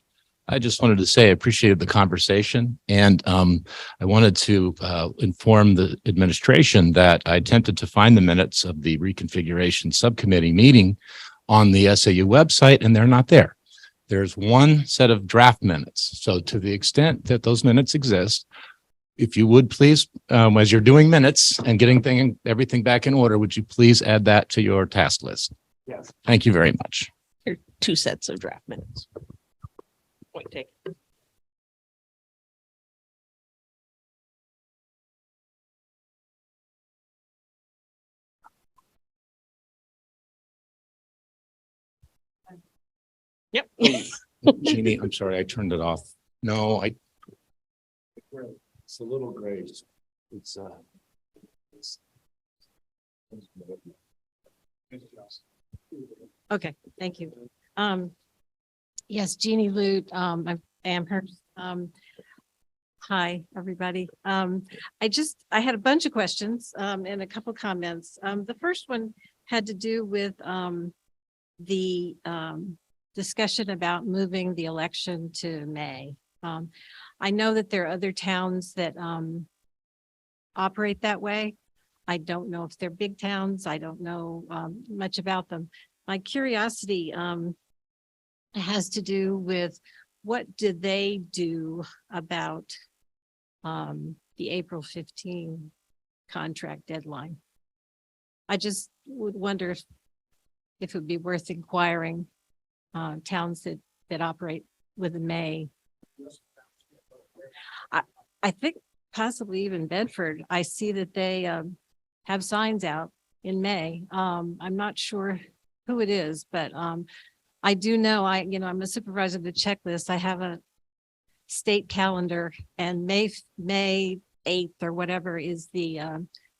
I just wanted to say I appreciated the conversation and I wanted to inform the administration that I attempted to find the minutes of the reconfiguration subcommittee meeting on the SAU website and they're not there. There's one set of draft minutes. So to the extent that those minutes exist, if you would please, as you're doing minutes and getting everything back in order, would you please add that to your task list? Yes. Thank you very much. There are 2 sets of draft minutes. Point taken. Yep. Jeannie, I'm sorry, I turned it off. No, it's a little gray. It's Okay, thank you. Yes, Jeannie Lute, I'm Amherst. Hi, everybody. I had a bunch of questions, and a couple comments. The first one had to do with, the, discussion about moving the election to May. I know that there are other towns that, operate that way. I don't know if they're big towns. I don't know, much about them. My curiosity, has to do with what did they do about the April 15 contract deadline? I just would wonder if it would be worth inquiring towns that operate within May. I think possibly even Bedford. I see that they have signs out in May. I'm not sure who it is, but I do know I'm a supervisor of the checklist. I have a state calendar and May 8th or whatever is the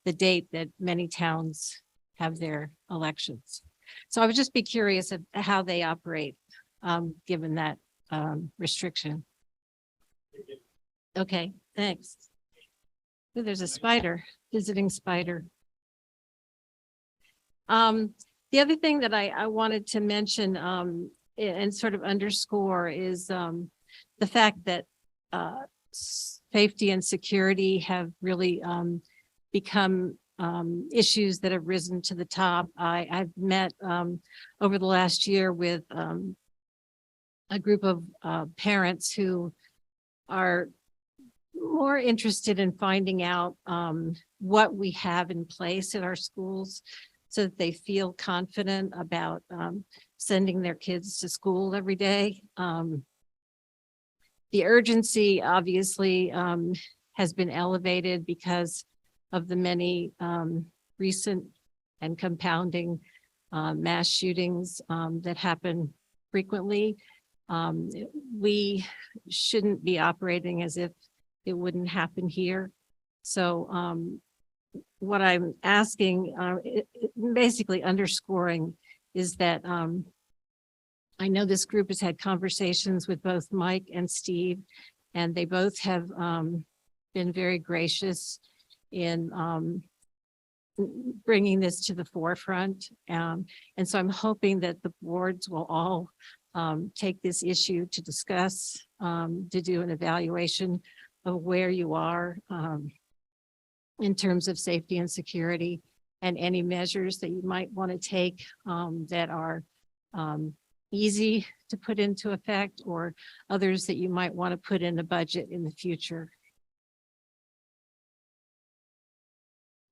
date that many towns have their elections. So I would just be curious of how they operate, given that restriction. Okay, thanks. Ooh, there's a spider, visiting spider. The other thing that I wanted to mention and sort of underscore is the fact that safety and security have really become issues that have risen to the top. I've met over the last year with a group of parents who are more interested in finding out what we have in place at our schools so that they feel confident about sending their kids to school every day. The urgency obviously has been elevated because of the many recent and compounding mass shootings that happen frequently. We shouldn't be operating as if it wouldn't happen here. So what I'm asking, basically underscoring is that, I know this group has had conversations with both Mike and Steve, and they both have, been very gracious in, bringing this to the forefront. And so I'm hoping that the boards will all, take this issue to discuss, to do an evaluation of where you are, in terms of safety and security, and any measures that you might want to take, that are, easy to put into effect, or others that you might want to put in the budget in the future.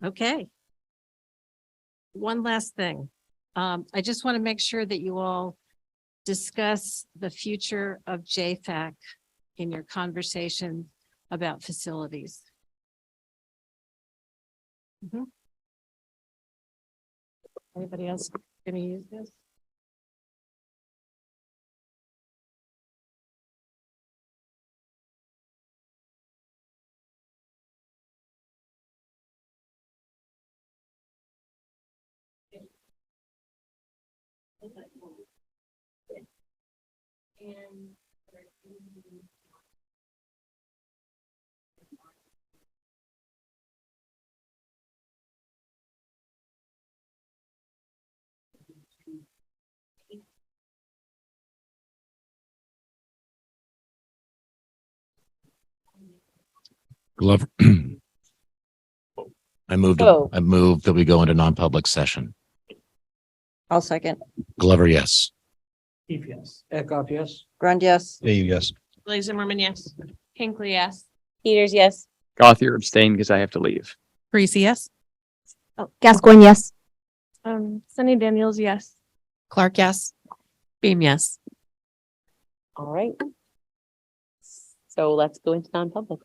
Okay. One last thing. I just want to make sure that you all discuss the future of JFAC in your conversation about facilities. Anybody else going to use this? Glover. I moved that we go into non-public session. I'll second. Glover, yes. Keith, yes. Eckhoff, yes. Grund, yes. Yeah, yes. Blaze Zimmerman, yes. Hinckley, yes. Peters, yes. Gothier abstain because I have to leave. Parisi, yes. Gascoigne, yes. Sunny Daniels, yes. Clark, yes. Beam, yes. All right. So let's go into non-public.